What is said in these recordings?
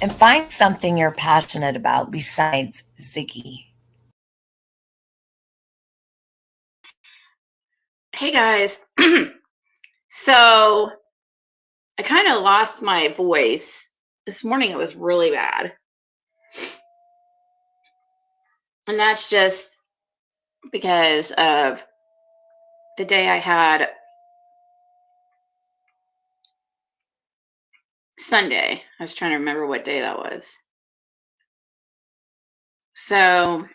and find something you're passionate about besides Ziggy. Hey guys. So I kind of lost my voice. This morning it was really bad. And that's just because of the day I had Sunday. I was trying to remember what day that was. So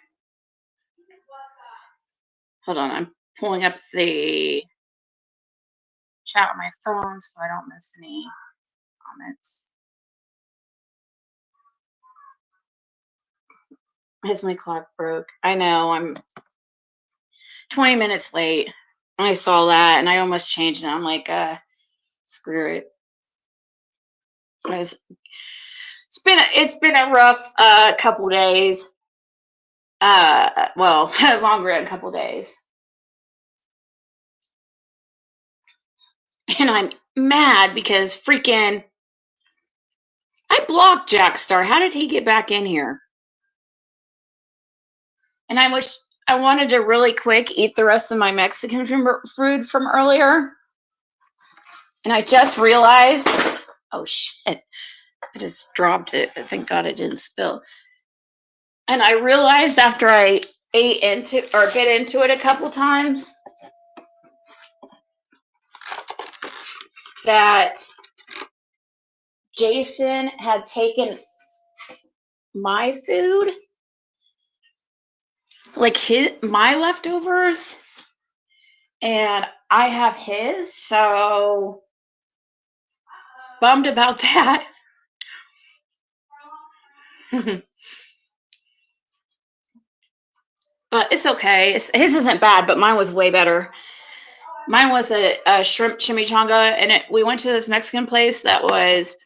hold on, I'm pulling up the chat on my phone so I don't miss any comments. As my clock broke. I know I'm 20 minutes late. I saw that and I almost changed it. I'm like, screw it. It's been a rough couple days. Well, longer than a couple days. And I'm mad because freaking I blocked Jackstar. How did he get back in here? And I wanted to really quick eat the rest of my Mexican food from earlier. And I just realized, oh shit, I just dropped it. Thank God it didn't spill. And I realized after I bit into it a couple times that Jason had taken my food, like my leftovers, and I have his, so bummed about that. But it's okay. His isn't bad, but mine was way better. Mine was a shrimp chimichanga, and we went to this Mexican place that was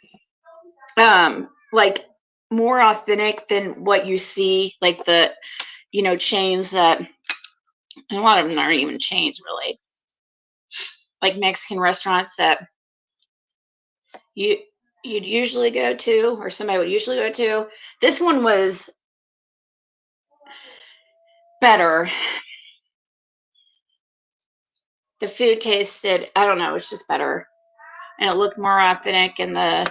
like more authentic than what you see, like the chains that, and a lot of them aren't even chains really, like Mexican restaurants that you'd usually go to, or somebody would usually go to. This one was better. The food tasted, I don't know, it's just better. And it looked more authentic in the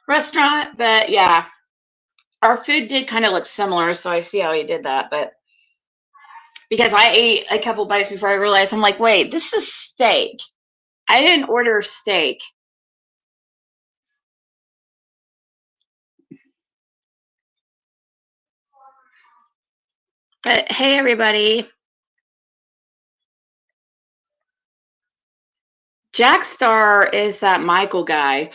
restaurant. But yeah, our food did kind of look similar, so I see how he did that. But because I ate a couple bites before I realized, I'm like, wait, this is steak. I didn't order steak. But hey, everybody. Jackstar is that Michael guy.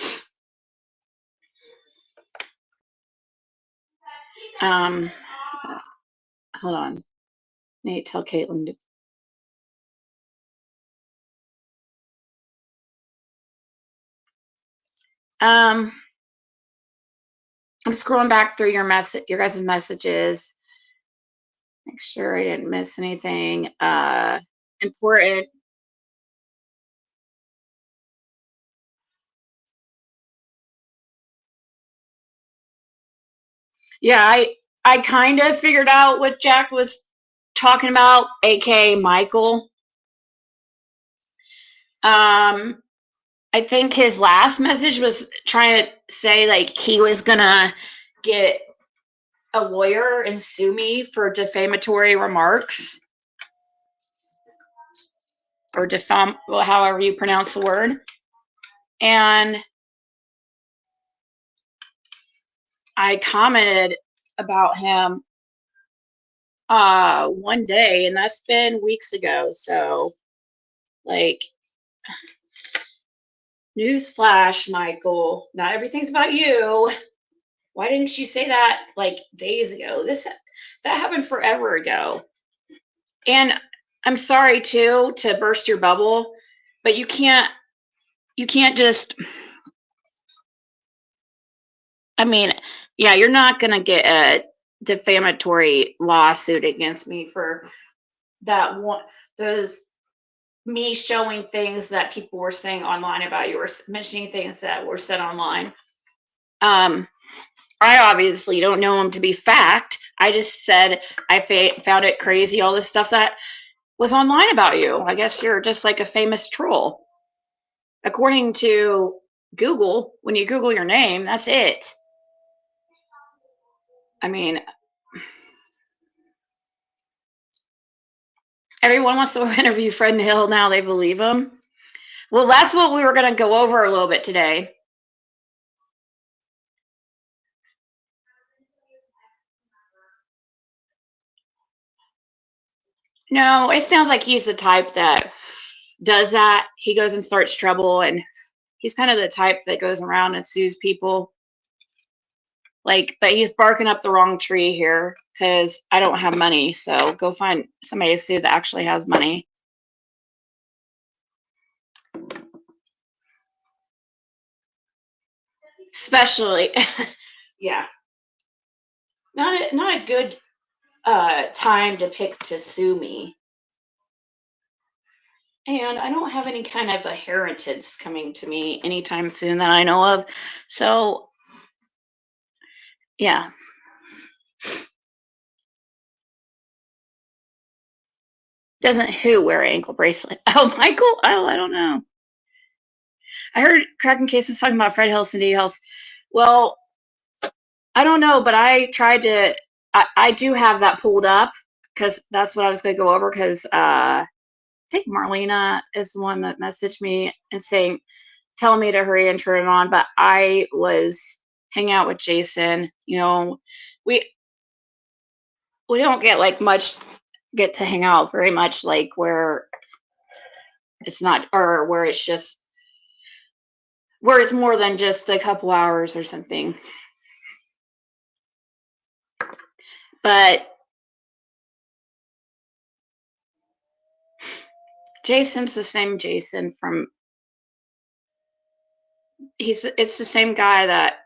Hold on. Nate, tell Caitlin to. I'm scrolling back through your guys' messages. Make sure I didn't miss anything important. Yeah, I kind of figured out what Jack was talking about, aka Michael. I think his last message was trying to say like he was gonna get a lawyer and sue me for defamatory remarks, or however you pronounce the word. And I commented about him one day, and that's been weeks ago. So, like, newsflash, Michael, not everything's about you. Why didn't you say that like days ago? That happened forever ago. And I'm sorry too to burst your bubble, but you can't just, I mean, yeah, you're not gonna get a defamatory lawsuit against me for that one. Those me showing things that people were saying online about you, or mentioning things that were said online. I obviously don't know them to be fact. I just said I found it crazy, all this stuff that was online about you. I guess you're just like a famous troll. According to Google, when you Google your name, that's it. I mean, everyone wants to interview Fred Hill now. They believe him. Well, that's what we were going to go over a little bit today. No, it sounds like he's the type that does that. He goes and starts trouble, and he's kind of the type that goes around and sues people. Like, but he's barking up the wrong tree here because I don't have money. So go find somebody to sue that actually has money. Especially, yeah, not a good time to pick to sue me. And I don't have any kind of inheritance coming to me anytime soon that I know of. So, yeah. Doesn't who wear an ankle bracelet? Oh, Michael? Oh, I don't know. I heard cracking cases talking about Fred Hill, Cindy Hills. Well, I don't know, but I tried to. I do have that pulled up because that's what I was going to go over. Because I think Marlena is the one that messaged me and telling me to hurry and turn it on. But I was hanging out with Jason. You know, we don't get like get to hang out very much, like where it's not, or where it's just where it's more than just a couple hours or something. But Jason's the same Jason from it's the same guy that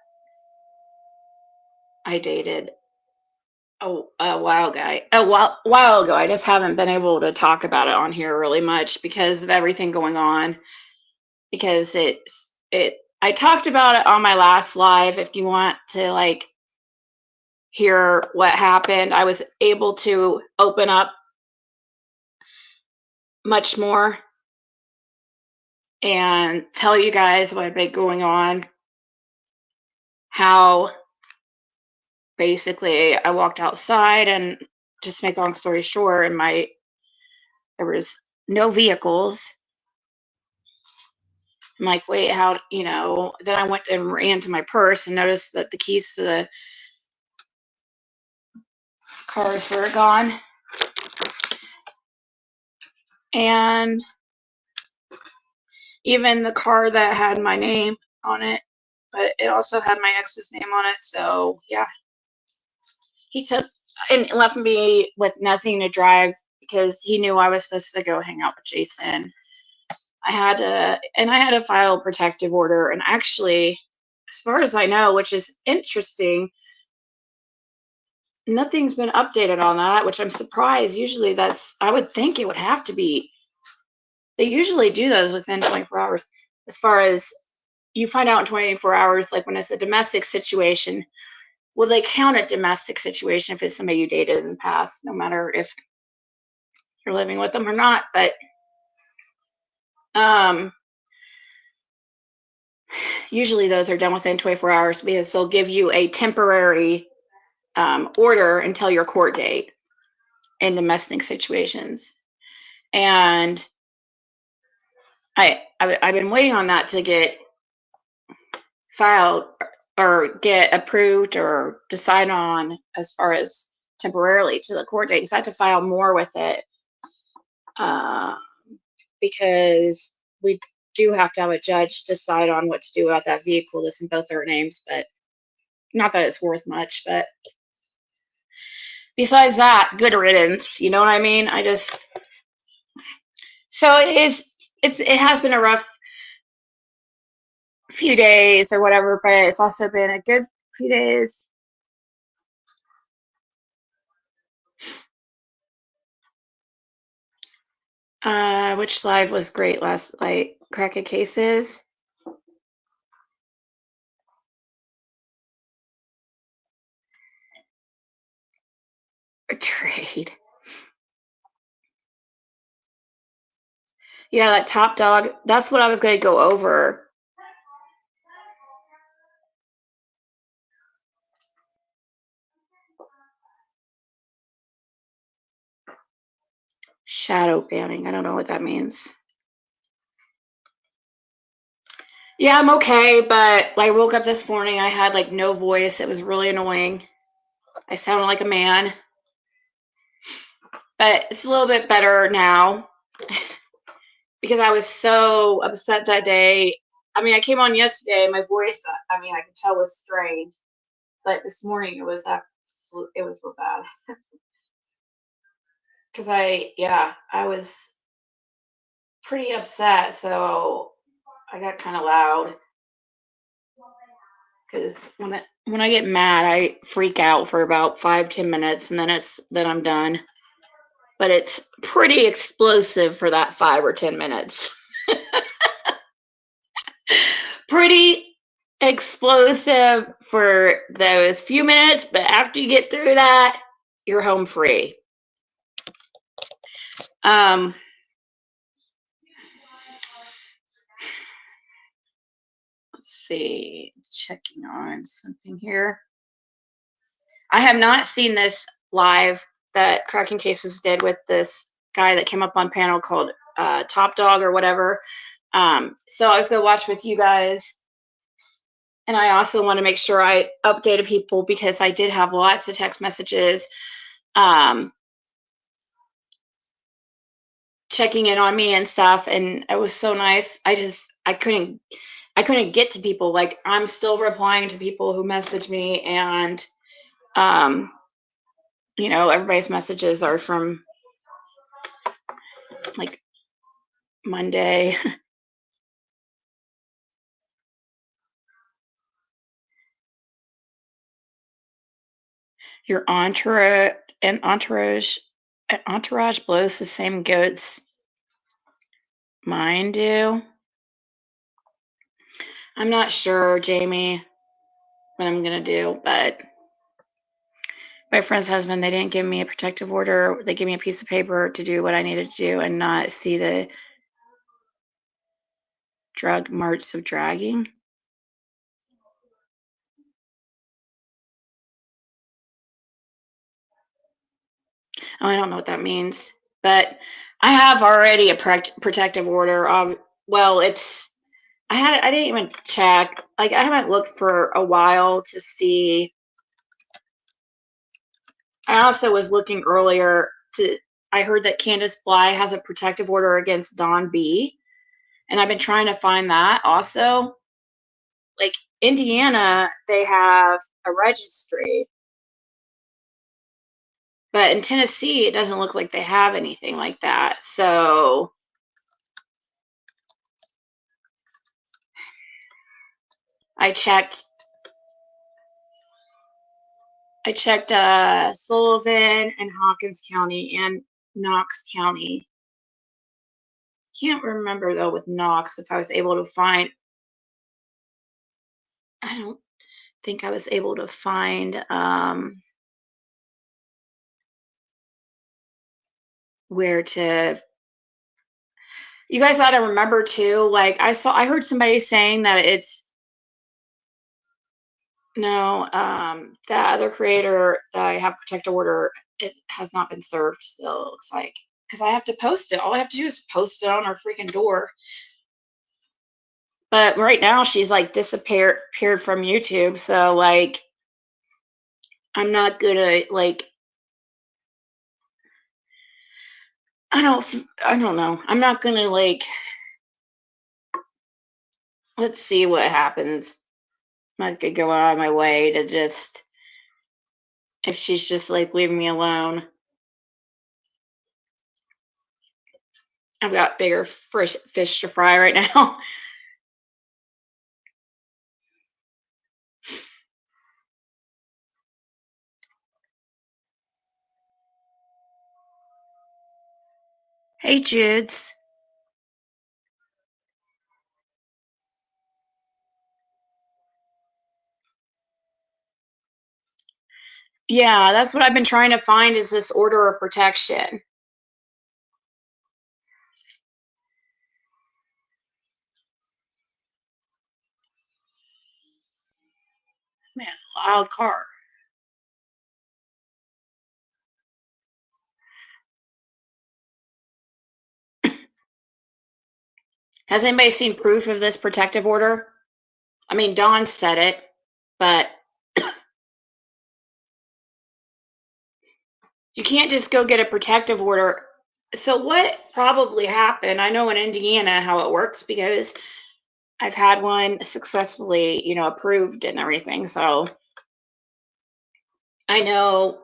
I dated a while ago. I just haven't been able to talk about it on here really much because of everything going on. Because I talked about it on my last live. If you want to like hear what happened, I was able to open up much more and tell you guys what had been going on. How basically I walked outside, and just make a long story short, and there was no vehicles. I'm like, wait, how, then I went and ran to my purse and noticed that the keys to the cars were gone. And even the car that had my name on it, but it also had my ex's name on it. So yeah, he took and left me with nothing to drive because he knew I was supposed to go hang out with Jason. I had to file a protective order, and actually, as far as I know, which is interesting, nothing's been updated on that, which I'm surprised. Usually I would think it would have to be. They usually do those within 24 hours. As far as you find out in 24 hours, like when it's a domestic situation, well, they count a domestic situation if it's somebody you dated in the past, no matter if you're living with them or not. But usually those are done within 24 hours because they'll give you a temporary order until your court date in domestic situations. And I've been waiting on that to get filed or get approved or decide on as far as temporarily to the court date, because I have to file more with it because we do have to have a judge decide on what to do about that vehicle that's in both their names. But not that it's worth much, but besides that, good riddance. You know what I mean? So it has been a rough few days or whatever, but it's also been a good few days. Which live was great last night? Cracking cases. A trade. Yeah, that Top Dog. That's what I was going to go over. Shadow banning. I don't know what that means. Yeah, I'm okay, but I woke up this morning. I had like no voice. It was really annoying. I sounded like a man. But it's a little bit better now because I was so upset that day. I mean, I came on yesterday. My voice, I mean, I could tell was strained. But this morning it was real bad. Because I was pretty upset. So I got kind of loud. Because when I get mad, I freak out for about 5-10 minutes, and then I'm done. But it's pretty explosive for that 5 or 10 minutes. Pretty explosive for those few minutes, but after you get through that, you're home free. Let's see, checking on something here. I have not seen this live that Cracking Cases did with this guy that came up on panel called Top Dog or whatever. So I was going to watch with you guys. And I also want to make sure I updated people because I did have lots of text messages checking in on me and stuff. And it was so nice. I couldn't get to people. Like, I'm still replying to people who message me, and everybody's messages are from like Monday. Your entourage blows the same goats mine do. I'm not sure, Jamie, what I'm gonna do, but my friend's husband, they didn't give me a protective order. They gave me a piece of paper to do what I needed to do and not see the drug marks of dragging. Oh, I don't know what that means, but I have already a protective order. Well, I didn't even check. Like, I haven't looked for a while to see. I also was looking earlier I heard that Candace Bly has a protective order against Don B. And I've been trying to find that also. Like, Indiana, they have a registry. But in Tennessee, it doesn't look like they have anything like that. So I checked Sullivan and Hawkins County and Knox County. Can't remember though with Knox if I was able to find. I don't think I was able to find where to. You guys ought to remember too. Like, I heard somebody saying that it's no, the other creator that I have protective order, it has not been served still, it looks like. Because I have to post it. All I have to do is post it on her freaking door. But right now she's like disappeared from YouTube. So like, I'm not gonna like, I don't know. I'm not gonna like, let's see what happens. I'm not gonna go out of my way to just, if she's just like leaving me alone. I've got bigger fish to fry right now. Hey, Judes. Yeah, that's what I've been trying to find is this order of protection. Man, loud car. Has anybody seen proof of this protective order? I mean, Dawn said it, but you can't just go get a protective order. So what probably happened, I know in Indiana how it works because I've had one successfully, approved and everything. So I know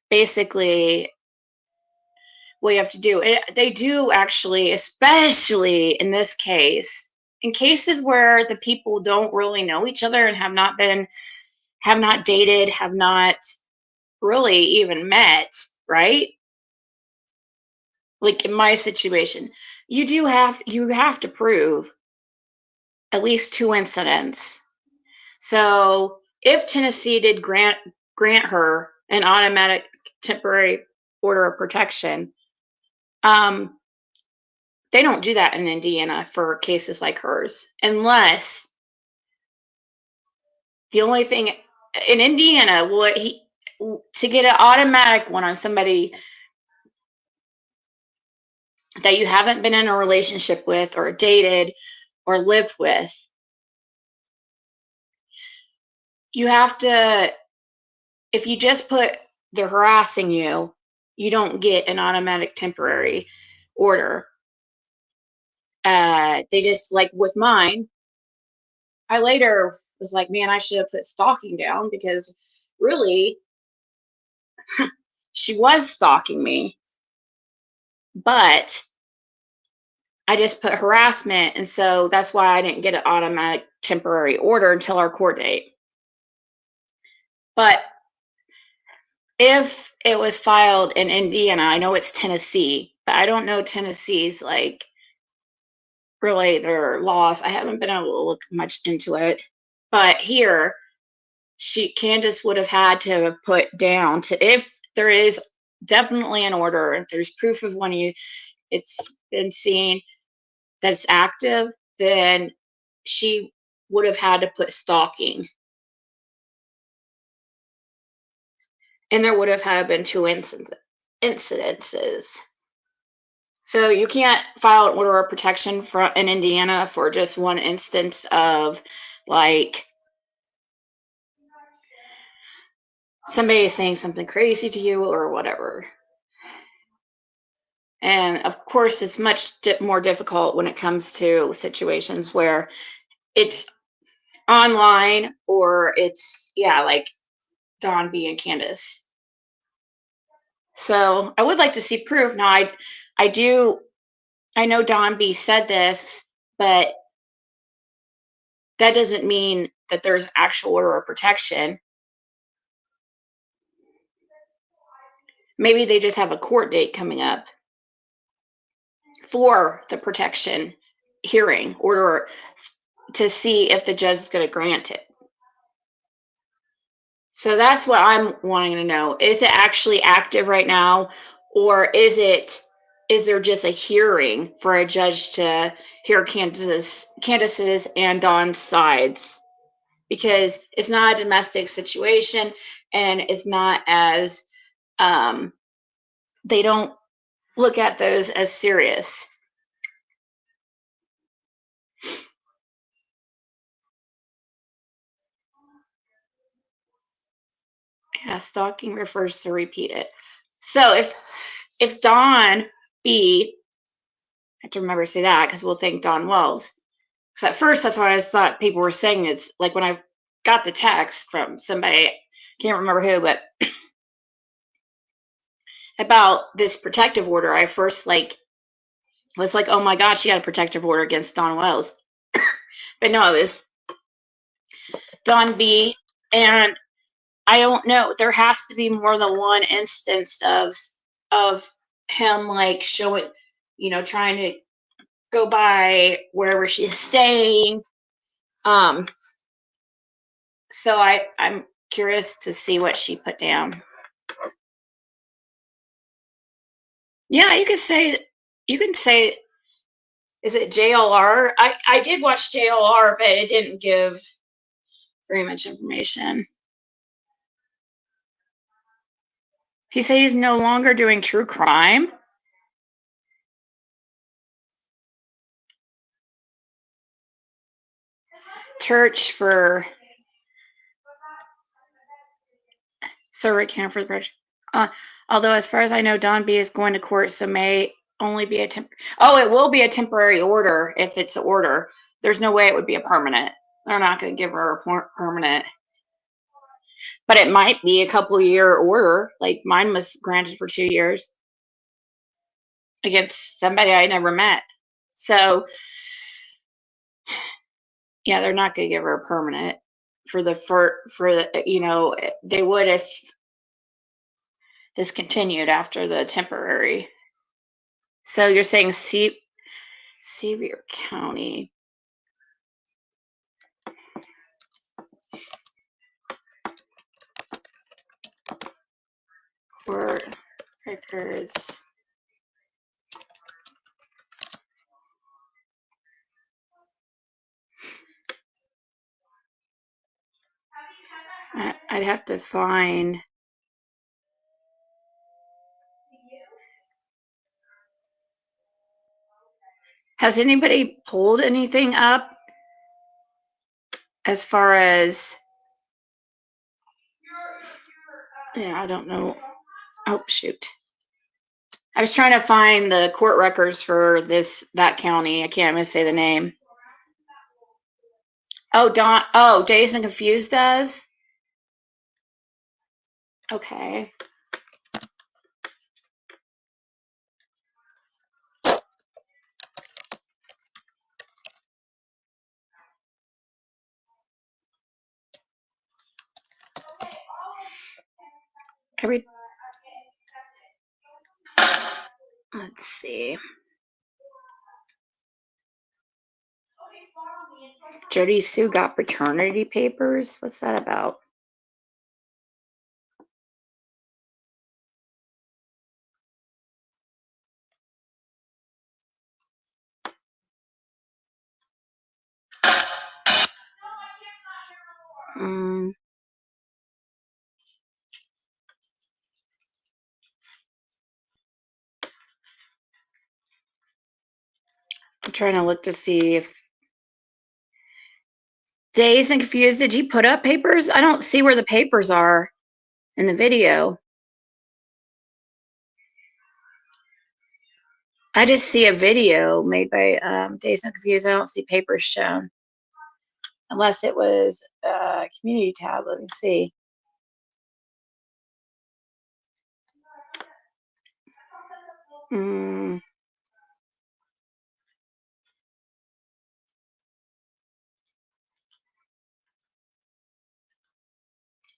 basically what you have to do. They do actually, especially in this case, in cases where the people don't really know each other and have not dated, have not really even met, right? Like in my situation, you have to prove at least two incidents. So if Tennessee did grant her an automatic temporary order of protection, um, they don't do that in Indiana for cases like hers, unless the only thing in Indiana, what he to get an automatic one on somebody that you haven't been in a relationship with or dated or lived with, you have to, if you just put they're harassing you, you don't get an automatic temporary order. They just, like with mine, I later was like, man, I should have put stalking down because really she was stalking me, but I just put harassment. And so that's why I didn't get an automatic temporary order until our court date. But if it was filed in Indiana, I know it's Tennessee, but I don't know Tennessee's like really their laws. I haven't been able to look much into it. But here, Candace would have had to have put down to, if there is definitely an order, if there's proof of it's been seen that's active, then she would have had to put stalking. And there would have had been two incidences. So you can't file an order of protection in Indiana for just one instance of like somebody is saying something crazy to you or whatever. And of course, it's much more difficult when it comes to situations where it's online or it's, yeah, like Dawn B and Candace. So I would like to see proof. Now, I know Dawn B said this, but that doesn't mean that there's actual order of protection. Maybe they just have a court date coming up for the protection hearing order to see if the judge is going to grant it. So that's what I'm wanting to know. Is it actually active right now, or is there just a hearing for a judge to hear Candace's and Dawn's sides? Because it's not a domestic situation, and it's not as they don't look at those as serious. Yeah, stalking refers to repeat it. So if Dawn B, I have to remember to say that because we'll think Dawn Wells. Because at first that's what I thought people were saying. It's like when I got the text from somebody, can't remember who, but about this protective order, I first was like, oh my God, she got a protective order against Dawn Wells. But no, it was Dawn B. And I don't know. There has to be more than one instance of him like showing, trying to go by wherever she's staying. So I'm curious to see what she put down. Yeah, you can say, is it JLR? I did watch JLR, but it didn't give very much information. He said he's no longer doing true crime. Church for Rick Hanford project. Although, as far as I know, Don B is going to court, so may only be a it will be a temporary order if it's an order. There's no way it would be a permanent. They're not going to give her a permanent. But it might be a couple-year order. Like mine was granted for 2 years against somebody I never met. So, yeah, they're not going to give her a permanent for the they would if this continued after the temporary. So you're saying Sevier County. Court records. I'd have to find. Has anybody pulled anything up as far as? Yeah, I don't know. Oh, shoot. I was trying to find the court records for that county. I can't even say the name. Oh, Dazed and Confused does? Okay. Let's see. Jody Sue got paternity papers. What's that about? I'm trying to look to see if Dazed and Confused, did you put up papers? I don't see where the papers are in the video. I just see a video made by Dazed and Confused. I don't see papers shown. Unless it was a community tab. Let me see.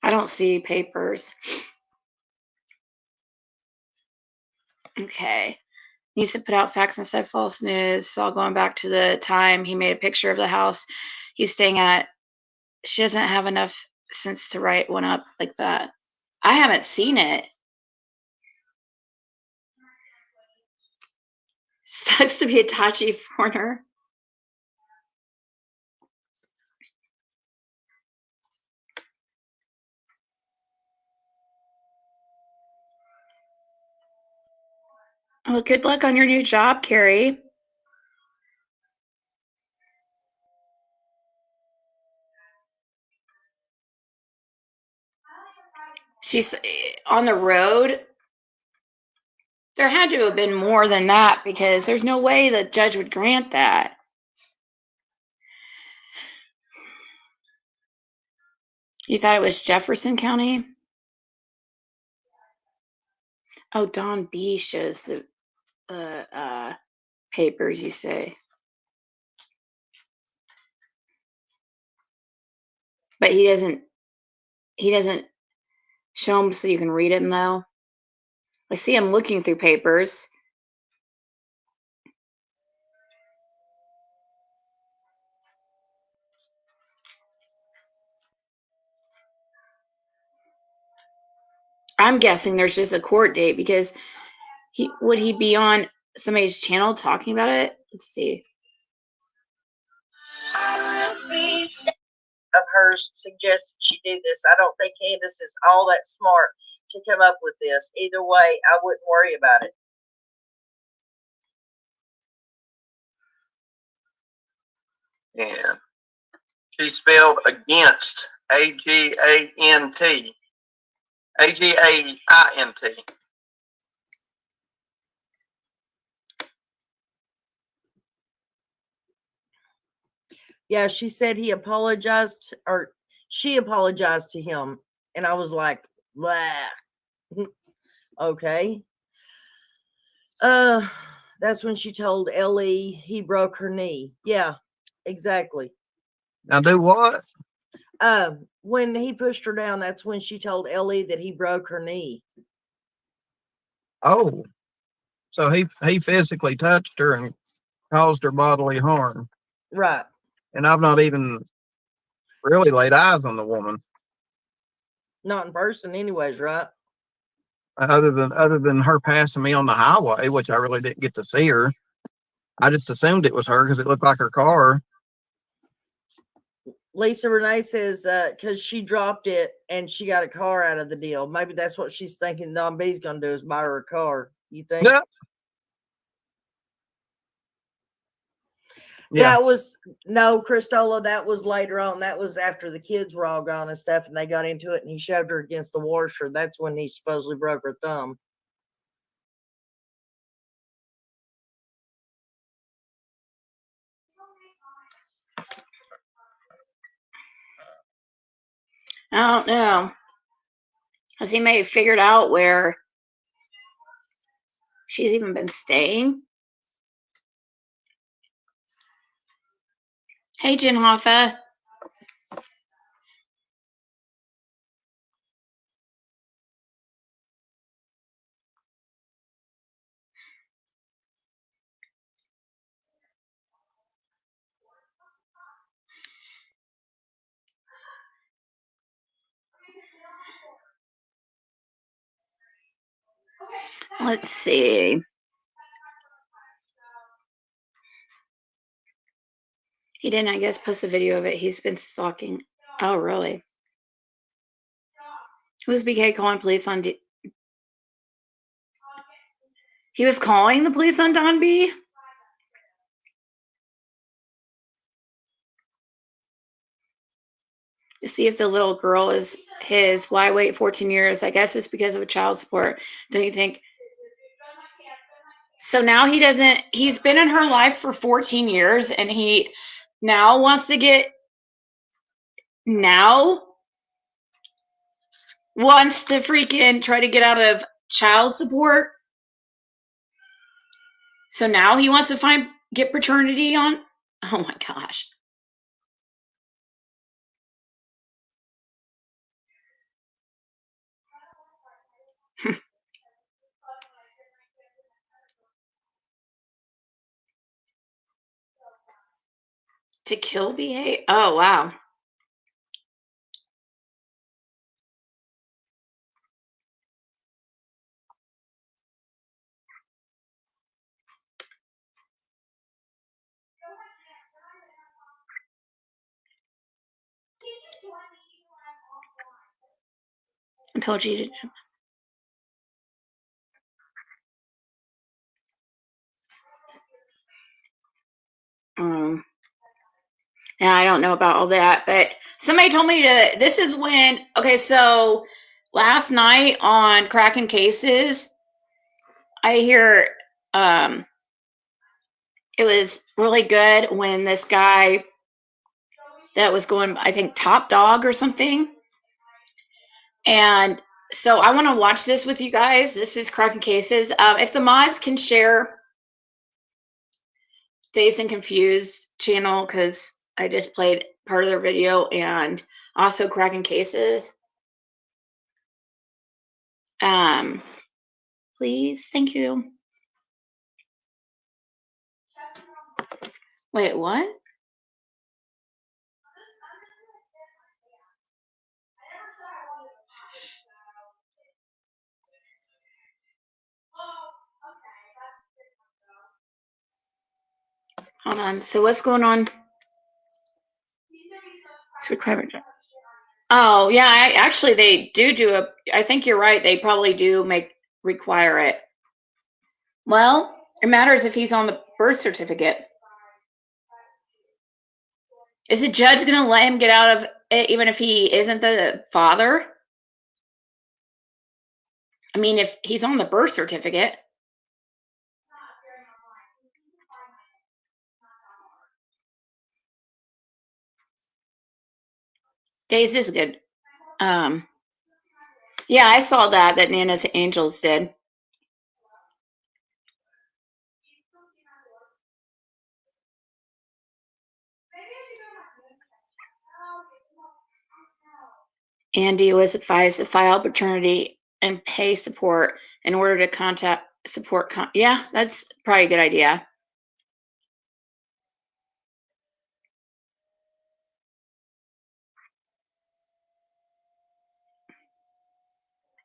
I don't see papers. Okay. Needs to put out facts instead of false news. It's all going back to the time he made a picture of the house he's staying at. She doesn't have enough sense to write one up like that. I haven't seen it. Sucks to be a touchy foreigner. Well, good luck on your new job, Carrie. She's on the road. There had to have been more than that because there's no way the judge would grant that. You thought it was Jefferson County? Oh, Don B shows the papers, you say. But he doesn't show them so you can read them, though. I see him looking through papers. I'm guessing there's just a court date because would he be on somebody's channel talking about it? Let's see. Of hers suggested she do this. I don't think Candace is all that smart to come up with this. Either way, I wouldn't worry about it. Yeah. She spelled against, A-G-A-N-T. A-G-A-I-N-T. Yeah, she said he apologized, or she apologized to him. And I was like, blah. Okay. That's when she told Ellie he broke her knee. Yeah, exactly. Now do what? When he pushed her down, that's when she told Ellie that he broke her knee. Oh. So he physically touched her and caused her bodily harm. Right. And I've not even really laid eyes on the woman. Not in person anyways, right? Other than her passing me on the highway, which I really didn't get to see her. I just assumed it was her because it looked like her car. Lisa Renee says because she dropped it and she got a car out of the deal. Maybe that's what she's thinking Don B's going to do is buy her a car. You think? Yeah. Yeah. That was, no, Christola, that was later on. That was after the kids were all gone and stuff and they got into it and he shoved her against the washer. That's when he supposedly broke her thumb. I don't know. Because he may have figured out where she's even been staying. Hey, Jen Hoffa. Let's see. He didn't, I guess, post a video of it. He's been stalking. Oh, really? Who's BK calling police on He was calling the police on Don B? To see if the little girl is his. Why wait 14 years? I guess it's because of a child support. Don't you think? So now he's been in her life for 14 years and he now wants to freaking try to get out of child support. So now he wants to get paternity on. Oh my gosh. To kill BA? Oh, wow. I told you to. And I don't know about all that, but somebody told me this is when, okay, so last night on Cracking Cases, I hear it was really good when this guy that was going, I think, Top Dog or something. And so I want to watch this with you guys. This is Cracking Cases. If the mods can share Dazed and Confused channel, because I just played part of their video, and also Cracking Cases. Please, thank you. Wait, what? Hold on. So what's going on? It's requirement. Oh yeah, actually they do a. I think you're right. They probably do require it. Well, it matters if he's on the birth certificate. Is the judge going to let him get out of it even if he isn't the father? I mean, if he's on the birth certificate. Days is good. Yeah, I saw that Nana's Angels did. Andy was advised to file paternity and pay support in order to contact support. Yeah, that's probably a good idea.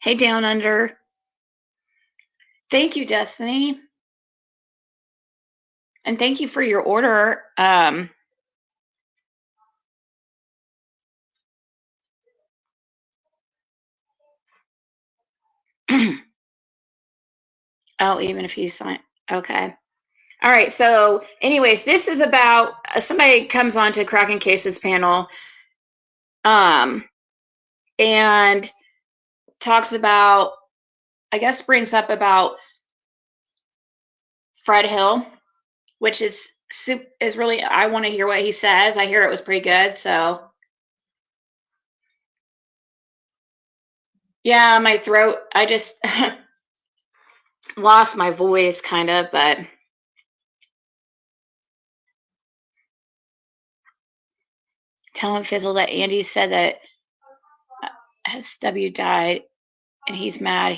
Hey, Down Under. Thank you, Destiny. And thank you for your order. Oh, even if you sign. Okay. All right. So anyways, this is about somebody comes on to Cracking Cases panel and talks about, I guess brings up about Fred Hill, which is really, I want to hear what he says. I hear it was pretty good. So yeah, my throat, I just lost my voice kind of, but telling Fizzle that Andy said that SW died and he's mad.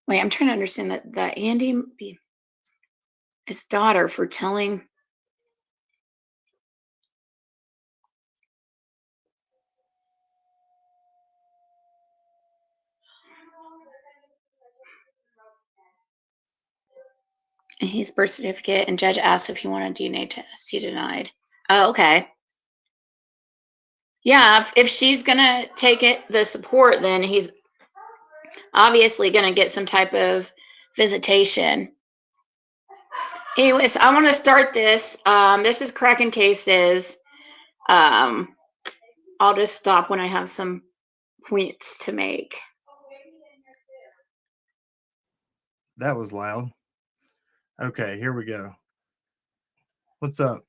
Wait, I'm trying to understand that Andy, his daughter, for telling. And his birth certificate, and judge asked if he wanted a DNA test. He denied. Oh, okay. Yeah, if she's gonna take the support, then he's obviously gonna get some type of visitation. Anyways, I want to start this. This is Cracking Cases. I'll just stop when I have some points to make. That was loud. Okay, here we go. What's up?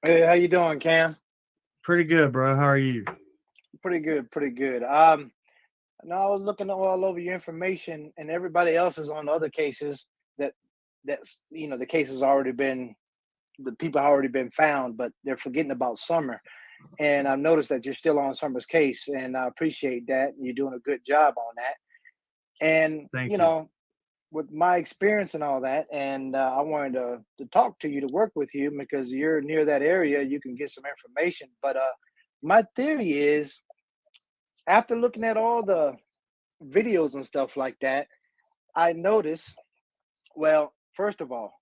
Hey, how you doing, Cam? Pretty good, bro. How are you? Pretty good, pretty good. Now I was looking all over your information, and everybody else is on the other cases that's the case has already been, the people have already been found, but they're forgetting about Summer. And I've noticed that you're still on Summer's case, and I appreciate that. You're doing a good job on that. And Thank you know, with my experience and all that, and I wanted to talk to you, to work with you, because you're near that area, you can get some information. But my theory is, after looking at all the videos and stuff like that, I noticed, well, first of all,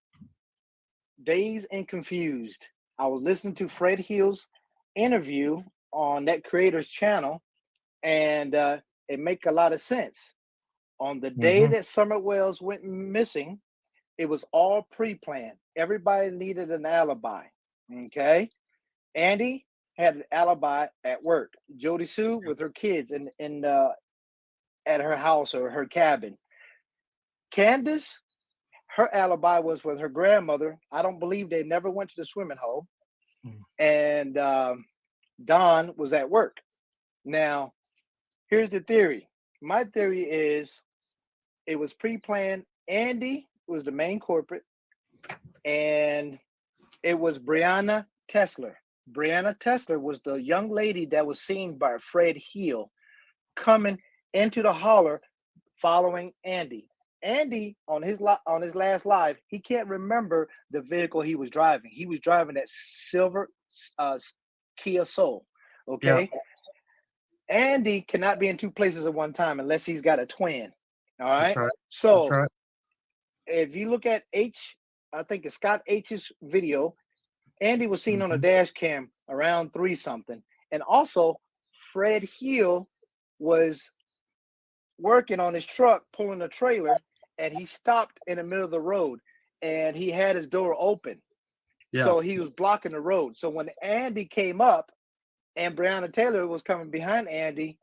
Dazed and Confused. I was listening to Fred Hill's interview on that creator's channel, and it make a lot of sense. On the day that Summer Wells went missing, it was all pre-planned. Everybody needed an alibi. Okay. Andy had an alibi at work. Jody Sue with her kids in at her house or her cabin. Candace, her alibi was with her grandmother. I don't believe they never went to the swimming hole. And Don was at work. Now, here's the theory. My theory is it was pre-planned. Andy was the main culprit, and it was Breonna Tessler. Breonna Tessler was the young lady that was seen by Fred Hill coming into the holler following Andy. Andy, on his last live, he can't remember the vehicle he was driving. He was driving that silver Kia Soul. Okay. Andy cannot be in two places at one time unless he's got a twin. All right. That's right. So That's right. if you look at I think it's Scott H's video, Andy was seen on a dash cam around 3 something. And also Fred Hill was working on his truck, pulling a trailer, and he stopped in the middle of the road and he had his door open. Yeah. So he was blocking the road. So when Andy came up and Breonna Taylor was coming behind Andy,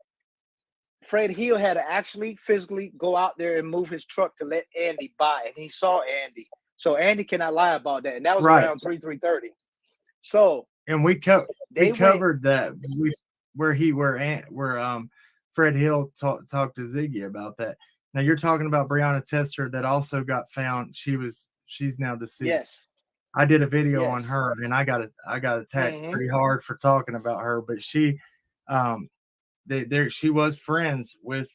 Fred Hill had to actually physically go out there and move his truck to let Andy by. And he saw Andy. So Andy cannot lie about that. And that was Right. around 3:30. So And we covered that where Fred Hill talked to Ziggy about that. Now you're talking about Breonna Tester that also got found. She's now deceased. yes. I did a video on Yes. her, and I got attacked Mhm. pretty hard for talking about her. But she, she was friends with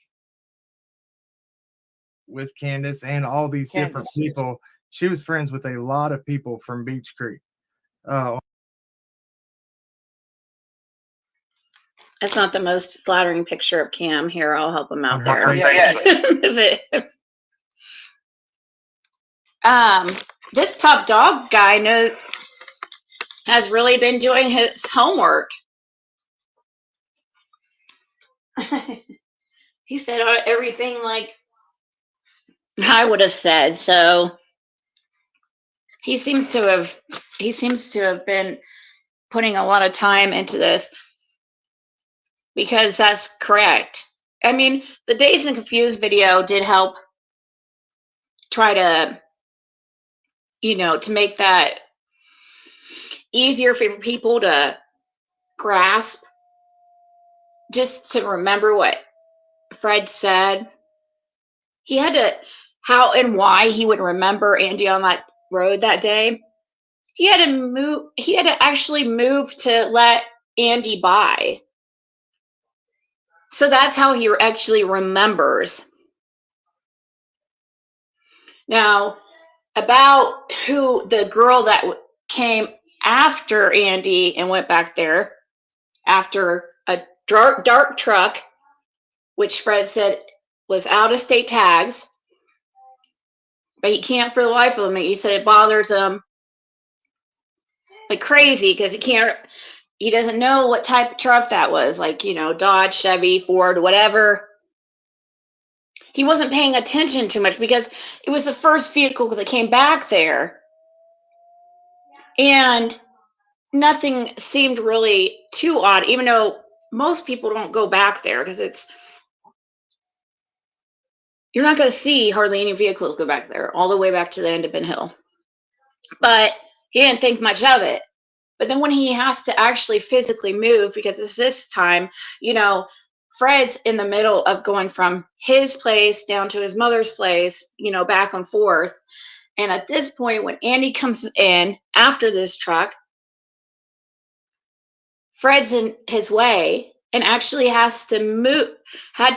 Candace and all these different Candace, yes. people. She was friends with a lot of people from Beach Creek. That's not the most flattering picture of Cam. Here, I'll help him out On her there. Facebook. This top dog guy has really been doing his homework. He said everything like I would have said. So he seems to have been putting a lot of time into this because that's correct. I mean, the Dazed and Confused video did help try to, to make that easier for people to grasp, just to remember what Fred said. He had to, how and why he would remember Andy on that road that day. He had to actually move to let Andy by. So that's how he actually remembers. Now, about who the girl that came after Andy and went back there after a dark truck, which Fred said was out of state tags, but he can't for the life of him. He said it bothers him like crazy because he doesn't know what type of truck that was, like, Dodge, Chevy, Ford, whatever. He wasn't paying attention too much because it was the first vehicle that came back there. And nothing seemed really too odd, even though most people don't go back there because you're not going to see hardly any vehicles go back there, all the way back to the end of Ben Hill. But he didn't think much of it. But then when he has to actually physically move, because this time, Fred's in the middle of going from his place down to his mother's place, back and forth. And at this point, when Andy comes in after this truck, Fred's in his way and actually had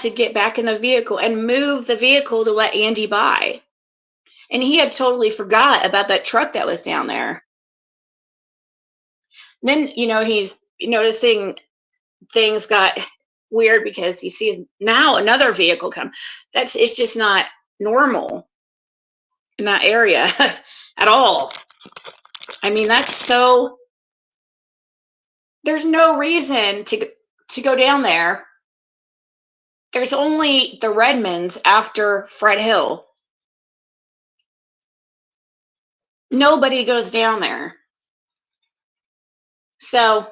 to get back in the vehicle and move the vehicle to let Andy by. And he had totally forgot about that truck that was down there. Then, he's noticing things got weird because he sees now another vehicle come. It's just not normal in that area at all. I mean, there's no reason to go down there. There's only the Redmonds after Fred Hill. Nobody goes down there. So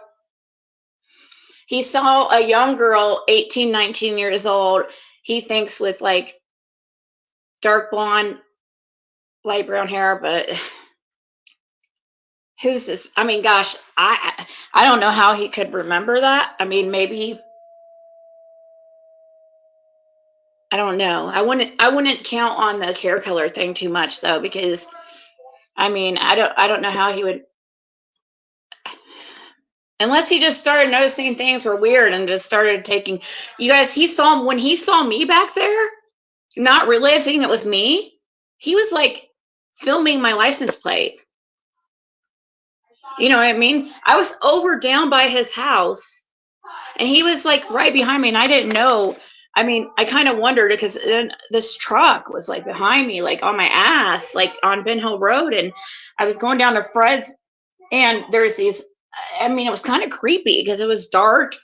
he saw a young girl, 18, 19 years old, he thinks with like dark blonde, light brown hair, but who's this? I mean, gosh, I don't know how he could remember that. I mean, maybe, I don't know. I wouldn't count on the hair color thing too much though, because I mean, I don't know how he would, unless he just started noticing things were weird and just started taking, you guys, when he saw me back there, not realizing it was me, he was like filming my license plate. You know what I mean? I was down by his house And he was like right behind me, and I didn't know. I mean, I kind of wondered because then this truck was like behind me, like on my ass, like on Ben Hill Road. And I was going down to Fred's, and there's these, I mean, it was kind of creepy because it was dark,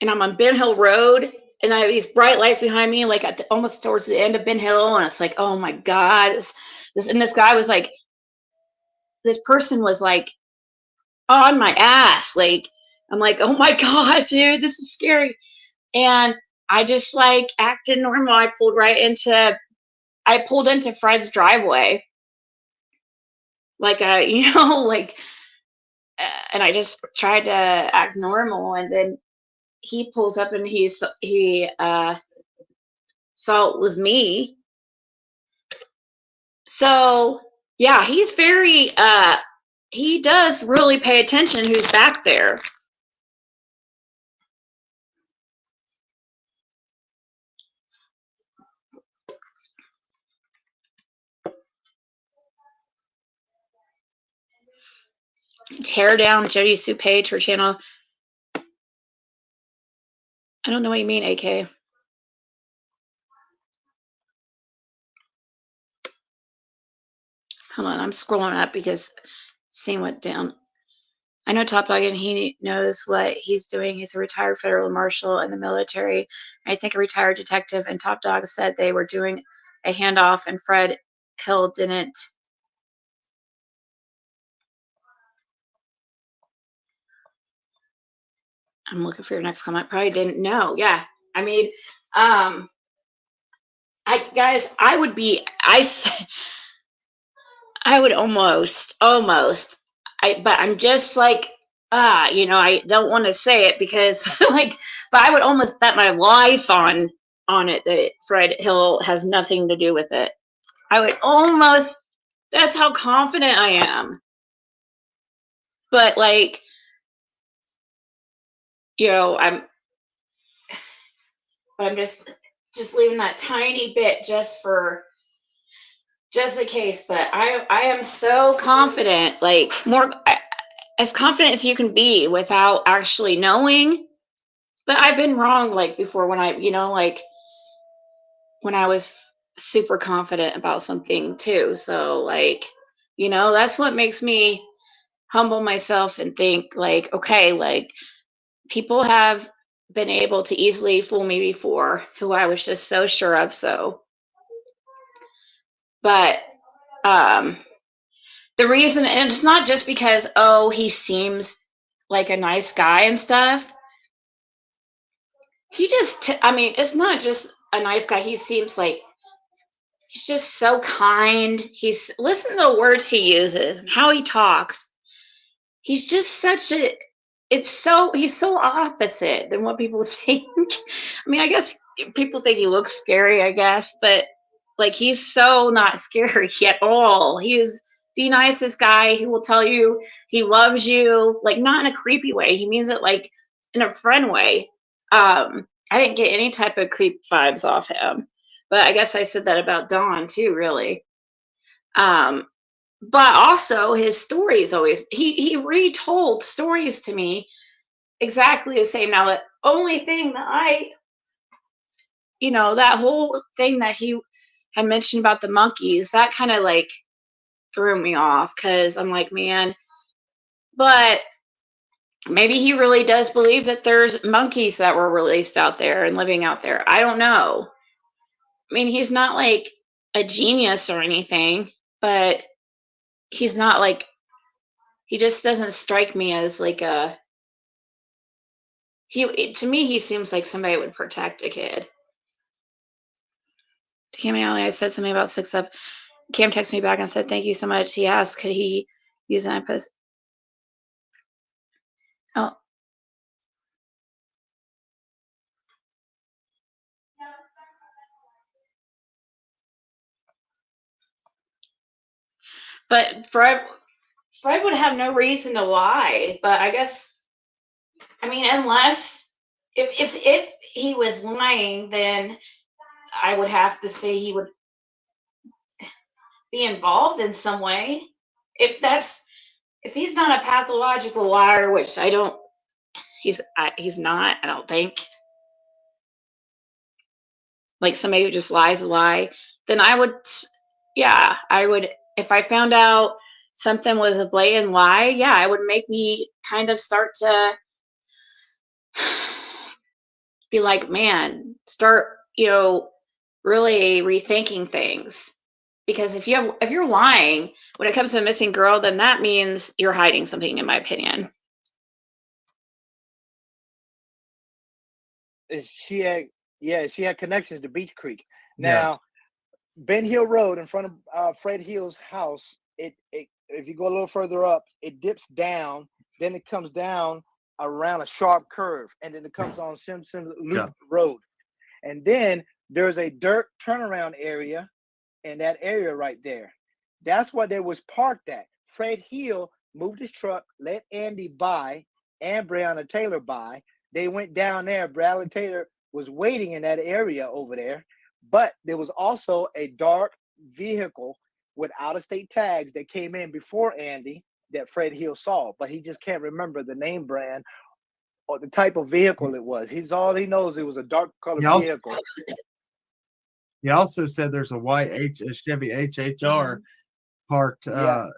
and I'm on Ben Hill Road, and I have these bright lights behind me, like at almost towards the end of Ben Hill. And it's like, oh my God. And this guy was like, this person was like on my ass. Like, I'm like, oh my God, dude, this is scary. And I just like acted normal. I pulled into Fred's driveway. Like, like, and I just tried to act normal. And then he pulls up and he saw it was me. So yeah, he's very, he does really pay attention who's back there. Tear down Jody Sue Page, her channel. I don't know what you mean, AK. Hold on, I'm scrolling up because seeing what down. I know Top Dog, and he knows what he's doing. He's a retired federal marshal in the military. I think a retired detective, and Top Dog said they were doing a handoff, and Fred Hill didn't. I'm looking for your next comment. Probably didn't know. Yeah. I mean, guys, I would almost, but I'm just like, I don't want to say it because like, but I would almost bet my life on it that Fred Hill has nothing to do with it. I would almost, that's how confident I am. But like, I'm just leaving that tiny bit just in case. But I am so confident, like as confident as you can be without actually knowing. But I've been wrong, like before when like when I was super confident about something too. So like, that's what makes me humble myself and think like, okay, like people have been able to easily fool me before who I was just so sure of. So, but, the reason, and it's not just because, he seems like a nice guy and stuff. He just, it's not just a nice guy. He seems like he's just so kind. Listen to the words he uses and how he talks. He's just he's so opposite than what people think. I mean, I guess people think he looks scary, I guess, but like he's so not scary at all. He's the nicest guy. He will tell you he loves you, like not in a creepy way. He means it like in a friend way. I didn't get any type of creep vibes off him, but I guess I said that about Dawn too, really. But also his stories always, he retold stories to me exactly the same. Now, the only thing that that whole thing that he had mentioned about the monkeys, that kind of like threw me off because I'm like, man, but maybe he really does believe that there's monkeys that were released out there and living out there. I don't know. I mean, he's not like a genius or anything, but he's not like, he just doesn't strike me as like to me, he seems like somebody would protect a kid. To Cam Alley, I said something about 6up. Cam texted me back and said, thank you so much. He asked, could he use an iPost? Oh. But Fred would have no reason to lie. But I guess, unless if he was lying, then I would have to say he would be involved in some way. If he's not a pathological liar, which I don't, He's not, I don't think. Like somebody who just lies a lie, then I would, yeah, I would, if I found out something was a blatant lie, yeah, it would make me kind of start to be like, man, start, really rethinking things. Because if you're lying when it comes to a missing girl, then that means you're hiding something, in my opinion. She had connections to Beach Creek. Yeah. Now, Ben Hill Road in front of Fred Hill's house, it if you go a little further up, it dips down, then it comes down around a sharp curve, and then it comes on Simpson Loop Road. And then there's a dirt turnaround area in that area right there. That's where they was parked at. Fred Hill moved his truck, let Andy by and Breonna Taylor by. They went down there. Breonna Taylor was waiting in that area over there. But there was also a dark vehicle with out-of-state tags that came in before Andy that Fred Hill saw. But he just can't remember the name brand or the type of vehicle it was. All he knows it was a dark colored vehicle. He also said there's a Chevy HHR parked on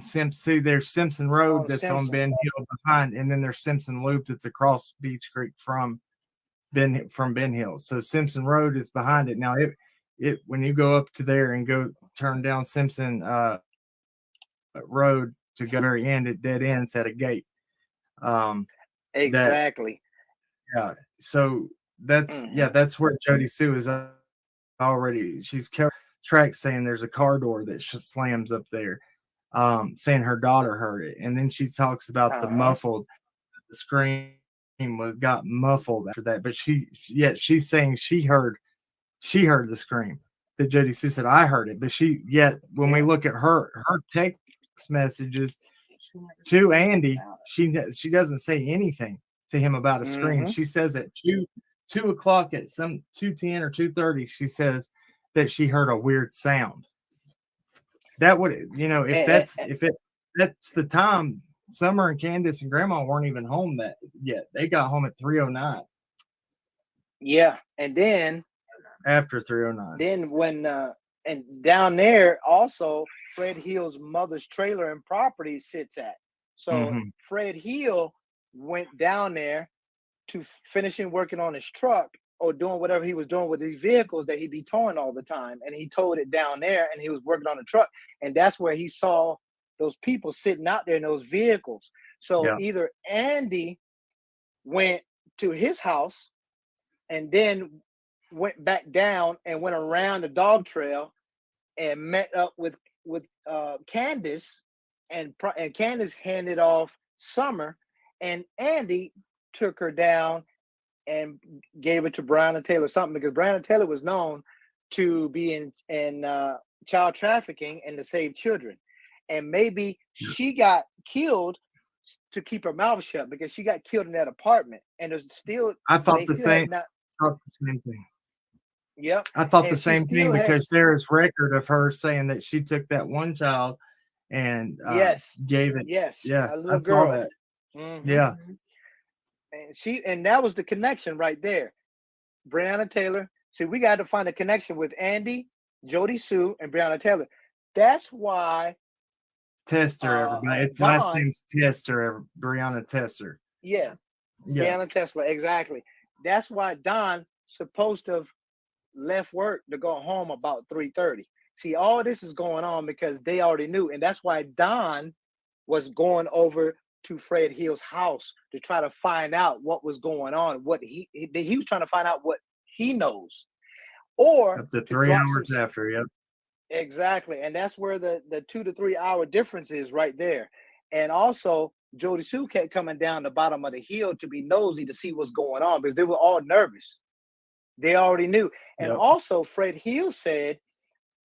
Simpson. There's Simpson Road that's on Ben Hill behind, and then there's Simpson Loop that's across Beach Creek from Ben Hill. So Simpson Road is behind it. Now it when you go up to there and go turn down Simpson Road to go to the end, it dead ends at a gate. Exactly. So that's where Jody Sue is already. She's kept track saying there's a car door that slams up there, saying her daughter heard it, and then she talks about the scream got muffled after that. But she's saying she heard the scream that Jody Sue said I heard it. But when we look at her text messages to Andy, she doesn't say anything to him about a scream. She says at 2 o'clock at some 2:10 or 2:30, she says that she heard a weird sound. That would, if that's the time. Summer and Candace and Grandma weren't even home yet. They got home at 3:09. Yeah, and then after 3:09. Then when and down there also Fred Hill's mother's trailer and property sits at. So Fred Hill went down there to finishing working on his truck or doing whatever he was doing with these vehicles that he'd be towing all the time. And he towed it down there and he was working on the truck. And that's where he saw those people sitting out there in those vehicles. So either Andy went to his house and then went back down and went around the dog trail and met up with Candace, and Candace handed off Summer, and Andy took her down and gave it to Breonna Taylor something, because Breonna Taylor was known to be in child trafficking and to save children. And maybe she got killed to keep her mouth shut because she got killed in that apartment. And there's still I thought the same thing. Yep. I thought the same thing because there is record of her saying that she took that one child and gave it. Yes. Yeah. A little I girl. saw that. Yeah. And that was the connection right there. Breonna Taylor. See, we got to find a connection with Andy, Jody Sue, and Breonna Taylor. That's why Tester, everybody. Its last name's Tester, Breonna Tester. Yeah. Breonna Tesla, exactly. That's why Don supposed to have left work to go home about 3:30. See, all this is going on because they already knew, and that's why Don was going over to Fred Hill's house to try to find out what was going on. What he was trying to find out what he knows, or up to 3 hours after. Yep. Exactly, and that's where the 2 to 3 hour difference is right there. And also, Jody Sue kept coming down the bottom of the hill to be nosy to see what's going on because they were all nervous. They already knew. And also, Fred Hill said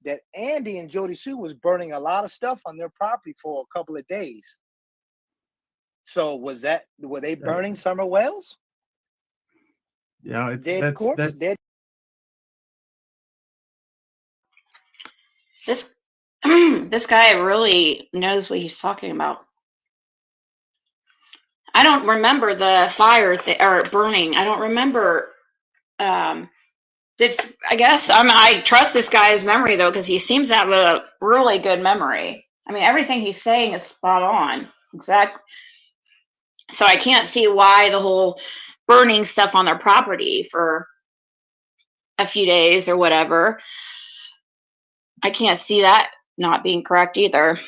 that Andy and Jody Sue was burning a lot of stuff on their property for a couple of days. So were they burning Summer Wells? Yeah, This guy really knows what he's talking about. I don't remember the fire or burning. I don't remember. I guess I trust this guy's memory though, because he seems to have a really good memory. I mean, everything he's saying is spot on. Exactly. So I can't see why the whole burning stuff on their property for a few days or whatever. I can't see that not being correct either.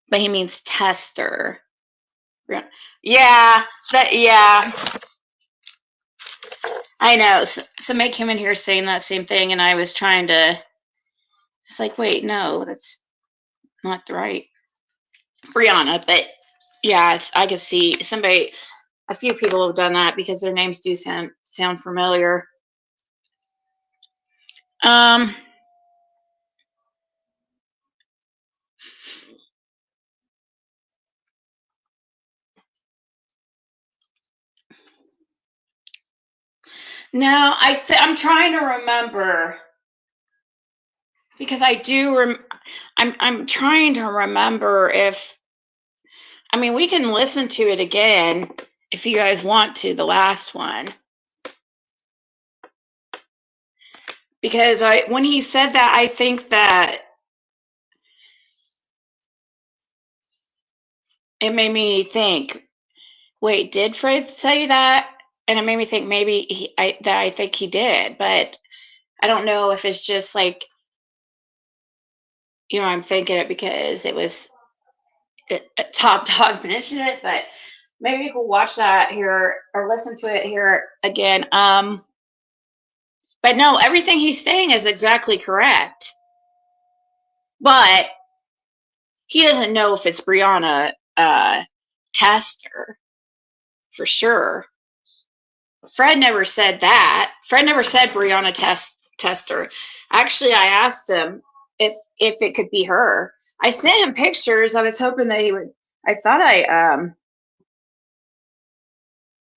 But he means tester. Yeah, I know. Somebody came in here saying that same thing, and I was trying to. It's like, wait, no, that's not right, Brianna. But yeah, I could see somebody. A few people have done that because their names do sound familiar. No, I'm trying to remember because I do. I'm trying to remember if. I mean, we can listen to it again if you guys want to. The last one, because when he said that, I think that it made me think. Wait, did Fred say that? And it made me think maybe I think he did, but I don't know if it's just like, I'm thinking it because it was Top Dog mentioned it, but maybe you can watch that here or listen to it here again. But no, everything he's saying is exactly correct. But he doesn't know if it's Brianna Tester for sure. Fred never said that. Fred never said Brianna Tester. Actually, I asked him if it could be her. I sent him pictures. I was hoping that he would. I thought I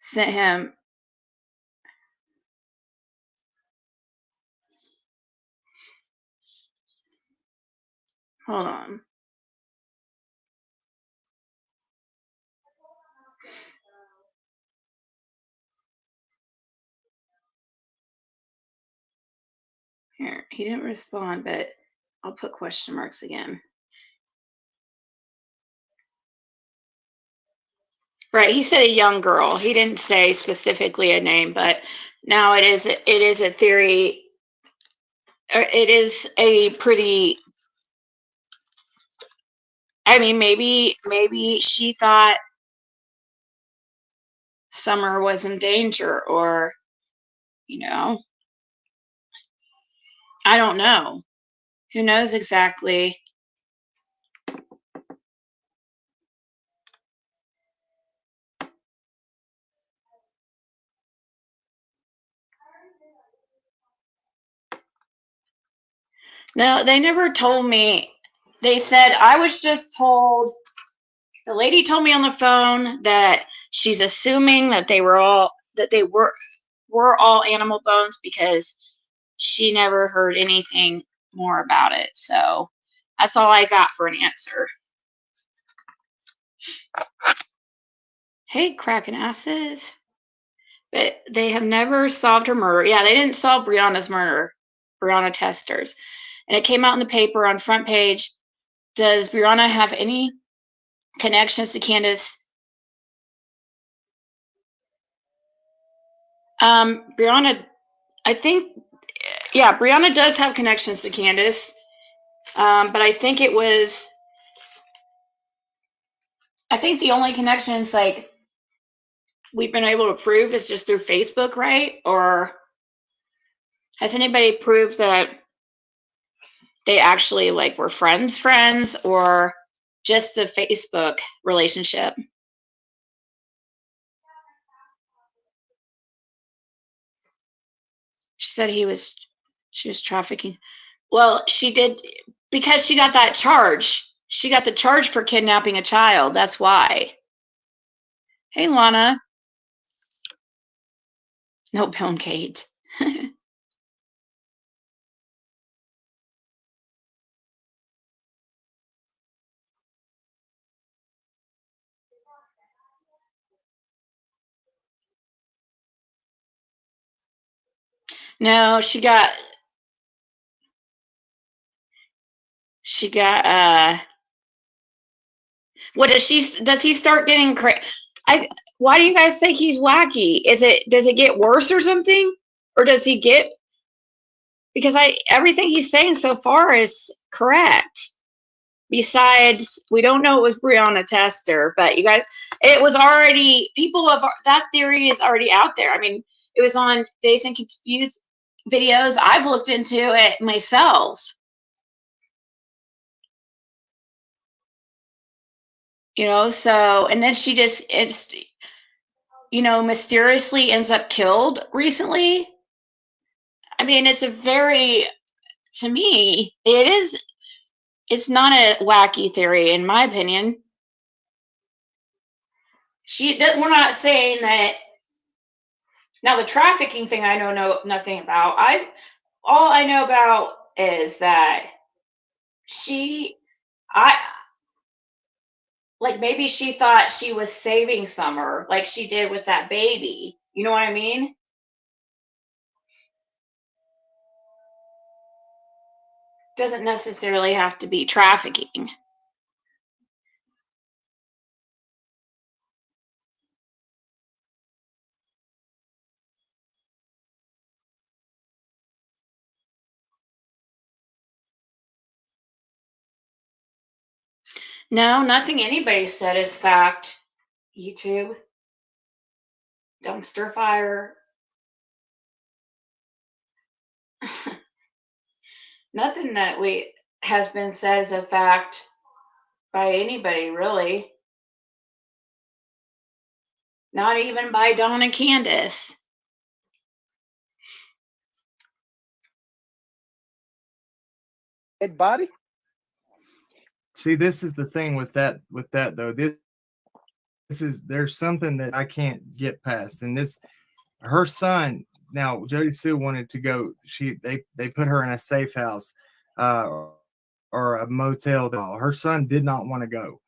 sent him. Hold on. Here, he didn't respond, but I'll put question marks again. Right, he said a young girl. He didn't say specifically a name, but now it is a theory. It is a pretty. I mean, maybe she thought Summer was in danger, or I don't know. Who knows exactly? No, they never told me. They said I was just told. The lady told me on the phone that she's assuming that they were all animal bones because she never heard anything more about it. So that's all I got for an answer. Hey, cracking asses. But they have never solved her murder. Yeah, they didn't solve Brianna's murder, Brianna Testers. And it came out in the paper on front page. Does Brianna have any connections to Candace? Brianna, I think, yeah, Brianna does have connections to Candace. But I think the only connections like we've been able to prove is just through Facebook, right? Or has anybody proved that they actually like were friends, or just a Facebook relationship? She said she was trafficking. Well, she did because she got that charge. She got the charge for kidnapping a child. That's why. Hey, Lana. No, Bill and Kate. No, she got what does he start getting why do you guys think he's wacky? Does it get worse or something? Or does he get, because everything he's saying so far is correct. Besides, we don't know it was Breonna Tester, but you guys, it was already, that theory is already out there. I mean, it was on Dazed and Confused videos. I've looked into it myself. So, and then she just, mysteriously ends up killed recently. I mean, to me, it's not a wacky theory, in my opinion. We're not saying that. Now, the trafficking thing, I know nothing about. All I know about is that maybe she thought she was saving Summer, like she did with that baby. You know what I mean? Doesn't necessarily have to be trafficking. No, nothing anybody said is fact. YouTube. Dumpster fire. Nothing that has been said as a fact by anybody, really. Not even by Dawn and Candace. Dead body? See, this is the thing with that though. There's something that I can't get past. And her son, now Jody Sue wanted to go, they put her in a safe house or a motel. Her son did not want to go.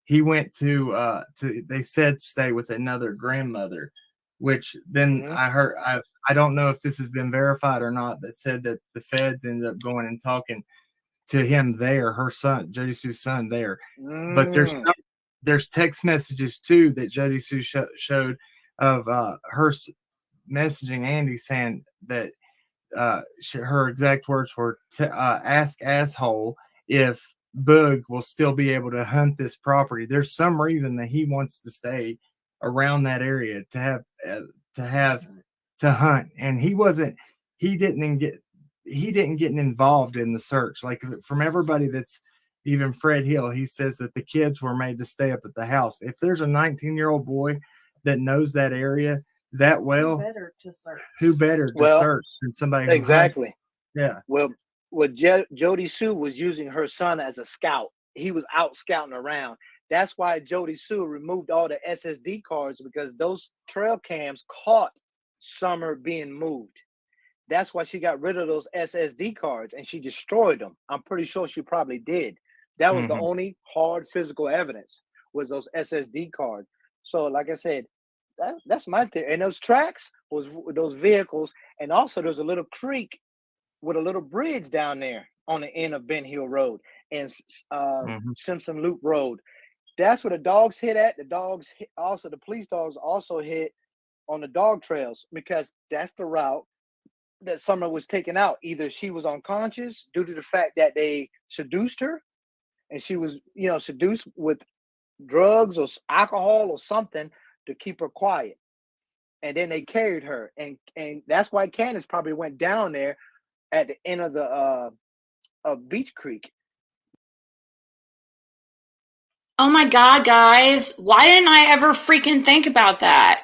He went to they said stay with another grandmother, which then I heard, I don't know if this has been verified or not, that said that the feds ended up going and talking to him there, her son, Jody Sue's son there. But there's text messages too that Jody Sue showed of her messaging Andy saying that her exact words were ask asshole if Boog will still be able to hunt this property. There's some reason that he wants to stay around that area to hunt, and he didn't get involved in the search. Like, from everybody that's, even Fred Hill, he says that the kids were made to stay up at the house. If there's a 19-year-old boy that knows that area that well, who better to search than somebody who exactly hunts? Yeah. Well, Jody Sue was using her son as a scout. He was out scouting around. That's why Jody Sue removed all the SSD cards, because those trail cams caught Summer being moved. That's why she got rid of those SSD cards and she destroyed them. I'm pretty sure she probably did. That was the only hard physical evidence, was those SSD cards. So, like I said, that's my theory. And those tracks was those vehicles, and also there's a little creek with a little bridge down there on the end of Ben Hill Road and Simpson Loop Road. That's where the dogs hit at. The police dogs also hit on the dog trails, because that's the route that Summer was taken out. Either she was unconscious due to the fact that they seduced her, and she was, seduced with drugs or alcohol or something to keep her quiet. And then they carried her, and that's why Candace probably went down there at the end of the Beach Creek. Oh my God, guys. Why didn't I ever freaking think about that?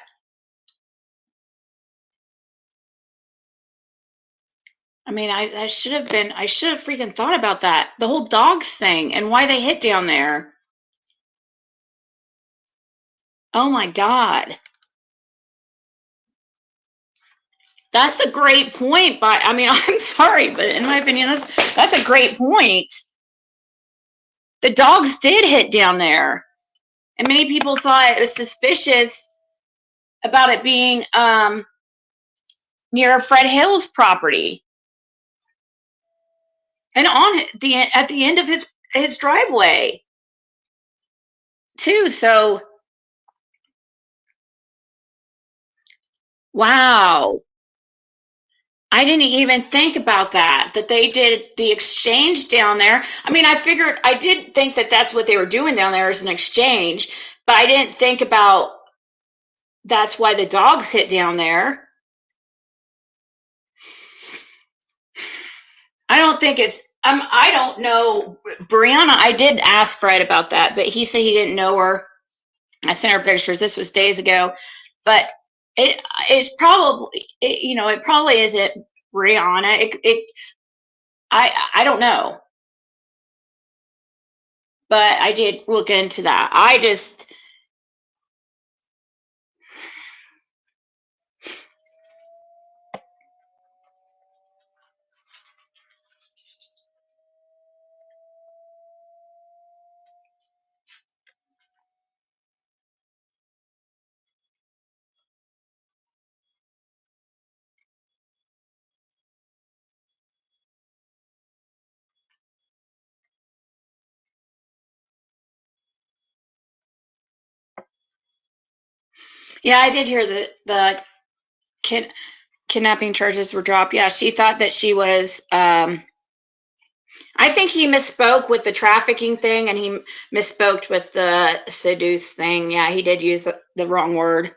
I mean, I should have freaking thought about that. The whole dogs thing and why they hit down there. Oh my God. That's a great point, but I mean, I'm sorry, but in my opinion, that's a great point. The dogs did hit down there. And many people thought it was suspicious about it being near Fred Hill's property, and at the end of his driveway too. So, wow. I didn't even think about that they did the exchange down there. I mean, I did think that that's what they were doing down there as an exchange, but I didn't think about that's why the dogs hit down there. I don't think I don't know. Brianna, I did ask Fred about that, but he said he didn't know her. I sent her pictures. This was days ago, but it's probably, it probably isn't Brianna. I don't know, but I did look into that. Yeah, I did hear that the kidnapping charges were dropped. Yeah, she thought that she was, I think he misspoke with the trafficking thing, and he misspoke with the seduce thing. Yeah, he did use the wrong word.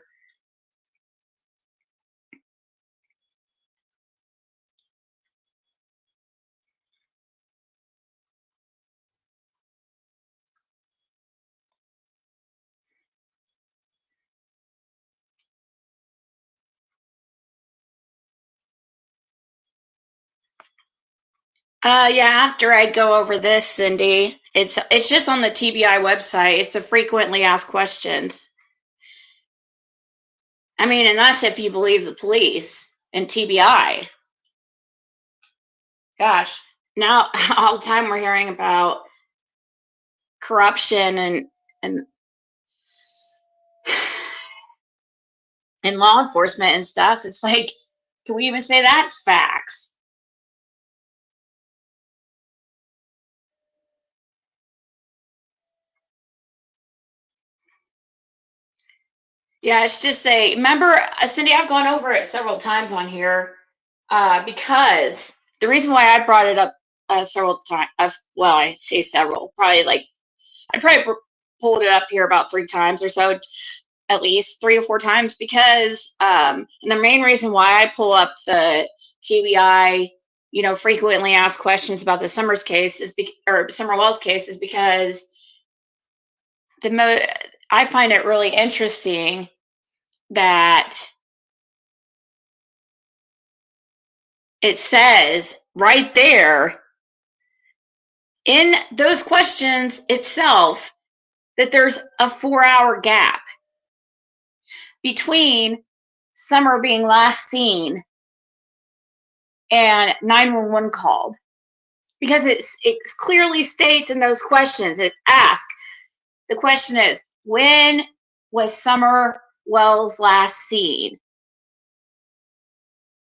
Yeah, after I go over this, Cindy, it's just on the TBI website. It's the frequently asked questions. I mean, and that's if you believe the police and TBI. Gosh, now all the time we're hearing about corruption and law enforcement and stuff. It's like, can we even say that's facts? Yeah, it's just remember, Cindy, I've gone over it several times on here, because the reason why I brought it up several times, well, I say several, probably like, I probably pulled it up here about 3 times or so, at least 3 or 4 times, because and the main reason why I pull up the TBI, frequently asked questions about the Summers case or Summer Wells case is because I find it really interesting that it says right there in those questions itself that there's a 4-hour gap between Summer being last seen and 911 called, because it clearly states in those questions, it asks, the question is, when was Summer Wells last seen?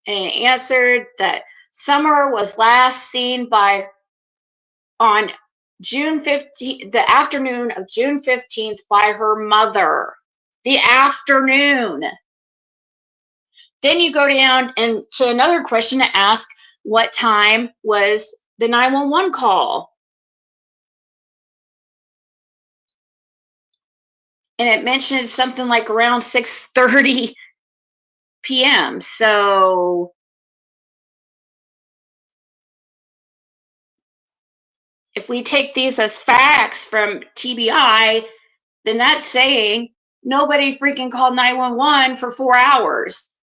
And it answered that Summer was last seen on June 15th, the afternoon of June 15th by her mother. The afternoon. Then you go down and to another question to ask, what time was the 911 call? And it mentioned something like around 6:30 p.m. So if we take these as facts from TBI, then that's saying nobody freaking called 911 for 4 hours.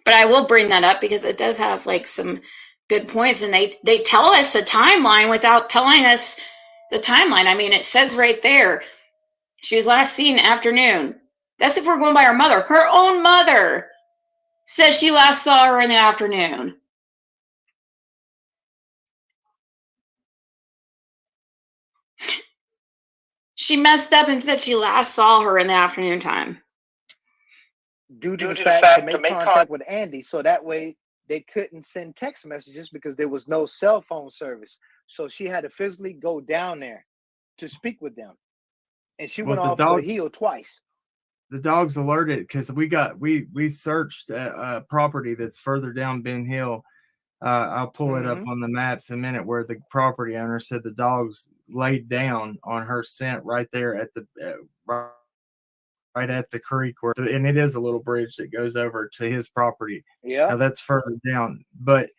But I will bring that up because it does have like some good points, and they tell us the timeline without telling us the timeline. I mean, it says right there, she was last seen afternoon. That's if we're going by her mother. Her own mother says she last saw her in the afternoon. She messed up and said she last saw her in the afternoon time. Due to the fact to make contact with Andy, so that way they couldn't send text messages because there was no cell phone service. So she had to physically go down there to speak with them, and she went off the heel twice. The dog's alerted because we searched a property that's further down Ben Hill. I'll pull it up on the maps in a minute, where the property owner said the dog's laid down on her scent right there at the right at the creek, and it is a little bridge that goes over to his property. Yeah, now that's further down, but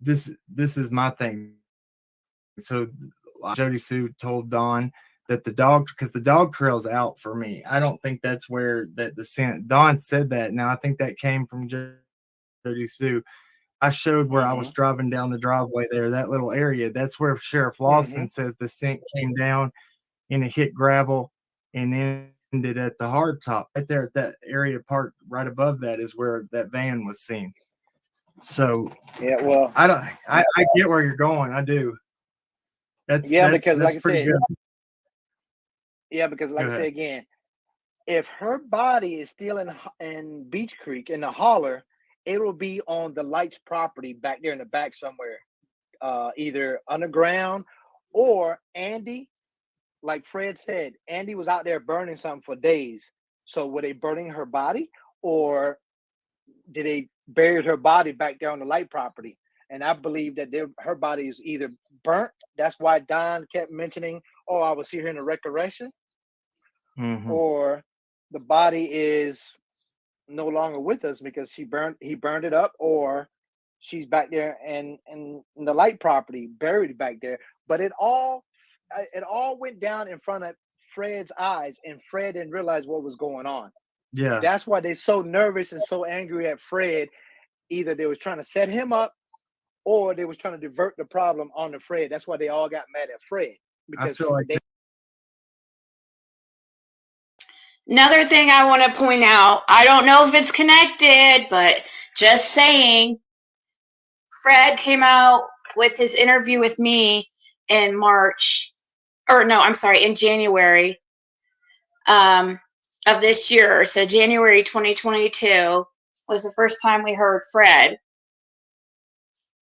this is my thing. So Jody Sue told Dawn that the dog, because the dog trails out for me. I don't think that's where that the scent. Dawn said that. Now I think that came from Jody Sue. I showed where I was driving down the driveway there, that little area. That's where Sheriff Lawson says the scent came down and it hit gravel and ended at the hard top. Right there at that area part right above that is where that van was seen. So yeah, well, I get where you're going. I do. Because like I said, good. Yeah, because like I said again, if her body is still in Beach Creek in the holler, it will be on the Lights property back there in the back somewhere, either underground or Andy. Like Fred said, Andy was out there burning something for days. So were they burning her body, or did they bury her body back there on the Light property? And I believe that her body is either burnt. That's why Don kept mentioning, "Oh, I was here in the resurrection," or the body is no longer with us because he burned it up, or she's back there and in the Light property buried back there. But it all went down in front of Fred's eyes, and Fred didn't realize what was going on. Yeah, that's why they're so nervous and so angry at Fred. Either they was trying to set him up, or they was trying to divert the problem onto Fred. That's why they all got mad at Fred, because I feel like Another thing I want to point out, I don't know if it's connected, but just saying, Fred came out with his interview with me in in January of this year. So January 2022 was the first time we heard Fred.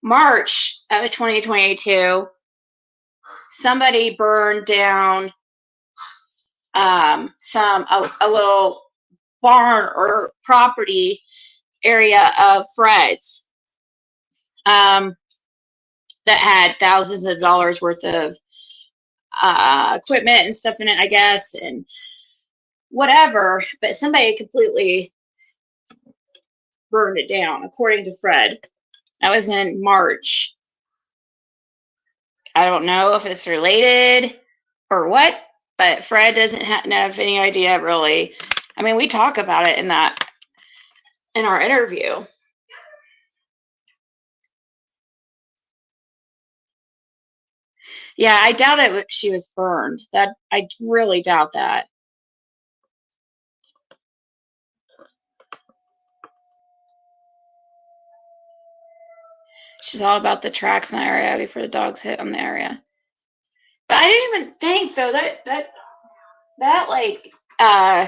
March of 2022, somebody burned down a little barn or property area of Fred's that had thousands of dollars worth of equipment and stuff in it, I guess, and whatever. But somebody completely burned it down, according to Fred. That was in March. I don't know if it's related or what, but Fred doesn't have any idea, really. I mean, we talk about it in our interview. Yeah, I doubt it. She was burned. I really doubt that. She's all about the tracks in the area before the dogs hit on the area. But I didn't even think, though, that like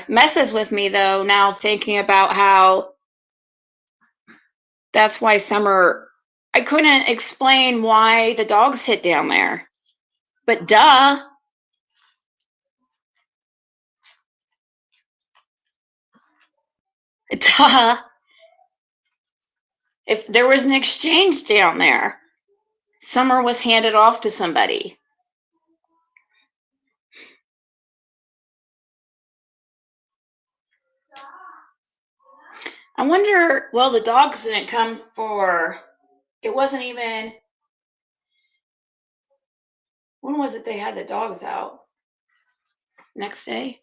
messes with me, though, now thinking about how that's why Summer, I couldn't explain why the dogs hit down there. But duh. Duh. If there was an exchange down there, Summer was handed off to somebody. I wonder, well, the dogs didn't come it wasn't even, when was it they had the dogs out? Next day?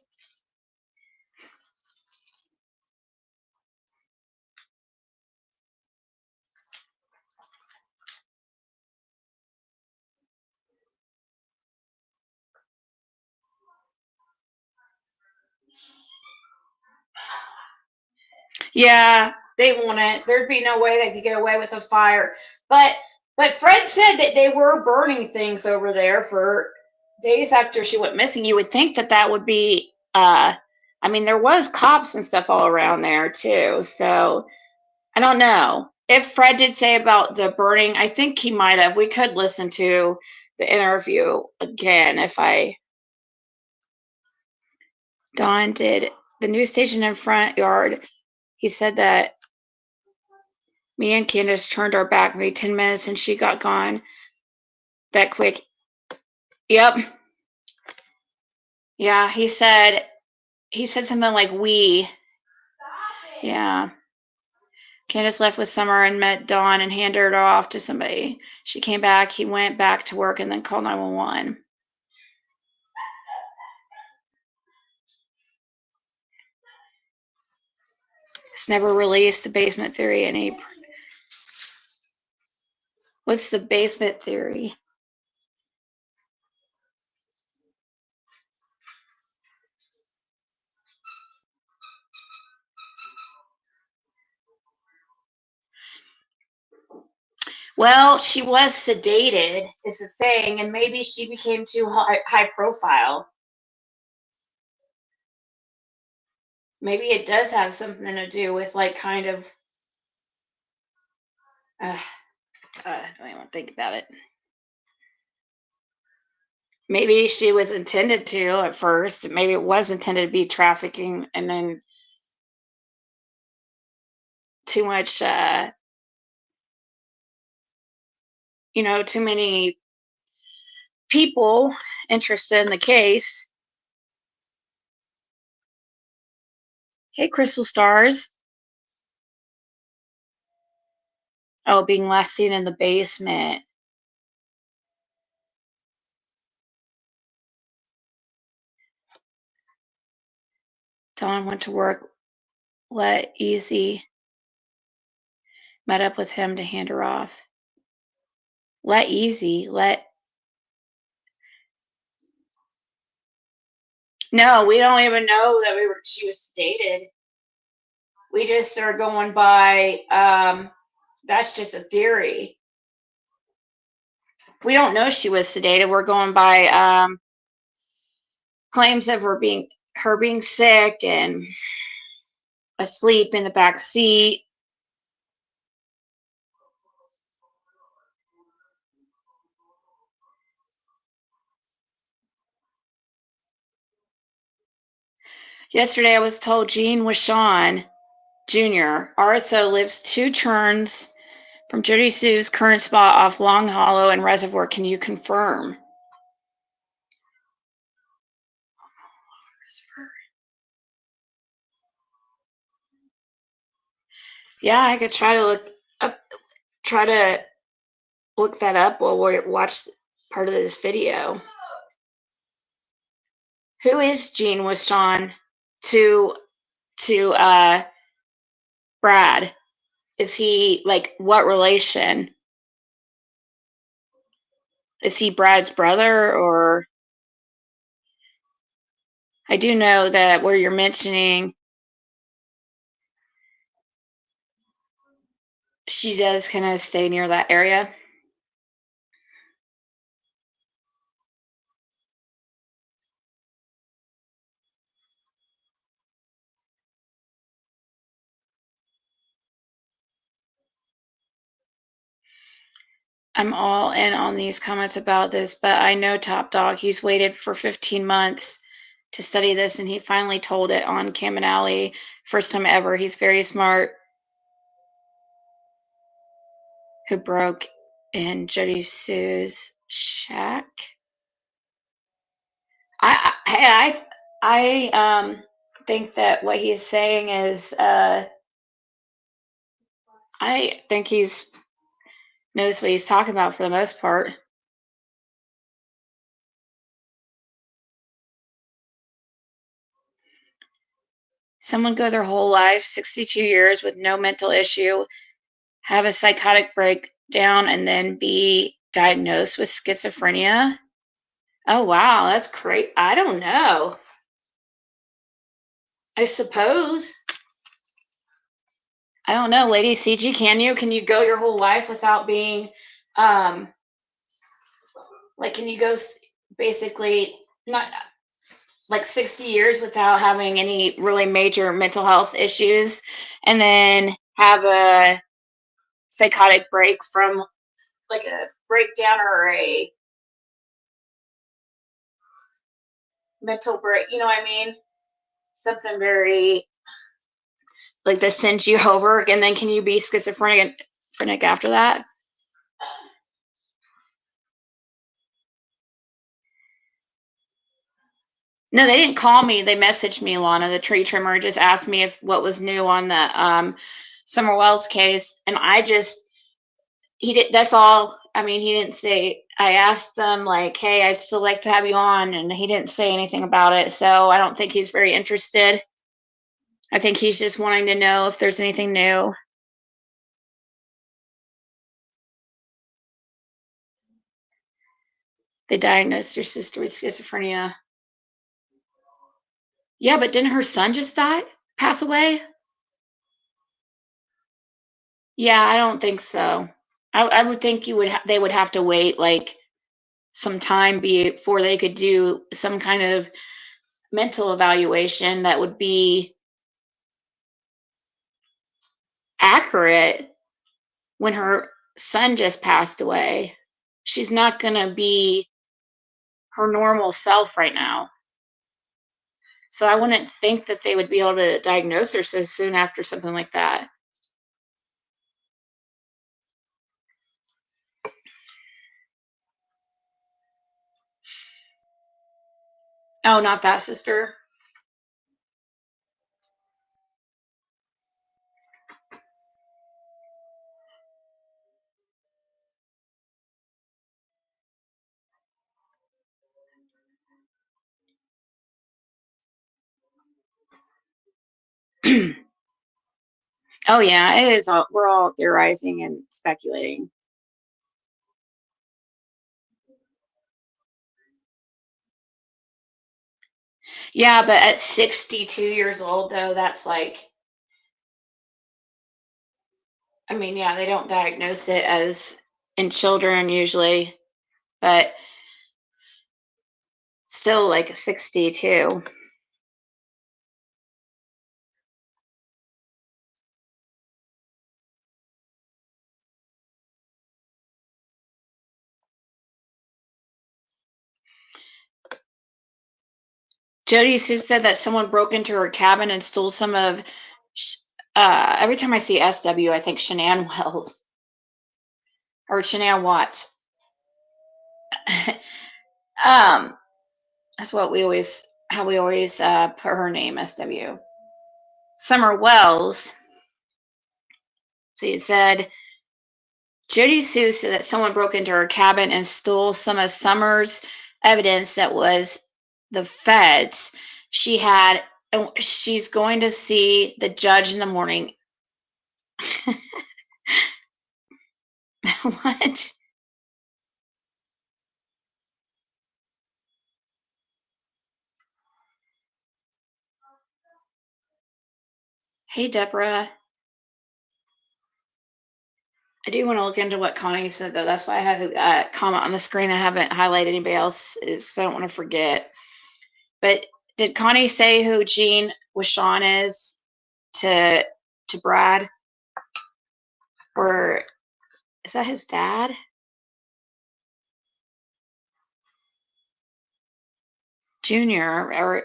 Yeah, they wouldn't. There'd be no way they could get away with a fire. But Fred said that they were burning things over there for days after she went missing. You would think that that would be, I mean, there was cops and stuff all around there too. So I don't know. If Fred did say about the burning, I think he might have. We could listen to the interview again if I. Don did the news station in front yard. He said that me and Candace turned our back maybe 10 minutes and she got gone that quick. Yep. Yeah, he said something like we. Yeah. Candace left with Summer and met Dawn and handed her off to somebody. She came back, he went back to work and then called 911. It's never released the basement theory in April. What's the basement theory? Well, she was sedated, is the thing, and maybe she became too high profile. Maybe it does have something to do with, like, kind of. I don't even want to think about it. Maybe she was intended to at first. Maybe it was intended to be trafficking, and then too much, too many people interested in the case. Hey, Crystal Stars. Oh, being last seen in the basement. Dawn went to work, let Easy met up with him to hand her off. Let Easy, No, we don't even know that she was sedated. We just are going by, that's just a theory. We don't know she was sedated. We're going by claims of her being sick and asleep in the back seat. Yesterday I was told Gene Wishon Jr. also lives 2 turns from Jody Sue's current spot off Long Hollow and Reservoir. Can you confirm? Yeah, I could try to look that up while we watch part of this video. Who is Gene Wishon to Brad? Is he, like, what relation? Is he Brad's brother, or? I do know that where you're mentioning, she does kind of stay near that area. I'm all in on these comments about this, but I know Top Dog. He's waited for 15 months to study this, and he finally told it on Cam and Alley. First time ever. He's very smart. Who broke in Jody Sue's shack? I think that what he is saying is, I think he's knows what he's talking about for the most part. Someone go their whole life, 62 years, with no mental issue, have a psychotic breakdown, and then be diagnosed with schizophrenia? Oh, wow, that's great. I don't know. I suppose. I don't know, Lady CG, can you go your whole life without being, like, can you go basically not like 60 years without having any really major mental health issues, and then have a psychotic break from like a breakdown or a mental break, you know what I mean? Something very like that sends you over, and then can you be schizophrenic after that? No, they didn't call me. They messaged me, Lana, the tree trimmer, just asked me if what was new on the Summer Wells case. And he did, that's all. I mean, he didn't say, I asked him like, hey, I'd still like to have you on. And he didn't say anything about it. So I don't think he's very interested. I think he's just wanting to know if there's anything new. They diagnosed your sister with schizophrenia. Yeah, but didn't her son just pass away? Yeah, I don't think so. I would think they would have to wait like some time before they could do some kind of mental evaluation that would be accurate when her son just passed away. She's not going to be her normal self right now. So I wouldn't think that they would be able to diagnose her so soon after something like that. Oh, not that sister. Oh yeah, it is. We're all theorizing and speculating. Yeah, but at 62 years old, though, that's like, I mean, yeah, they don't diagnose it as in children usually, but still like 62. Jody Sue said that someone broke into her cabin and stole some of. Every time I see SW, I think Shanann Wells or Shanann Watts. That's what how we always put her name, SW. Summer Wells. So you said Jody Sue said that someone broke into her cabin and stole some of Summer's evidence that was the feds. She's going to see the judge in the morning. What? Hey, Deborah. I do want to look into what Connie said, though. That's why I have a comment on the screen. I haven't highlighted anybody else, so I don't want to forget. But did Connie say who Gene Wishon is to Brad? Or is that his dad? Junior, or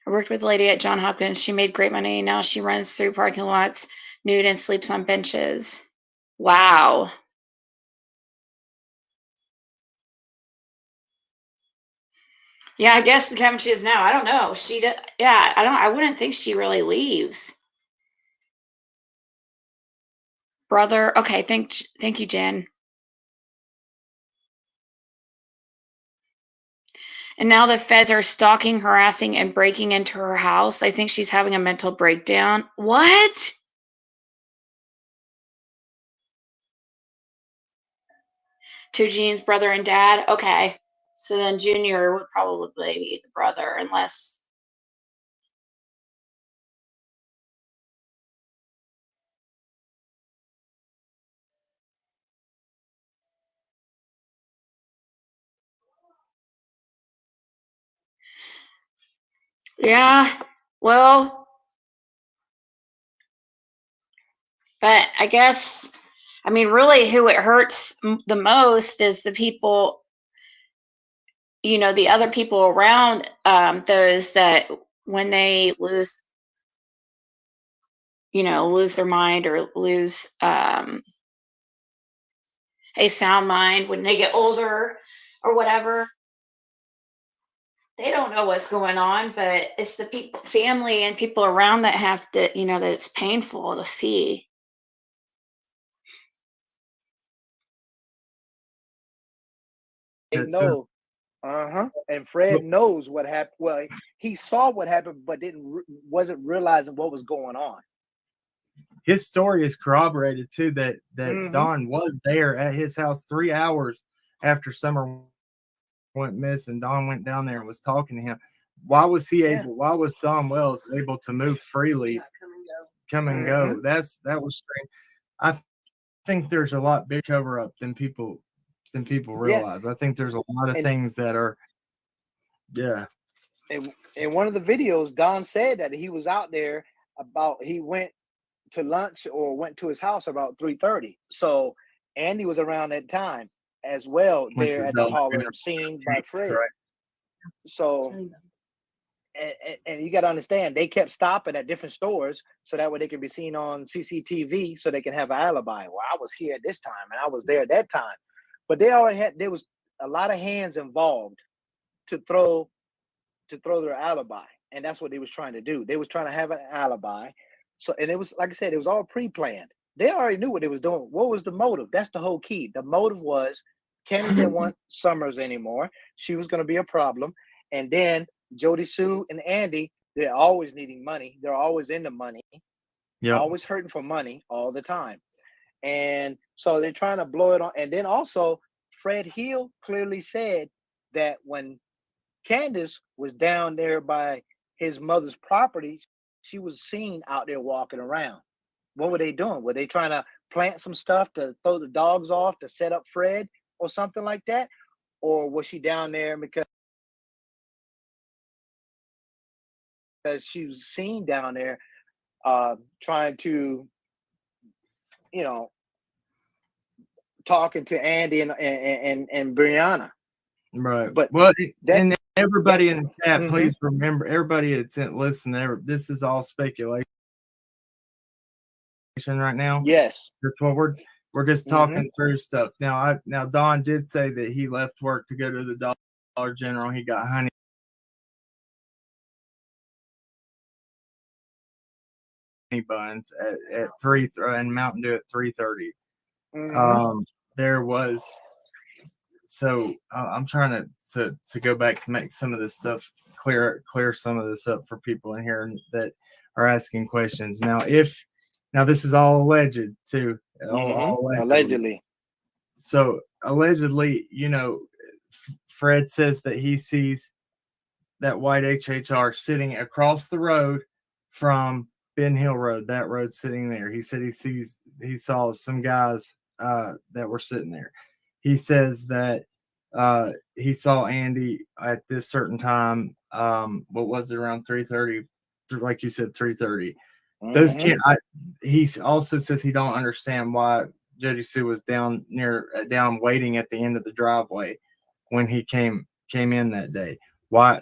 I worked with a lady at Johns Hopkins. She made great money. Now she runs through parking lots nude and sleeps on benches. Wow. Yeah, I guess the cabin she is now. I don't know. Yeah, I wouldn't think she really leaves. Brother. Okay, thank you, Jen. And now the feds are stalking, harassing, and breaking into her house. I think she's having a mental breakdown. What? To Jean's brother and dad? Okay. So then Junior would probably be the brother, unless. Yeah. Well, but I guess, I mean, really who it hurts the most is the people, the other people around, those that when they lose their mind or lose a sound mind when they get older or whatever. They don't know what's going on, but it's the people, family and people around that have to, that it's painful to see. They That's right. know. Uh-huh. And Fred knows what happened. Well, he saw what happened, but wasn't realizing what was going on. His story is corroborated too that Mhm. Don was there at his house 3 hours after Summer went missing. Don went down there and was talking to him. Why was he Yeah. able? Why was Don Wells able to move freely, come and go? Mhm. That was strange. I think there's a lot big cover up than people Yeah. realize. I think there's a lot of And things that are, yeah. in one of the videos, Don said that he was out there he went to lunch or went to his house about 3:30. So Andy was around that time as well Which there is at the Don, holler seen by Fred. correct. So and you got to understand they kept stopping at different stores so that way they could be seen on CCTV so they can have an alibi. Well, I was here at this time and I was there at that time, but there was a lot of hands involved to throw their alibi, and that's what they was trying to do. They was trying to have an alibi. So, and it was like I said, it was all pre-planned. They already knew what they was doing. What was the motive? That's the whole key. The motive was Candy didn't want Summers anymore. She was going to be a problem. And then Jody Sue and Andy, they're always needing money. They're always into money, Yep. always hurting for money all the time. And so they're trying to blow it on. And then also, Fred Hill clearly said that when Candace was down there by his mother's property, she was seen out there walking around. What were they doing? Were they trying to plant some stuff to throw the dogs off to set up Fred or something like that? Or was she down there because she was seen down there trying to, you know, talking to Andy and Brianna? Right. But Well, that, and everybody in the chat, Mhm. please remember, everybody that's listening, this is all speculation right now. Yes. That's what we're just talking through stuff. Now Don did say that he left work to go to the Dollar General. He got honey buns at 3 and Mountain Dew at 3:30. There was, so I'm trying to go back to make some of this stuff clear some of this up for people in here that are asking questions. Now this is all alleged too. All Allegedly. So allegedly, Fred says that he sees that white HHR sitting across the road from Ben Hill Road. That road sitting there. He said he saw some guys that were sitting there. He says that he saw Andy at this certain time. What was it, around 3:30? Like you said, 3:30. Those can't. He also says he don't understand why Jody Sue was down waiting at the end of the driveway when he came in that day. Why,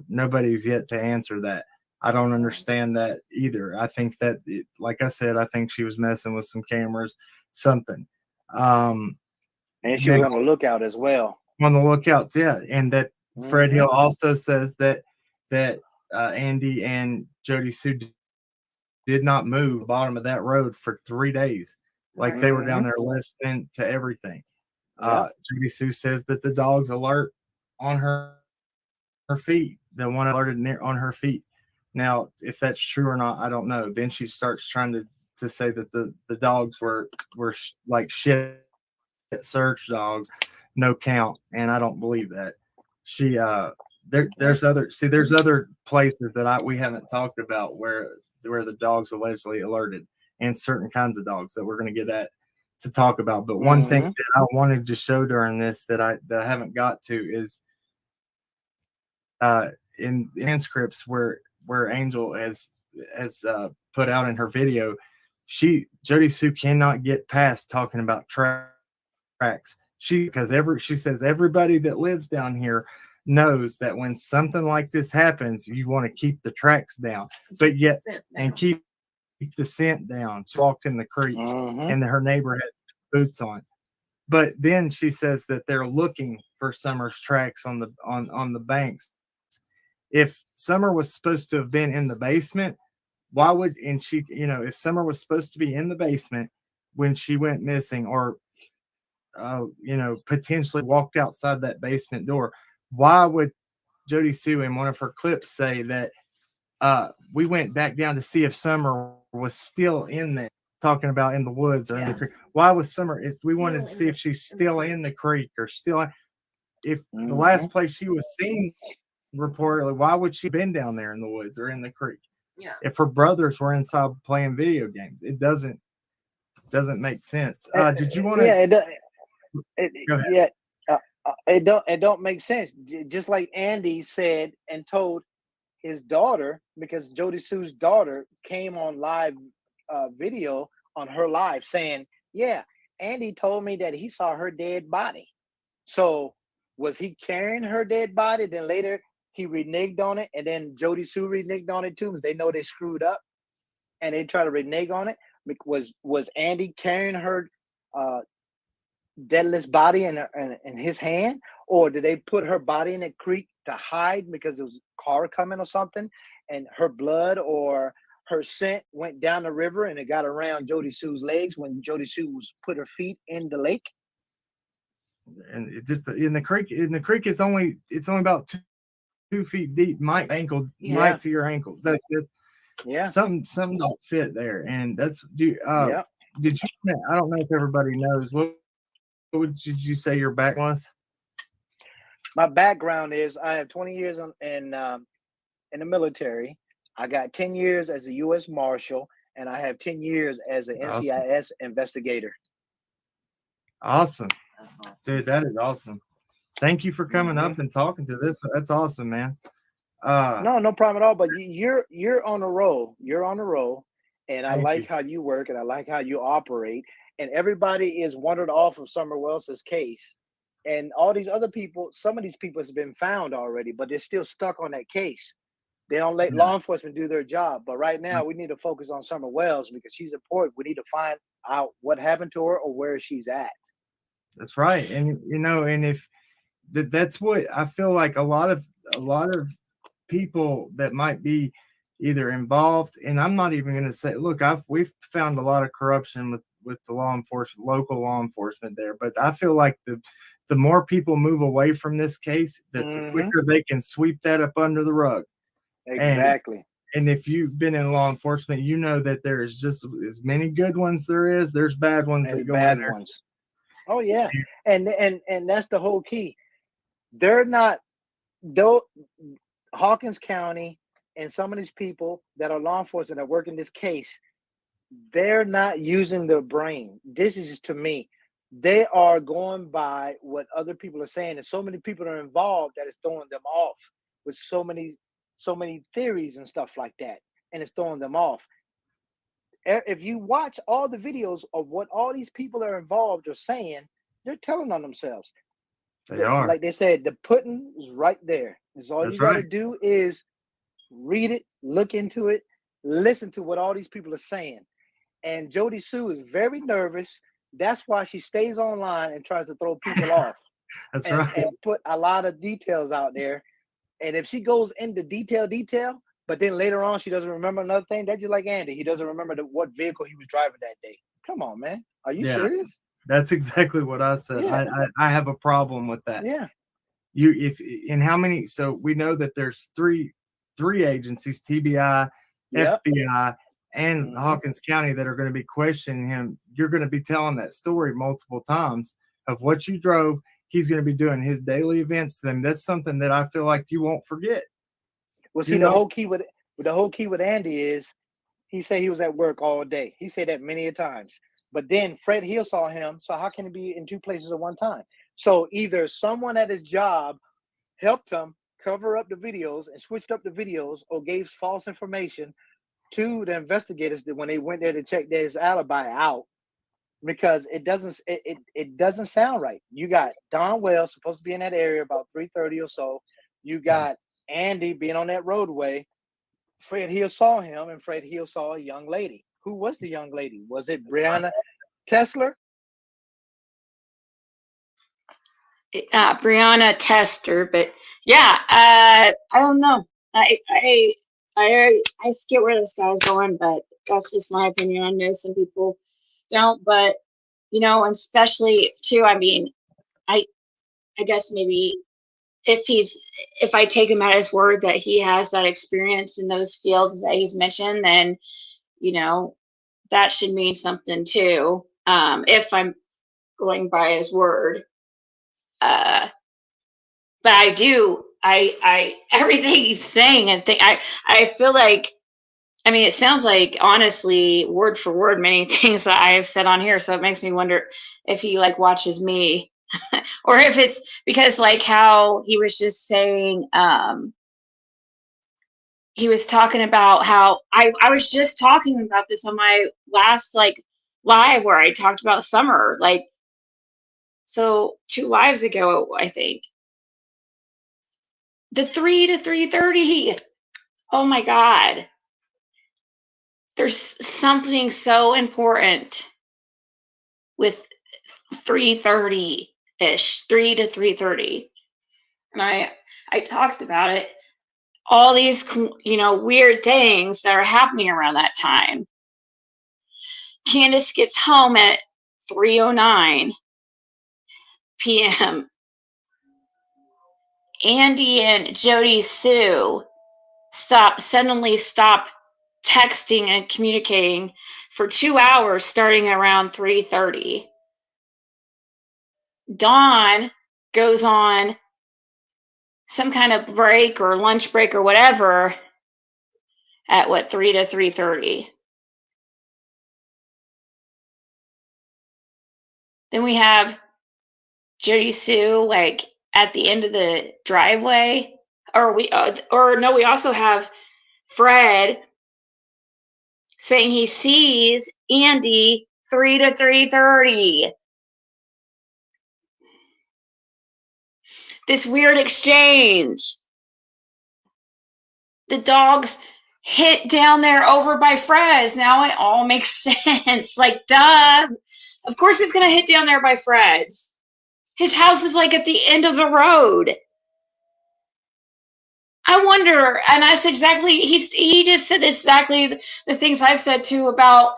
nobody's yet to answer that. I don't understand that either. I think that, like I said, I think she was messing with some cameras, something. And she was on the lookout as well. On the lookout, yeah. And that Fred Hill also says that Andy and Jody Sue did not move the bottom of that road for 3 days. Like they were down there listening to everything. Jody Sue says that the dog's alert on her feet. The one alerted on her feet. Now, if that's true or not, I don't know. Then she starts trying to say that the dogs were like shit search dogs, no count, and I don't believe that. She there's other places that we haven't talked about where the dogs allegedly alerted, and certain kinds of dogs that we're going to get at to talk about. But one thing that I wanted to show during this that I haven't got to is in transcripts where Angel has put out in her video, Jody Sue cannot get past talking about tracks. She says everybody that lives down here knows that when something like this happens, you want to keep the tracks down, but yet keep the scent down. She walked in the creek and her neighbor had boots on. But then she says that they're looking for Summer's tracks on the banks. If Summer was supposed to have been in the basement, why would, and she, if Summer was supposed to be in the basement when she went missing, or potentially walked outside that basement door, why would Jody Sue in one of her clips say that we went back down to see if Summer was still in there, talking about in the woods or in the creek? Why was Summer, if we wanted to see if she's still in the creek or still, if the last place she was seen reportedly, why would she have been down there in the woods or in the creek? Yeah. If her brothers were inside playing video games, it doesn't make sense. Did you want to? It don't make sense. Just like Andy said and told his daughter, because Jody Sue's daughter came on live video on her live saying, yeah, Andy told me that he saw her dead body. So was he carrying her dead body? Then later he reneged on it, and then Jody Sue reneged on it too, because they know they screwed up and they try to renege on it. Was Andy carrying her deadless body in his hand, or did they put her body in a creek to hide because there was a car coming or something, and her blood or her scent went down the river and it got around Jody Sue's legs when Jody Sue put her feet in the lake? And it just in the creek it's only about 2 feet deep, might to your ankles. That's just something don't fit there. And that's did you I don't know if everybody knows what did you say your back was? My background is I have 20 years in the military. I got 10 years as a U.S. Marshal, and I have 10 years as an NCIS investigator. Awesome. That's awesome. Dude, that is awesome. Thank you for coming up and talking to this. That's awesome, man. No problem at all. But you're on a roll. You're on a roll, and I like how you work, and I like how you operate. And everybody is wandered off of Summer Wells's case, and all these other people. Some of these people has been found already, but they're still stuck on that case. They don't let law enforcement do their job. But right now, we need to focus on Summer Wells because she's important. We need to find out what happened to her or where she's at. That's right. And and if that's what I feel like a lot of people that might be either involved, and I'm not even going to say, look, we've found a lot of corruption with the law enforcement, local law enforcement there, but I feel like the more people move away from this case, the quicker they can sweep that up under the rug. Exactly. And if you've been in law enforcement, you know that there is just as many good ones there's bad ones that go in there. Oh yeah. And that's the whole key. They're not, though, Hawkins County and some of these people that are law enforcement that work in this case, they're not using their brain. This is, to me, they are going by what other people are saying, and so many people are involved that it's throwing them off with so many theories and stuff like that, and it's throwing them off. If you watch all the videos of what all these people are involved are saying, they're telling on themselves. They are. Like they said, the pudding is right there. That's all you got to do is read it, look into it, listen to what all these people are saying. And Jody Sue is very nervous. That's why she stays online and tries to throw people off. That's right. And put a lot of details out there. And if she goes into detail, but then later on she doesn't remember another thing, that's just like Andy. He doesn't remember what vehicle he was driving that day. Come on, man. Are you serious? That's exactly what I said. Yeah. I have a problem with that. Yeah. How many? So we know that there's three agencies, TBI, FBI, and Hawkins County, that are going to be questioning him. You're going to be telling that story multiple times of what you drove. He's going to be doing his daily events to them. That's something that I feel like you won't forget. Well, see, the whole key with Andy is he said he was at work all day. He said that many a times. But then Fred Hill saw him. So how can he be in two places at one time? So either someone at his job helped him cover up the videos and switched up the videos or gave false information to the investigators that when they went there to check his alibi out, because it doesn't sound right. You got Don Wells supposed to be in that area about 3:30 or so. You got Andy being on that roadway. Fred Hill saw him, and Fred Hill saw a young lady. Who was the young lady? Was it Brianna Tesler? Brianna Tester, but yeah, I don't know. I get where this guy's going, but that's just my opinion. I know some people don't, but you know, and especially too, I mean, I guess maybe if I take him at his word that he has that experience in those fields that he's mentioned, then you know that should mean something too. If I'm going by his word. But I everything he's saying and I feel like, I mean, it sounds like honestly word for word many things that I have said on here, so it makes me wonder if he like watches me or if it's because like how he was just saying, he was talking about how I was just talking about this on my last like live where I talked about summer, like so 2 lives ago, I think. The 3 to 3:30. Oh my God. There's something so important with 3:30-ish, 3 to 3:30. And I talked about it. All these, you know, weird things that are happening around that time. Candace gets home at 3:09 p.m. Andy and Jody Sue suddenly stop texting and communicating for 2 hours starting around 3:30. Dawn goes on some kind of break or lunch break or whatever at what, 3 to 3:30. Then we have Jody Sue like at the end of the driveway, we also have Fred saying he sees Andy 3 to 3:30. This weird exchange. The dogs hit down there over by Fred's. Now it all makes sense. Like, duh. Of course it's going to hit down there by Fred's. His house is like at the end of the road. I wonder, and that's exactly, he just said exactly the things I've said too about,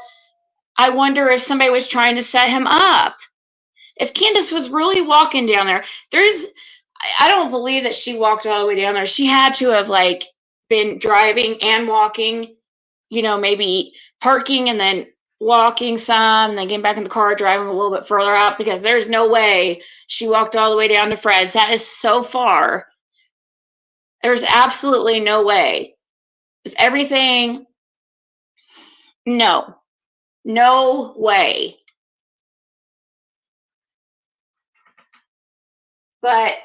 I wonder if somebody was trying to set him up. If Candace was really walking down there, I don't believe that she walked all the way down there. She had to have like been driving and walking, you know, maybe parking and then walking some, and then getting back in the car, driving a little bit further out, because there's no way she walked all the way down to Fred's. That is so far. There's absolutely no way. Is everything? No way. But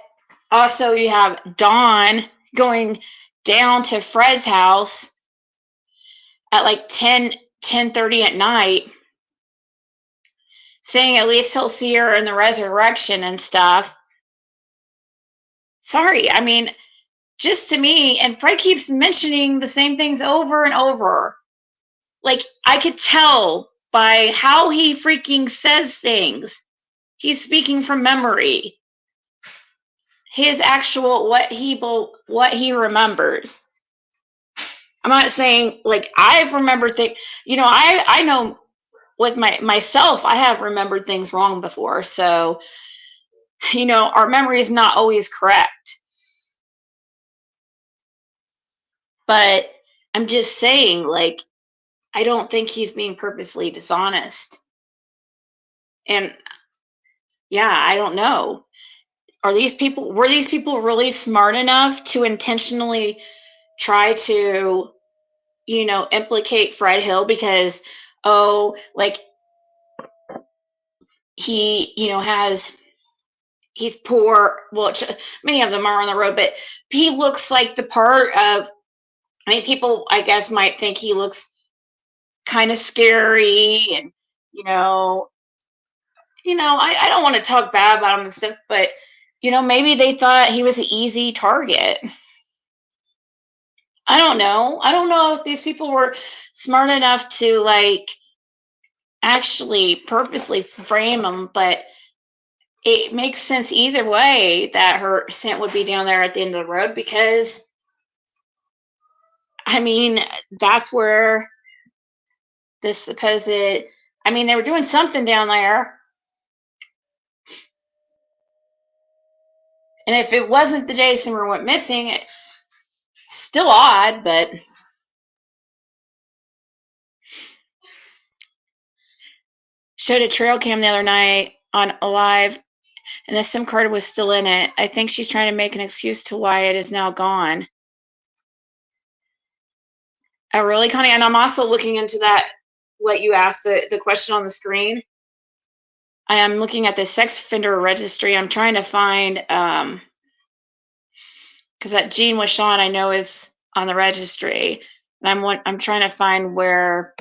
also you have Dawn going down to Fred's house at like 10:30 at night, saying at least he'll see her in the resurrection and stuff. Sorry, I mean, just to me, and Fred keeps mentioning the same things over and over. Like, I could tell by how he freaking says things. He's speaking from memory. His actual, what he remembers. I'm not saying, like, I've remembered things, you know, I know with myself, I have remembered things wrong before. So, you know, our memory is not always correct. But I'm just saying, like, I don't think he's being purposely dishonest. And yeah, I don't know. Were these people really smart enough to intentionally try to, you know, implicate Fred Hill because, oh, like, he, you know, has he's poor. Well, many of them are on the road, but he looks like the part of, I mean, people, I guess, might think he looks kind of scary and, I don't want to talk bad about him and stuff, but, maybe they thought he was an easy target. I don't know. I don't know if these people were smart enough to, like, actually purposely frame him, but it makes sense either way that her scent would be down there at the end of the road because, I mean, that's where this supposed, I mean, they were doing something down there. And if it wasn't the day Summer went missing, it's still odd, but showed a trail cam the other night on Alive, and the SIM card was still in it. I think she's trying to make an excuse to why it is now gone. Oh, really, Connie? And I'm also looking into that, what you asked, the question on the screen. I am looking at the sex offender registry. I'm trying to find, because that Jean Wishon I know is on the registry, and I'm trying to find what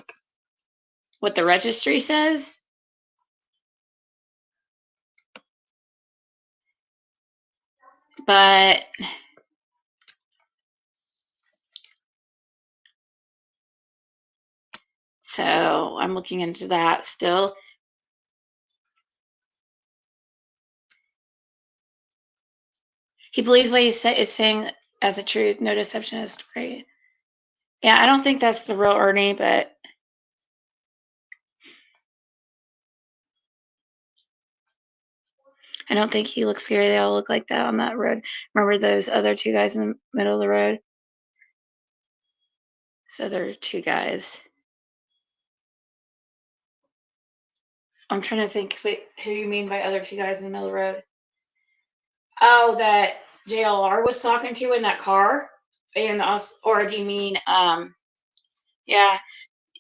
the registry says. But so I'm looking into that still. He believes what he is saying as a truth. No deception is great. Yeah, I don't think that's the real Ernie, but I don't think he looks scary. They all look like that on that road. Remember those other two guys in the middle of the road? So there are two guys. I'm trying to think who you mean by other two guys in the middle of the road. Oh, that JLR was talking to in that car? And us, or do you mean, yeah.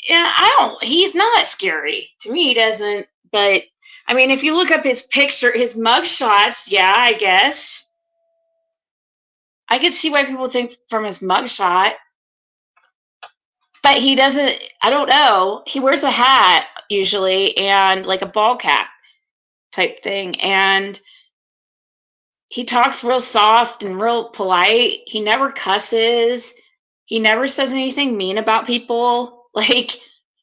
Yeah, he's not scary. To me, he doesn't, but I mean, if you look up his picture, his mug shots, yeah, I guess. I could see why people think from his mug shot. But he doesn't, I don't know. He wears a hat usually and like a ball cap type thing. And he talks real soft and real polite. He never cusses. He never says anything mean about people. Like,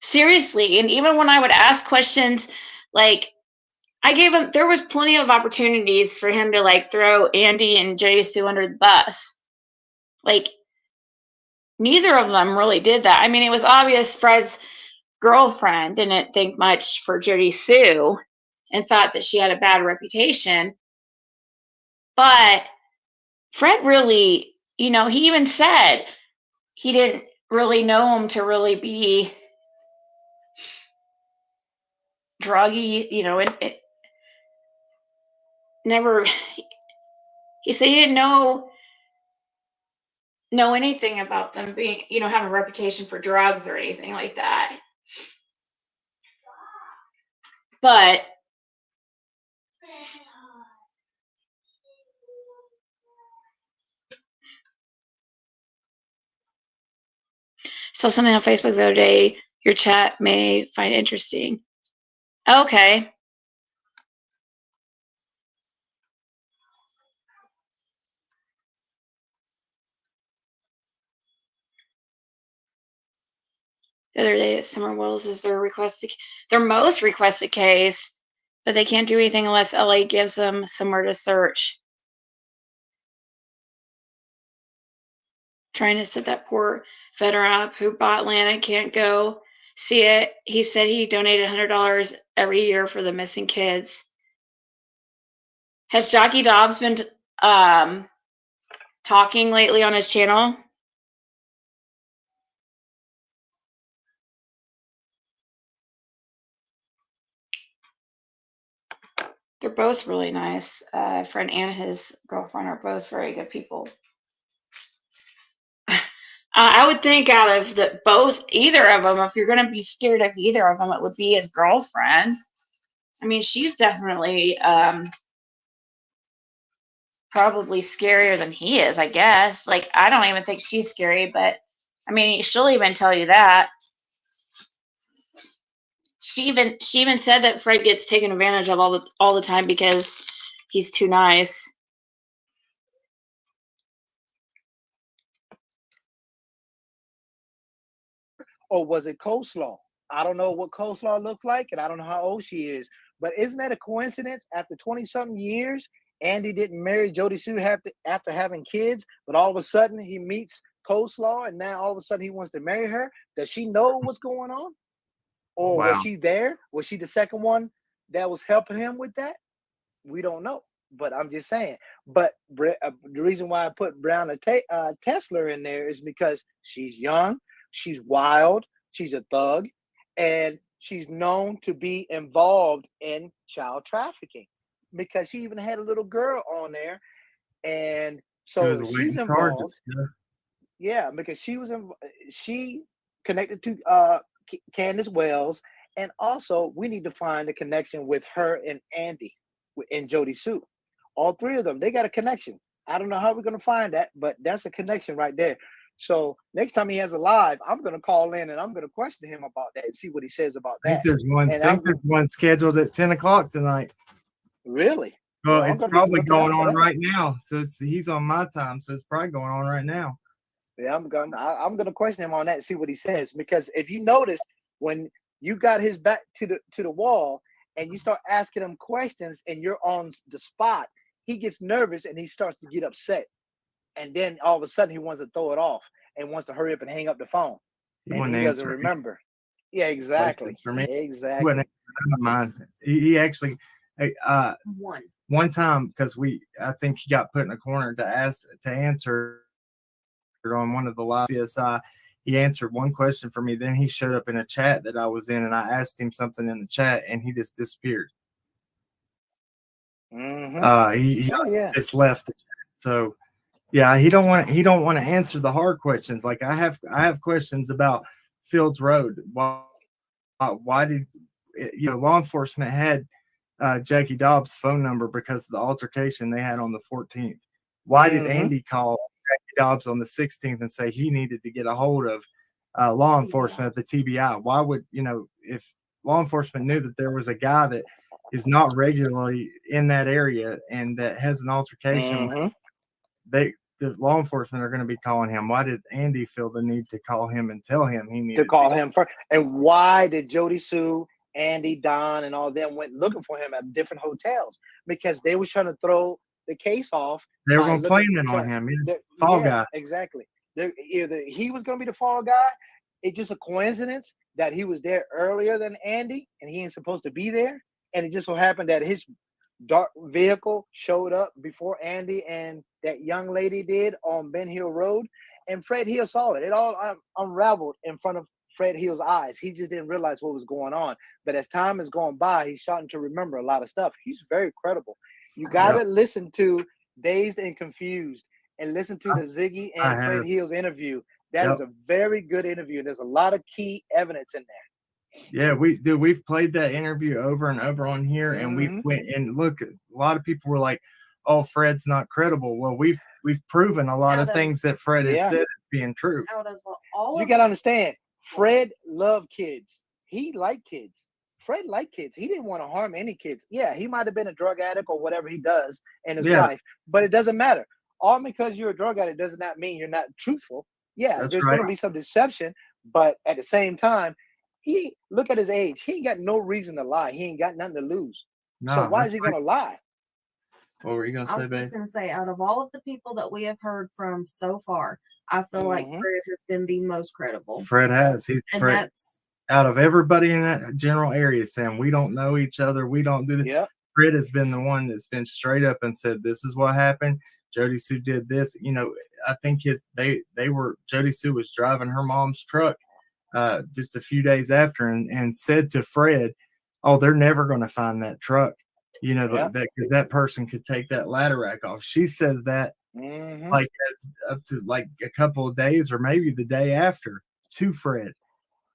seriously. And even when I would ask questions, like, I gave him, there was plenty of opportunities for him to like throw Andy and Jody Sue under the bus. Like, neither of them really did that. I mean, it was obvious Fred's girlfriend didn't think much for Jody Sue and thought that she had a bad reputation. But Fred really, he even said he didn't really know him to really be druggy, and never, he said he didn't know anything about them being, having a reputation for drugs or anything like that. But saw something on Facebook the other day your chat may find interesting. Okay. The other day at Summer Wells is their most requested case, but they can't do anything unless LA gives them somewhere to search. Trying to set that poor veteran up who bought land and can't go see it. He said he donated $100 every year for the missing kids. Has Jockey Dobbs been talking lately on his channel? They're both really nice. Fred and his girlfriend are both very good people. I would think out of either of them, if you're going to be scared of either of them, it would be his girlfriend. I mean, she's definitely probably scarier than he is, I guess. Like, I don't even think she's scary, but I mean, she'll even tell you that. She even said that Fred gets taken advantage of all the time because he's too nice. Or was it coleslaw? I don't know what coleslaw looks like, and I don't know how old she is. But isn't that a coincidence? After 20-something years, Andy didn't marry Jody Sue after having kids, but all of a sudden he meets coleslaw, and now all of a sudden he wants to marry her. Does she know what's going on? Or Wow. was she there? Was she the second one that was helping him with that? We don't know. But I'm just saying. But the reason why I put Brown Tesler in there is because she's young, she's wild, she's a thug, and she's known to be involved in child trafficking because she even had a little girl on there. And so she's involved. Yeah, because she connected to Candace Wells. And also, we need to find a connection with her and Andy and Jody Sue. All three of them, they got a connection. I don't know how we're going to find that, but that's a connection right there. So next time he has a live, I'm going to call in and I'm going to question him about that and see what he says about that. I think there's one scheduled at 10 o'clock tonight. Really? Well, it's probably going on right now. So he's on my time, so it's probably going on right now. Yeah, I'm going to question him on that and see what he says. Because if you notice, when you got his back to the wall and you start asking him questions and you're on the spot, he gets nervous and he starts to get upset. And then all of a sudden he wants to throw it off and wants to hurry up and hang up the phone. And he doesn't remember. Yeah, exactly. For me, exactly. He actually one time, because I think he got put in a corner to answer on one of the live CSI. He answered one question for me. Then he showed up in a chat that I was in, and I asked him something in the chat, and he just disappeared. Mm-hmm. He just left the chat. So yeah, he don't want to answer the hard questions. Like I have questions about Fields Road. Why did law enforcement had Jackie Dobbs' phone number because of the altercation they had on the 14th? Why did Andy call Jackie Dobbs on the 16th and say he needed to get a hold of law enforcement at the TBI? Why would, if law enforcement knew that there was a guy that is not regularly in that area and that has an altercation, the law enforcement are going to be calling him. Why did Andy feel the need to call him and tell him he needed to call him first? And why did Jody Sue, Andy, Don, and all them went looking for him at different hotels? Because they were trying to throw the case off. They were going to blame it on him. Fall guy. Exactly. Either he was going to be the fall guy. It's just a coincidence that he was there earlier than Andy and he ain't supposed to be there. And it just so happened that his dark vehicle showed up before Andy and that young lady did on Ben Hill Road. And Fred Hill saw it. It all unraveled in front of Fred Hill's eyes. He just didn't realize what was going on. But as time has gone by, he's starting to remember a lot of stuff. He's very credible. You got to listen to Dazed and Confused and listen to the Ziggy and Fred Hill's interview. That is a very good interview. There's a lot of key evidence in there. Yeah, we've played that interview over and over on here, and we went and look. A lot of people were like, "Oh, Fred's not credible." Well, we've proven a lot of things that Fred has said as being true. You got to understand, Fred loved kids. He liked kids. Fred liked kids. He didn't want to harm any kids. Yeah, he might have been a drug addict or whatever he does in his life, but it doesn't matter. All because you're a drug addict does not mean you're not truthful. Yeah, there's going to be some deception, but at the same time, look at his age. He ain't got no reason to lie. He ain't got nothing to lose. No, so why is he going to lie? What were you going to say, babe? I was just going to say, out of all of the people that we have heard from so far, I feel like Fred has been the most credible. Fred has. Out of everybody in that general area, Sam, we don't know each other. We don't do that. Yep. Fred has been the one that's been straight up and said, this is what happened. Jody Sue did this. I think Jody Sue was driving her mom's truck just a few days after and said to Fred, "Oh, they're never going to find that truck." Because that person could take that ladder rack off. She says that up to like a couple of days or maybe the day after to Fred.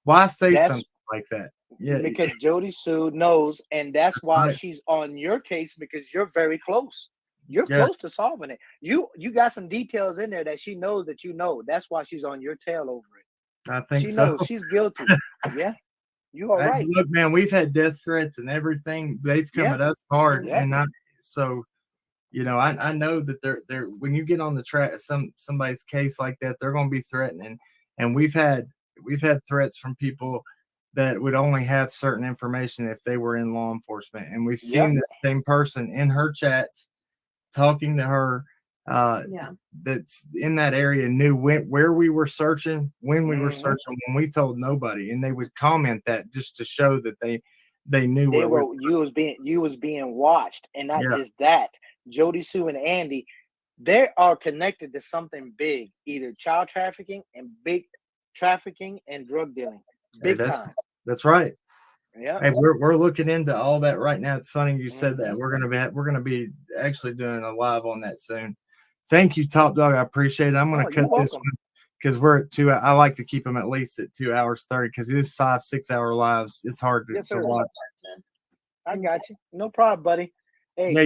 Why say something like that? Yeah, because Jody Sue knows, and that's why she's on your case because you're very close. You're Yeah. close to solving it. You got some details in there that she knows that you know. That's why she's on your tail over it. I think She so. knows she's guilty. Yeah, you are right. Look, man, we've had death threats and everything. They've come at us hard, Yeah. and I know that they're when you get on the track somebody's case like that, they're going to be threatening. And we've had threats from people that would only have certain information if they were in law enforcement, and we've seen this same person in her chats talking to her. That's in that area knew where we were searching, when we were searching, when we told nobody, and they would comment that just to show that they knew you was being watched. And not just that, Jody Sue and Andy, they are connected to something big, either child trafficking and drug dealing, big time. That's right. Yeah. Hey, we're looking into all that right now. It's funny you said that. We're gonna be actually doing a live on that soon. Thank you, Top Dog. I appreciate it. I'm gonna cut this one because we're at 2. I like to keep them at least at 2 hours 30 because it is 5-6 hour lives. It's hard to watch. I got you. No problem, buddy. Hey. Yeah.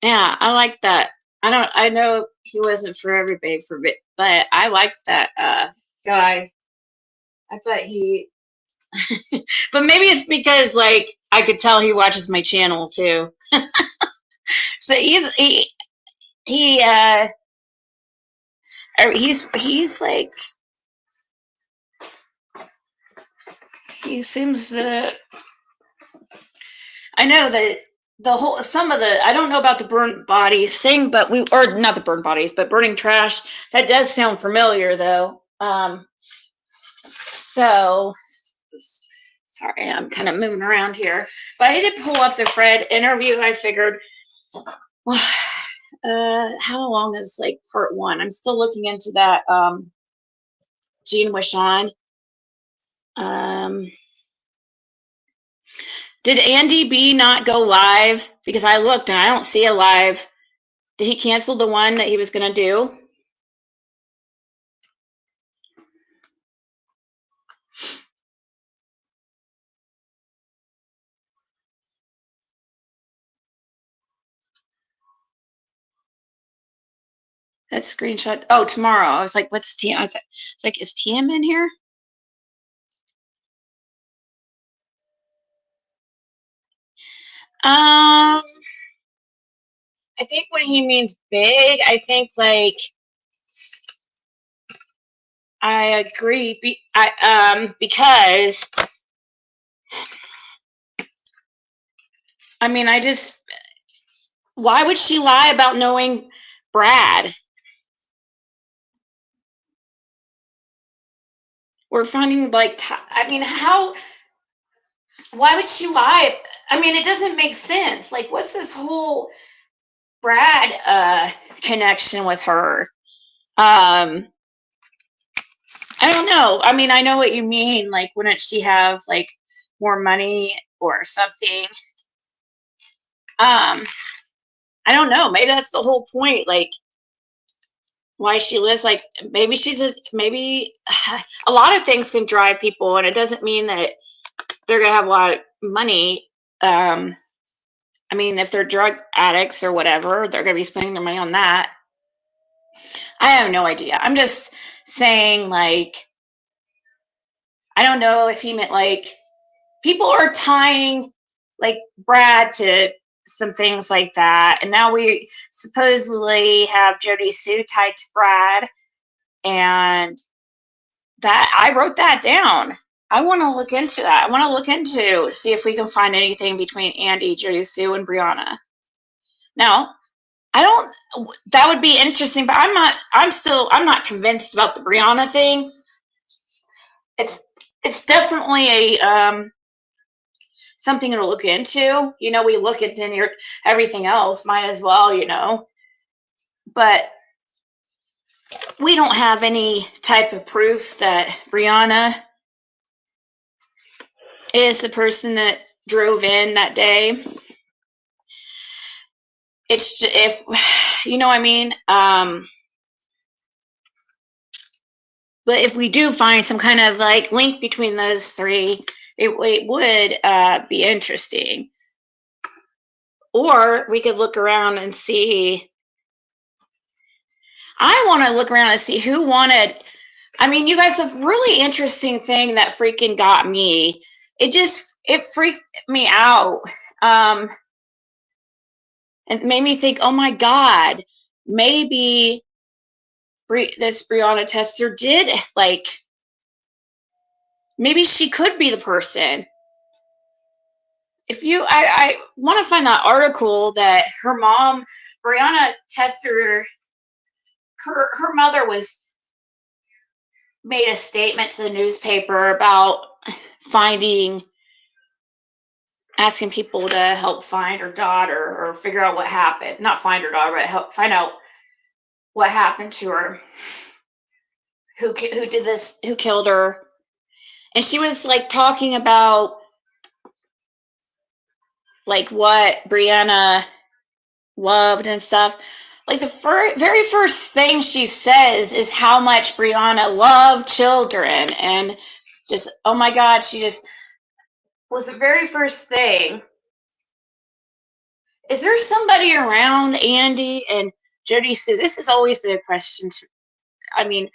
Yeah, I like that. I know he wasn't for everybody but I liked that guy. I thought he but maybe it's because like I could tell he watches my channel too. So he's like he seems to I know that I don't know about the burnt bodies thing, but not the burnt bodies, but burning trash. That does sound familiar though. So sorry, I'm kind of moving around here, but I did pull up the Fred interview. I figured, well, how long is like part 1? I'm still looking into that. Gene Wishon. Did Andy B not go live? Because I looked and I don't see a live. Did he cancel the one that he was going to do? That screenshot. Oh, tomorrow. I was like, what's TM? It's like, is TM in here? I think when he means big, I think like I agree. Because I mean, why would she lie about knowing Brad? We're finding like, why would she lie? I mean, it doesn't make sense. Like, what's this whole Brad connection with her? I don't know. I mean, I know what you mean. Like, wouldn't she have like more money or something? I don't know. Maybe that's the whole point. Like, why she lives. Like, maybe maybe a lot of things can drive people, and it doesn't mean that they're gonna have a lot of money. I mean, if they're drug addicts or whatever, they're gonna be spending their money on that. I have no idea. I'm just saying, like, I don't know if he meant like people are tying like Brad to some things like that, and now we supposedly have Jody Sue tied to Brad, and that I wrote that down. I want to look into that. I want to look into see if we can find anything between Andy, Jody Sue, and Brianna. Now, that would be interesting, but I'm not convinced about the Brianna thing. It's definitely a something to look into. You know, we look into everything else, might as well, you know. But we don't have any type of proof that Brianna is the person that drove in that day. It's just, if you know what I mean. But if we do find some kind of like link between those three, it would be interesting. Or we could look around and see. I want to look around and see who wanted. I mean, you guys, a really interesting thing that freaking got me. It freaked me out. And made me think, oh my God, maybe this Brianna Tester did, like, maybe she could be the person. I want to find that article that her mom, Brianna Tester, her mother made a statement to the newspaper about asking people to help find her daughter or figure out what happened. Not find her daughter, but help find out what happened to her. Who did this? Who killed her? And she was like talking about like what Brianna loved and stuff. Like the very first thing she says is how much Brianna loved children, and just, oh my God, she just was the very first thing. Is there somebody around Andy and Jody Sue? This has always been a question to, I mean,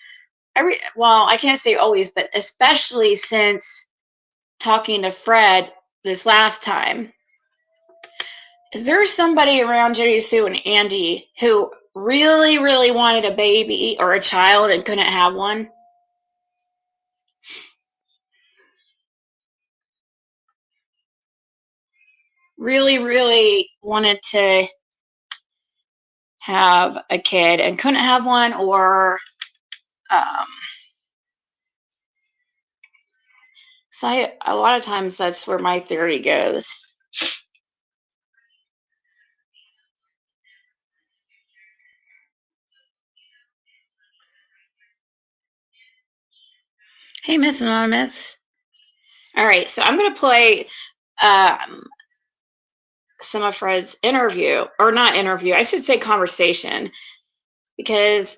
I can't say always, but especially since talking to Fred this last time. Is there somebody around Jody Sue and Andy who really, really wanted a baby or a child and couldn't have one? Really, really wanted to have a kid and couldn't have one, or so a lot of times that's where my theory goes. Hey, Miss Anonymous. All right, so I'm going to play some of Fred's interview, or not interview, I should say conversation, because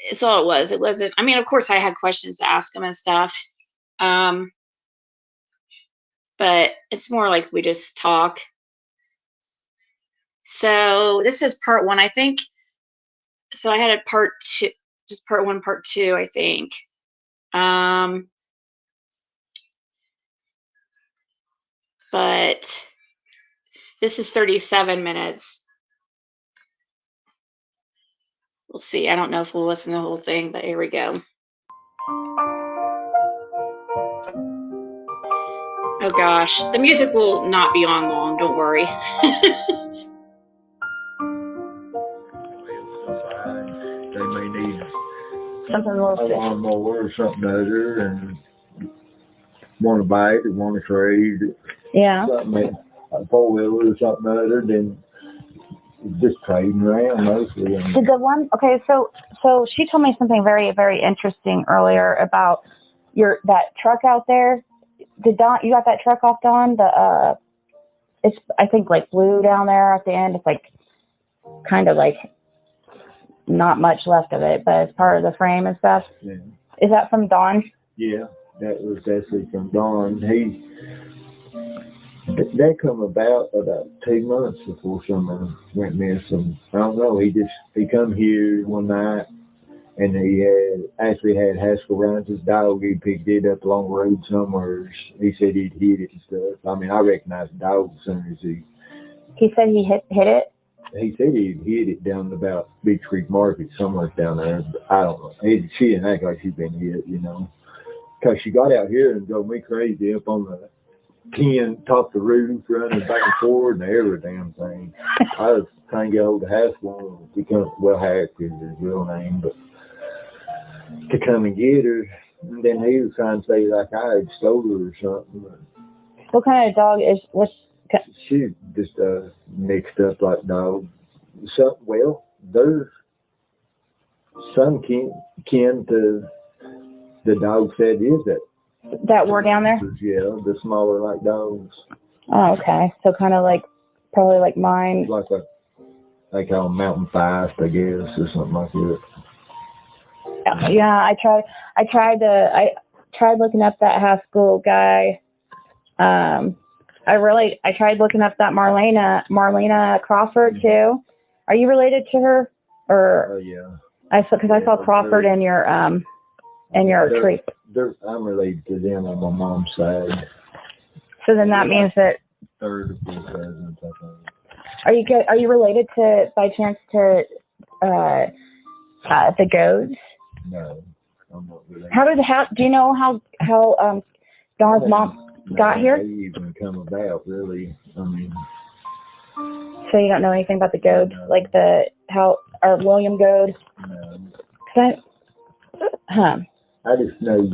it's all it was. It wasn't, I mean, of course I had questions to ask him and stuff, but it's more like we just talk. So this is part one, I think. So I had a part two, just part one, part two, I think. But this is 37 minutes. We'll see. I don't know if we'll listen to the whole thing, but here we go. Oh gosh, the music will not be on long, don't worry. They may need Something a a little lawnmower or something other, and want to buy it or want to trade it. Yeah. Something, a four-wheeler or something other than just trading around mostly. Did the one, okay, so she told me something very, very interesting earlier about that truck out there. Did Don, you got that truck off, Don? It's, I think, like blue down there at the end. It's like kind of like not much left of it, but it's part of the frame and stuff. Yeah. Is that from Don? Yeah, that was actually from Don. That come about 2 months before someone went missing. I don't know. He come here one night, and he had Haskell Ryan's dog. He picked it up along the road somewhere. He said he'd hit it and stuff. I mean, I recognized the dog as soon as He said he hit it? He said he'd hit it down about Big Creek Market, somewhere down there. But I don't know. She didn't act like she'd been hit, you know. Because she got out here and drove me crazy up on the top of the roof, running back and forward and every damn thing. I was trying to get hold of Haskell, Hack is his real name, but to come and get her. And then he was trying to say like I had stole her or something. What kind of dog is, She's just mixed up like dog. So, well, there's some kin to the dog said is that were down there? Yeah, the smaller like dogs. Oh, okay. So kind of like, probably like mine. Like they call them mountain fast, I guess, or something like that. Yeah, I tried looking up that Haskell guy I tried looking up that Marlena Crawford too. Are you related to her? Or Yeah. because I saw Crawford in your tree. I'm related to them on my mom's side. So then that means that Third or fourth cousins, I think. Are you related to, by chance, to the Goads? No, I'm not related. Do you know how Dawn's mom got here? How you even come about, really? I mean. So you don't know anything about the Goads, No. like or William Goad? No. I just know,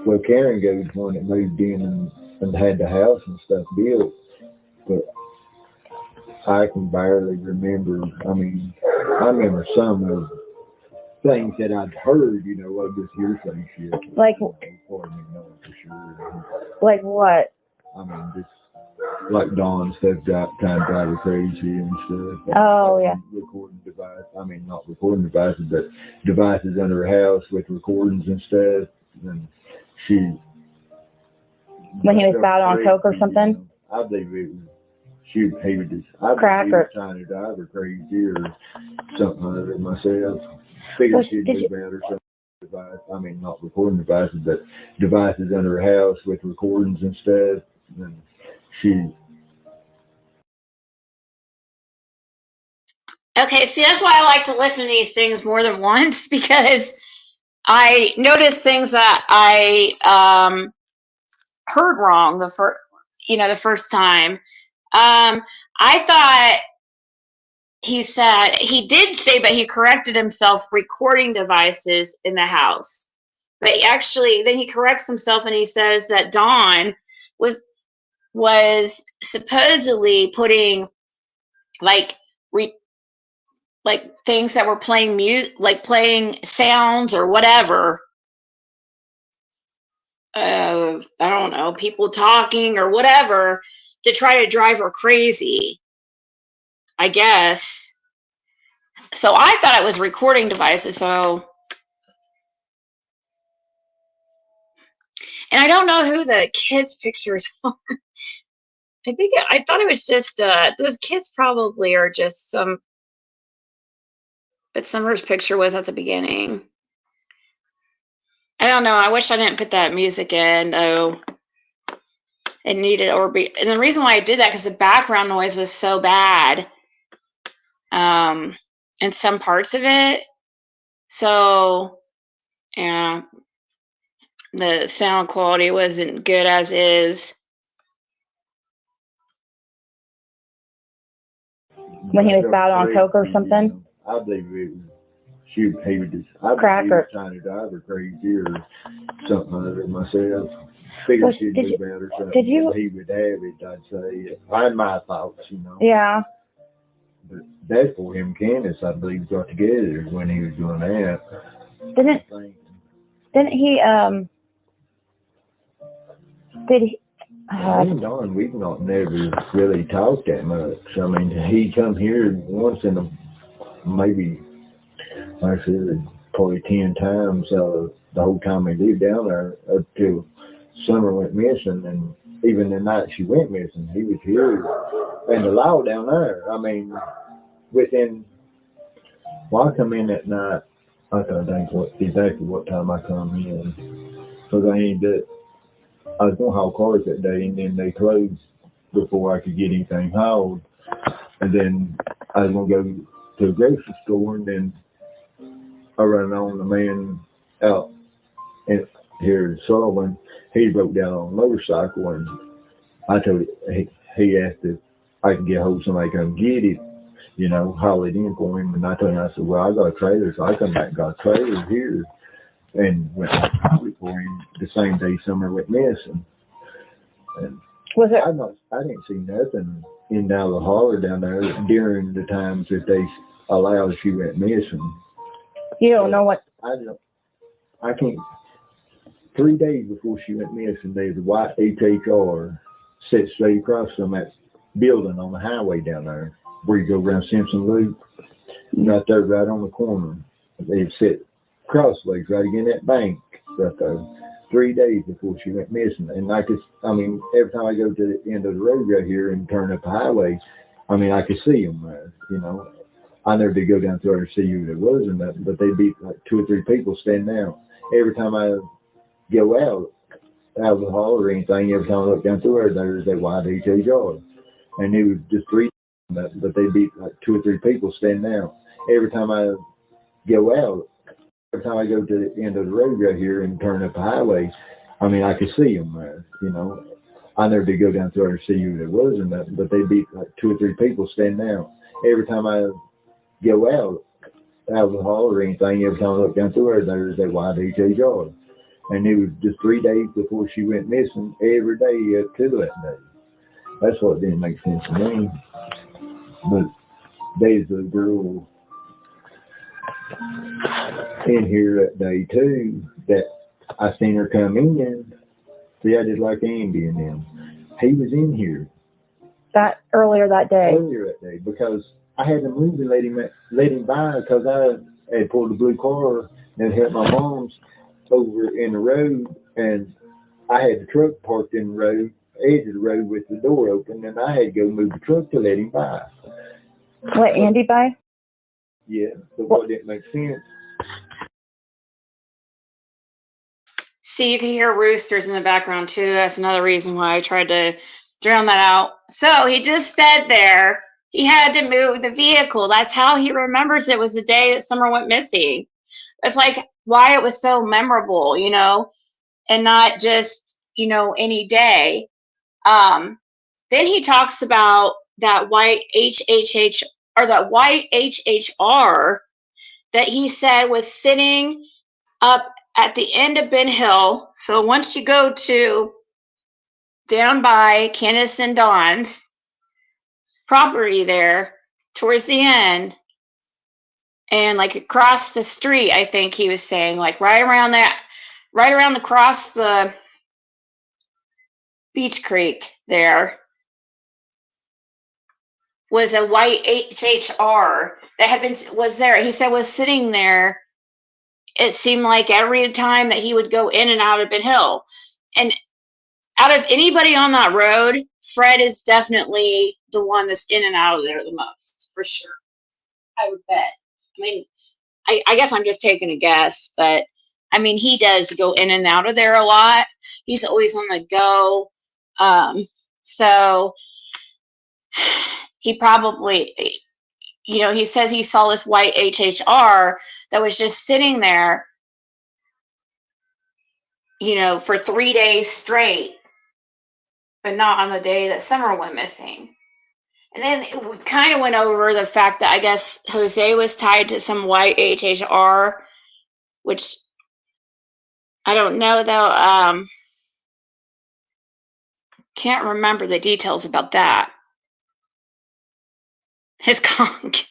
well, Karen Goad's one that moved in and had the house and stuff built, but I can barely remember. I mean, I remember some of things that I'd heard, of this hearsay shit. Like, For sure. Like what? I mean, just like Dawn stuff got kind of drive her crazy and stuff. Oh, yeah. Recording device. I mean, not recording devices, but devices under her house with recordings and stuff. And when he was bad on coke or something? I believe it was. He was just. I Crack he was trying to drive her crazy or something like that myself. Figured she'd move out or something. Device. I mean, not recording devices, but devices under her house with recordings and stuff. And Okay, see, that's why I like to listen to these things more than once, because I notice things that I heard wrong the first time. I thought he did say, but he corrected himself, recording devices in the house. But then he corrects himself and he says that Dawn was supposedly putting like things that were playing music, like playing sounds or whatever. I don't know, people talking or whatever to try to drive her crazy, I guess. So I thought it was recording devices. And I don't know who the kids' pictures are. I thought it was just those kids probably are just some. But Summer's picture was at the beginning. I don't know. I wish I didn't put that music in, though. It needed and the reason why I did that, because the background noise was so bad in some parts of it. So, yeah, the sound quality wasn't good as is. When he was bad on coke or something? I believe it was. He was just. I Crack he was trying to drive her crazy or something like that myself. Figured she'd move out or something. He would have it, I'd say. I had my thoughts, Yeah. But that's for him, Candace, I believe, got together when he was doing that. Didn't he, did he, me and Don, we've not never really talked that much. I mean, he come here once in maybe, like I said, probably 10 times the whole time he lived down there up till Summer went missing. And even the night she went missing, he was here. And the law down there, I mean, I come in that night, I can't think exactly what time I come in. Because I was going to haul cars that day, and then they closed before I could get anything hauled. And then I was going to go to a grocery store, and then I ran on the man out here in Sullivan. He broke down on a motorcycle, and I told him, he asked if I could get hold of somebody to come get it, haul it in for him. And I told him, I said, well, I got a trailer, so I come back and got a trailer here. And went for him the same day Summer went missing. And I didn't see nothing in down the holler down there during the times that they allowed she went missing. You don't know what? I can't. 3 days before she went missing, there's a white HHR set straight across from that building on the highway down there where you go around Simpson Loop. Right there, right on the corner. They've set crossways right again that bank right there. 3 days before she went missing. And I mean, every time I go to the end of the road right here and turn up the highway, I mean, I could see them there, you know. I never did go down there to see who it was, and that, but they'd be like 2 or 3 people standing out. Every time I go out of the hall or anything, every time I look down through there's that white HHR. And it was just 3, but they'd be like 2 or 3 people standing out. Every time I go out, every time I go to the end of the road right here and turn up the highway, I mean, I could see them there, you know. I never did go down there to see who it was, and that, but they'd be like 2 or 3 people standing out. Every time I go out of the hall or anything, every time I look down through there's that white HHR. And it was just 3 days before she went missing, every day up to that day. That's what didn't make sense to me. But there's a girl in here that day too that I seen her come in. See, I just like Andy and them. He was in here That earlier that day. because I had to move and let him by because I had pulled a blue car and helped my mom's over in the road, and I had the truck parked in the road, edge of the road with the door open, and I had to go move the truck to let him by. Let Andy by? Yeah, but what didn't make sense. See, you can hear roosters in the background too. That's another reason why I tried to drown that out. So he just said there he had to move the vehicle. That's how he remembers it was the day that Summer went missing. That's like why it was so memorable, you know, and not just, you know, any day. Then he talks about that white HHH or that white HHR that he said was sitting up at the end of Ben Hill. So once you go to down by Candace and Dawn's property there towards the end, and like across the street, I think he was saying, like right around across the Beach Creek there was a white HHR that was there. He said was sitting there. It seemed like every time that he would go in and out of Ben Hill. And out of anybody on that road, Fred is definitely the one that's in and out of there the most, for sure. I would bet. I mean, I guess I'm just taking a guess, but I mean, he does go in and out of there a lot. He's always on the go. So he probably, you know, he says he saw this white HHR that was just sitting there, you know, for 3 days straight, but not on the day that Summer went missing. And then we kind of went over the fact that I guess Jose was tied to some white HHR, which I don't know though. Can't remember the details about that. His conch.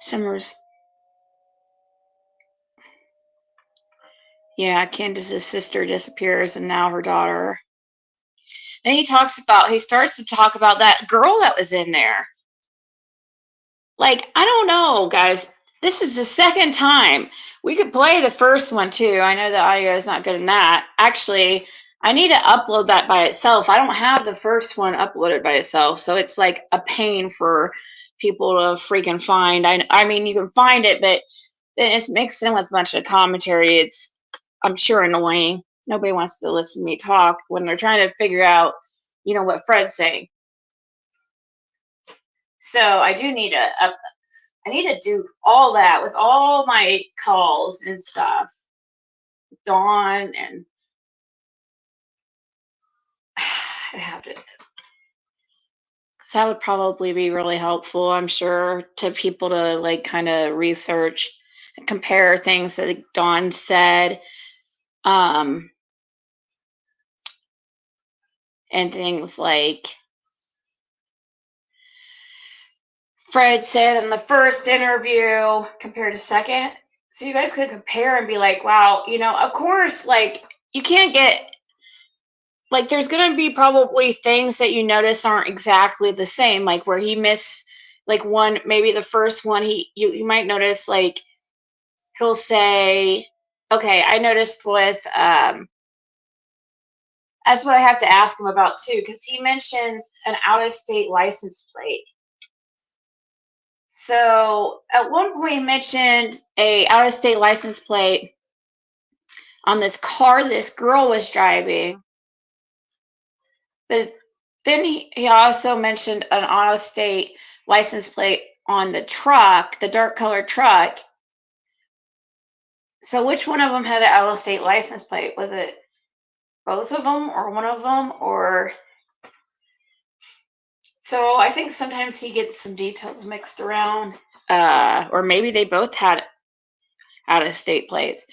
Summer's. Yeah, Candace's sister disappears and now her daughter. Then he starts to talk about that girl that was in there. Like, I don't know, guys. This is the second time. We could play the first one too. I know the audio is not good in that. Actually, I need to upload that by itself. I don't have the first one uploaded by itself, so it's like a pain for people to freaking find. I mean, you can find it, but then it's mixed in with a bunch of commentary. It's, I'm sure, annoying. Nobody wants to listen to me talk when they're trying to figure out, you know, what Fred's saying. So I do need to do all that with all my calls and stuff. Dawn and I have to. So that would probably be really helpful, I'm sure, to people to like kind of research and compare things that Dawn said. And things like Fred said in the first interview compared to second. So you guys could compare and be like, wow, you know, of course, like you can't get, like there's going to be probably things that you notice aren't exactly the same, like where he like one, maybe the first one, you might notice like he'll say, okay, I noticed with, that's what I have to ask him about too, because he mentions an out-of-state license plate. So at one point he mentioned a out-of-state license plate on this car this girl was driving. But then he also mentioned an out-of-state license plate on the truck, the dark colored truck. So which one of them had an out-of-state license plate? Was it both of them or one of them? Or so I think sometimes he gets some details mixed around, or maybe they both had out-of-state plates.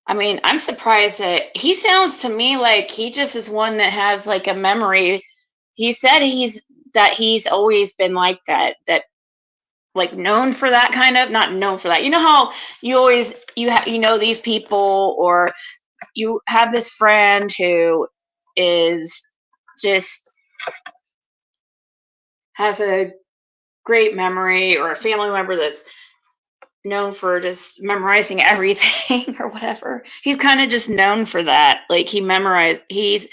I mean, I'm surprised that he sounds to me like he just is one that has like a memory. He said he's always been like that like known for that kind of, not known for that. You know how you always, you know these people, or you have this friend who is just has a great memory, or a family member that's known for just memorizing everything or whatever. He's kind of just known for that. Like he memorizes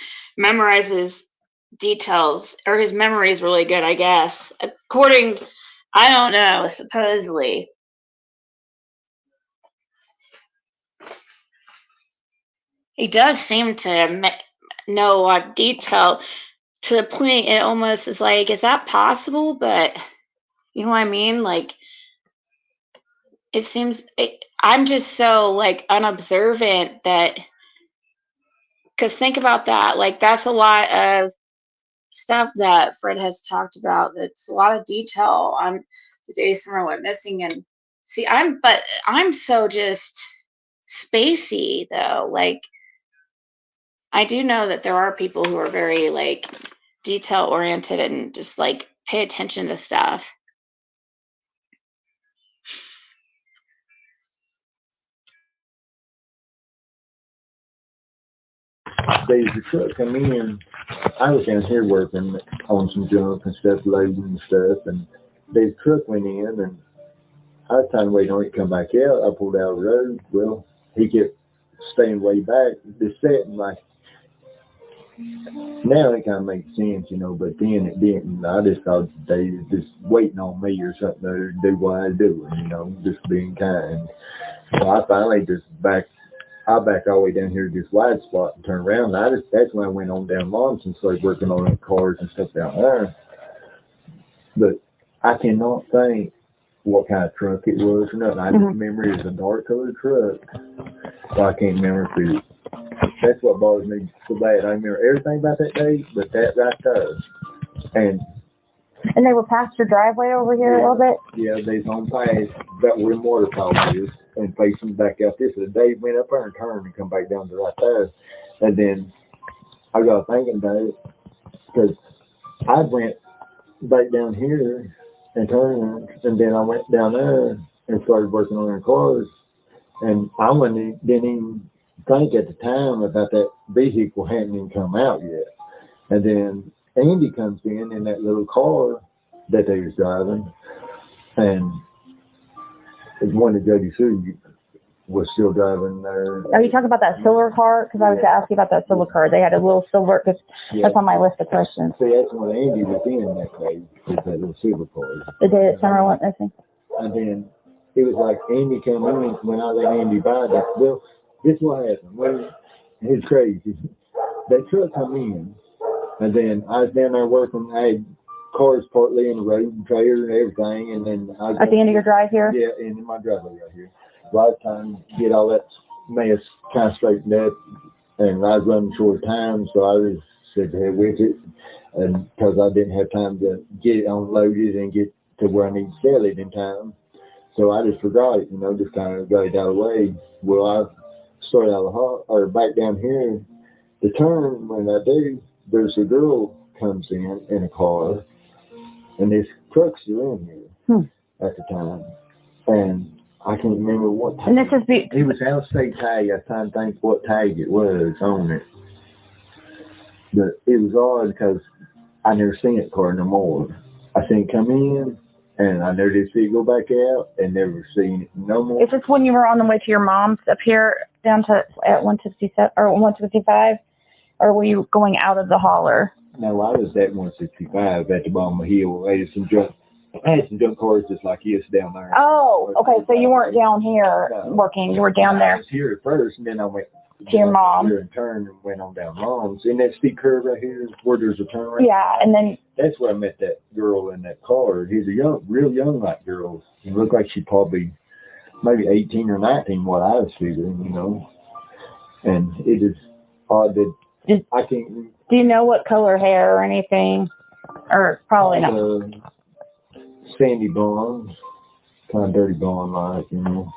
details, or his memory is really good, I guess. According, I don't know, supposedly. He does seem to know a lot of detail, to the point it almost is like, is that possible? But you know what I mean? Like, it seems, I'm just so like unobservant that, because think about that, like that's a lot of stuff that Fred has talked about. That's a lot of detail on the day someone went missing. And see, I'm so just spacey though. Like, I do know that there are people who are very like detail oriented and just like pay attention to stuff. There's a truck come in. I was down here working on some junk and stuff, loading and stuff, and the truck went in, and I was trying to wait on it to come back out. I pulled out of the road. Well, he kept staying way back, just sitting like. Now it kind of makes sense, you know, but then it didn't. I just thought they were just waiting on me or something to do what I do, you know, just being kind. So I finally just backed all the way down here to this wide spot and turned around. And that's when I went on down Lawrence and started working on the cars and stuff down there. But I cannot think what kind of truck it was or nothing. I just remember it was a dark colored truck. So I can't remember if it was. That's what bothers me so bad. I remember everything about that day, but that right there. And they were past your driveway over here a little bit? Yeah, they's on past about where the water pole is and facing back out this. So they went up there and turned and come back down to right there. And then I got thinking about it, because I went back down here and turned, and then I went down there and started working on their cars. And I didn't even think at the time about that vehicle hadn't even come out yet. And then Andy comes in that little car that they was driving, and one of Jody Sue was still driving there. Are you talking about that silver car? Because I was going to ask you about that silver car. They had a little silver, because that's on my list of questions. See, that's when Andy was in that day, with that little silver car. The day that Summer went missing? And then it was like Andy came in, when I let Andy by, well, this is what happened. Well, it's crazy. That truck come in, and then I was down there working. I had cars partly in the road and trailer and everything, and then I was at the end of your drive here? Yeah, in my driveway right here. So I was trying to get all that mess kind of straightened up, and I was running short of time, so I just said to hell with it, and because I didn't have time to get it unloaded and get to where I need to sell it in time, so I just forgot it, you know, just kind of got it out of the way. Well, I started out of back down here to turn. When I do, there's a girl comes in a car, and this truck's still in here at the time, and I can't remember what tag. And this is it was out of state tag. I was trying to think what tag it was on it, but it was odd because I never seen that car no more. I seen it come in, And I never did see it go back out and never seen it no more. Is this when you were on the way to your mom's up here down to at 167 or 165? Or were you going out of the hauler? No, I was at 165 at the bottom of the hill. I had some junk cars just like this down there. Oh, okay. So you weren't down here working. You were down there. I was here at first, and then I went to your mom. Here and turned and went on down Mom's. In that steep curve right here where there's a turnaround. Yeah, and then that's where I met that girl in that car. He's a real young like girl. She looked like she probably maybe 18 or 19, what I was figuring, you know. And it is odd that I can't. Do you know what color hair or anything? Or probably not. Sandy blonde, kind of dirty blonde like, you know.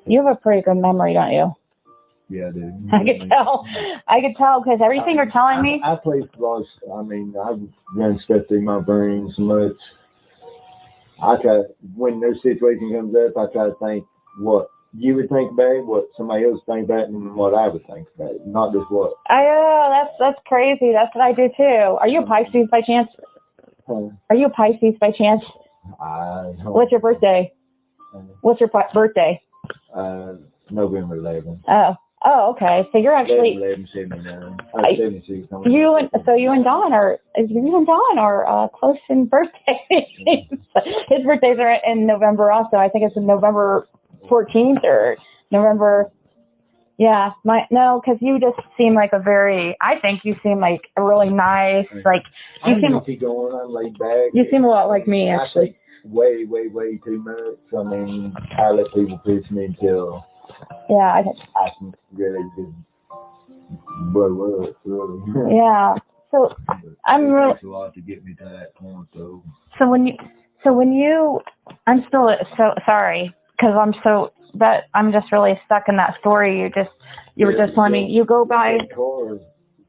You have a pretty good memory, don't you? Yeah, I do. I could tell because everything you're telling me. I play a lot of, I mean, I've run stuff through my brain so much. I try, when there's situation comes up, I try to think what you would think about it, what somebody else think about it, and what I would think about it, not just what. That's crazy. That's what I do too. Are you a Pisces by chance? Are you a Pisces by chance? What's your birthday? What's your birthday? November 11th. Oh, okay. So you're actually 11/79. 76. You and Don are close in birthday. His birthdays are in November also. I think it's in November 14th or November. Yeah, because you just seem like I think you seem like a really nice, like, I'm easygoing, I'm laid back. You seem a lot like me, actually. I think way too much. I mean, I let people push me until I can really just blow up, really. Yeah, so I'm really. It takes a lot to get me to that point, though. So when you, I'm still so sorry, because I'm just really stuck in that story. You were just telling me you go by. That car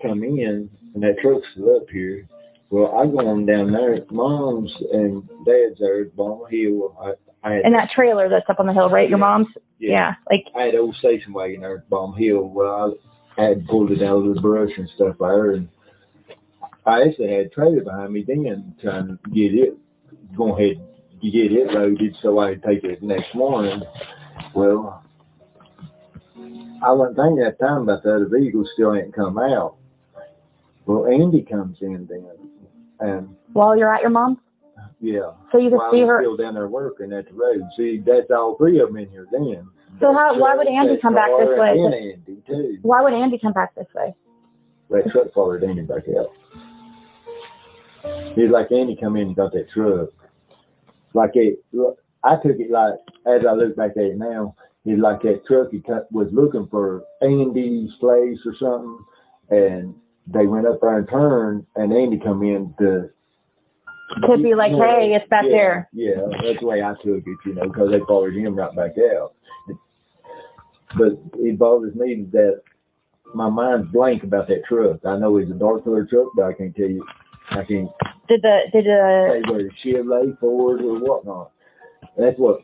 come in and that truck's still up here. Well, I go on down there. Mom's and Dad's there at Bottom Hill. I had in that trailer that's up on the hill, right? Your mom's. Yeah. Like I had an old station wagon there at Bottom Hill. Well, I had pulled it out of the brush and stuff there, and I actually had a trailer behind me then trying to get it, go ahead and get it loaded so I could take it next morning. Well, I wasn't thinking at the time about the other vehicle still ain't come out. Well, Andy comes in then. And while you're at your mom's? Yeah. So you can see her still down there working at the road. See, that's all three of them in here then. So why would Andy come back this way? And Andy too. Why would Andy come back this way? That truck followed Andy back out. It's like Andy come in and got that truck. I took it like, as I look back at it now, it's like that truck was looking for Andy's place or something, and they went up there and turned, and Andy come in to. Could be like, hey, it's back there. Yeah, that's the way I took it, because they followed him right back out. But it bothers me that my mind's blank about that truck. I know it's a dark colored truck, but I can't tell you. I can't say where the Chevrolet, Ford, or whatnot. That's what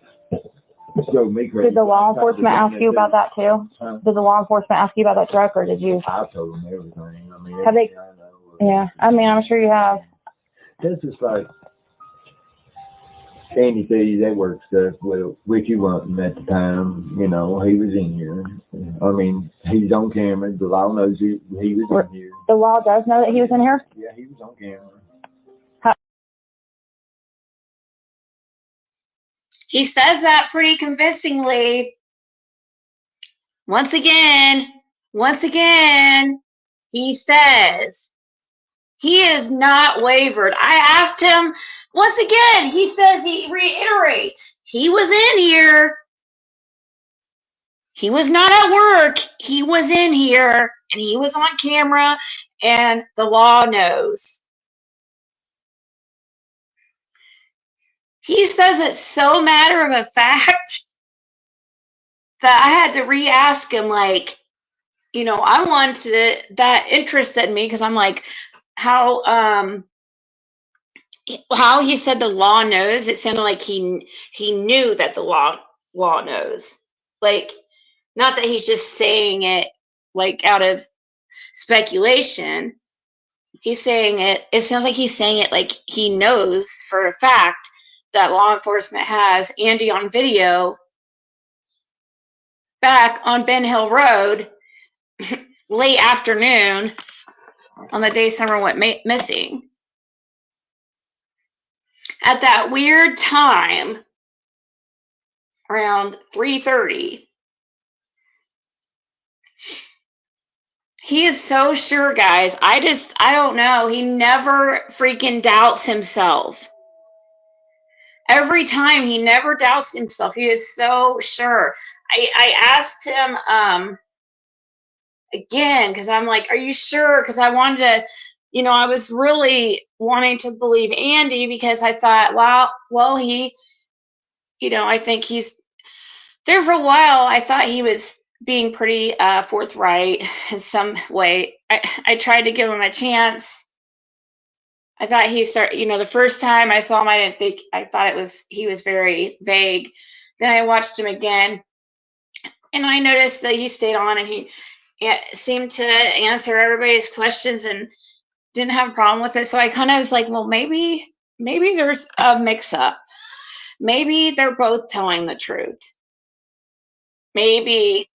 drove me crazy. Did the law enforcement ask you about that too? Huh? Did the law enforcement ask you about that truck, or did you? I told them everything. I mean, have they? I know. Yeah, I mean, I'm sure you have. That's just like Andy said, that work stuff with Ricky Wanton at the time. He was in here. I mean, he's on camera. The law knows he was in here. The law does know that he was in here? Yeah, he was on camera. He says that pretty convincingly. Once again, he says he is not wavered. I asked him once again. He says, he reiterates, he was in here. He was not at work. He was in here, and he was on camera, and the law knows. He says it's so matter of a fact that I had to re-ask him, like, I wanted that interested me, because I'm like, how he said the law knows, it sounded like he knew that the law knows. Like, not that he's just saying it like out of speculation. He's saying it sounds like he's saying it like he knows for a fact that law enforcement has Andy on video back on Ben Hill Road late afternoon on the day Summer went missing. At that weird time, around 3:30. He is so sure, guys. I don't know. He never freaking doubts himself. Every time, he never doubts himself. He is so sure. I asked him again, because I'm like, are you sure? Because I wanted to, I was really wanting to believe Andy, because I thought, well, he, I think he's there for a while. I thought he was being pretty forthright in some way. I tried to give him a chance. I thought the first time I saw him, I thought he was very vague. Then I watched him again, and I noticed that he stayed on, and he seemed to answer everybody's questions and didn't have a problem with it. So I kind of was like, well, maybe there's a mix-up. Maybe they're both telling the truth. Maybe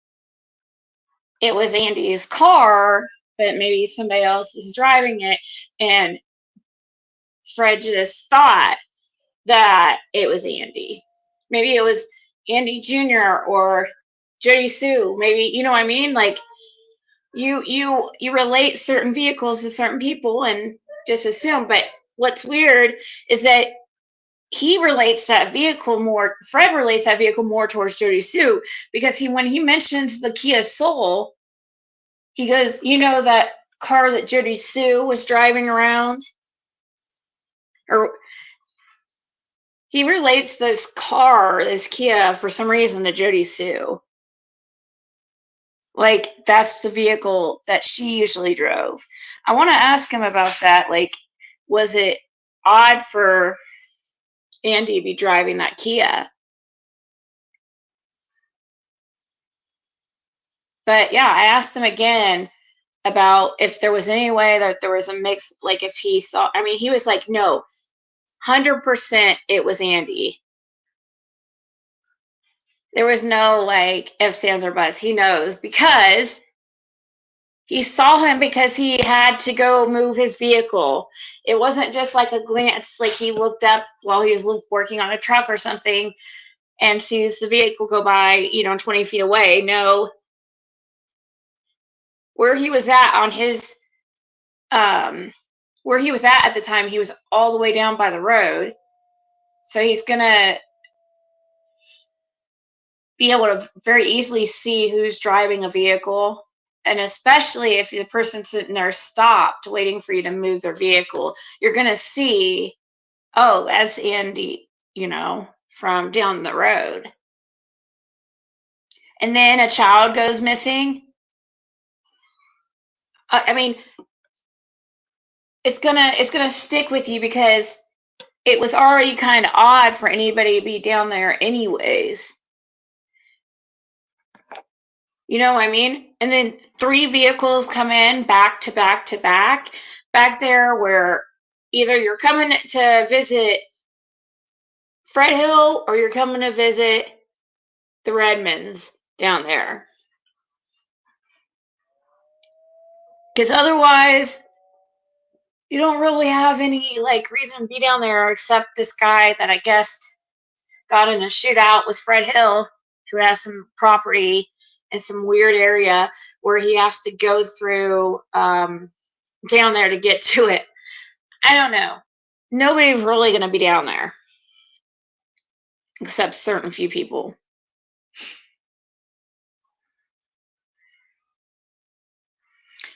it was Andy's car, but maybe somebody else was driving it, and Fred just thought that it was Andy. Maybe it was Andy Jr. or Jody Sue. Maybe, you know what I mean? Like, you relate certain vehicles to certain people and just assume. But what's weird is that Fred relates that vehicle more towards Jody Sue, because when he mentions the Kia Soul, he goes, that car that Jody Sue was driving around? Or he relates this Kia, for some reason, to Jody Sue. Like, that's the vehicle that she usually drove. I want to ask him about that. Like, was it odd for Andy to be driving that Kia? But yeah, I asked him again about if there was any way that there was a mix, like if he saw, he was like, no, 100% it was Andy. There was no like ifs, ands, or buts. He knows, because he saw him, because he had to go move his vehicle. It wasn't just like a glance, like he looked up while he was working on a truck or something and sees the vehicle go by, 20 feet away. No. Where he was at on his, where he was at the time, he was all the way down by the road. So he's going to be able to very easily see who's driving a vehicle. And especially if the person sitting there stopped waiting for you to move their vehicle, you're going to see, oh, that's Andy, from down the road. And then a child goes missing. It's gonna stick with you, because it was already kind of odd for anybody to be down there anyways. You know what I mean? And then 3 vehicles come in back to back to back there, where either you're coming to visit Fred Hill or you're coming to visit the Redmonds down there. Because otherwise, you don't really have any reason to be down there, except this guy that I guess got in a shootout with Fred Hill, who has some property in some weird area where he has to go through down there to get to it. I don't know. Nobody's really going to be down there, except certain few people.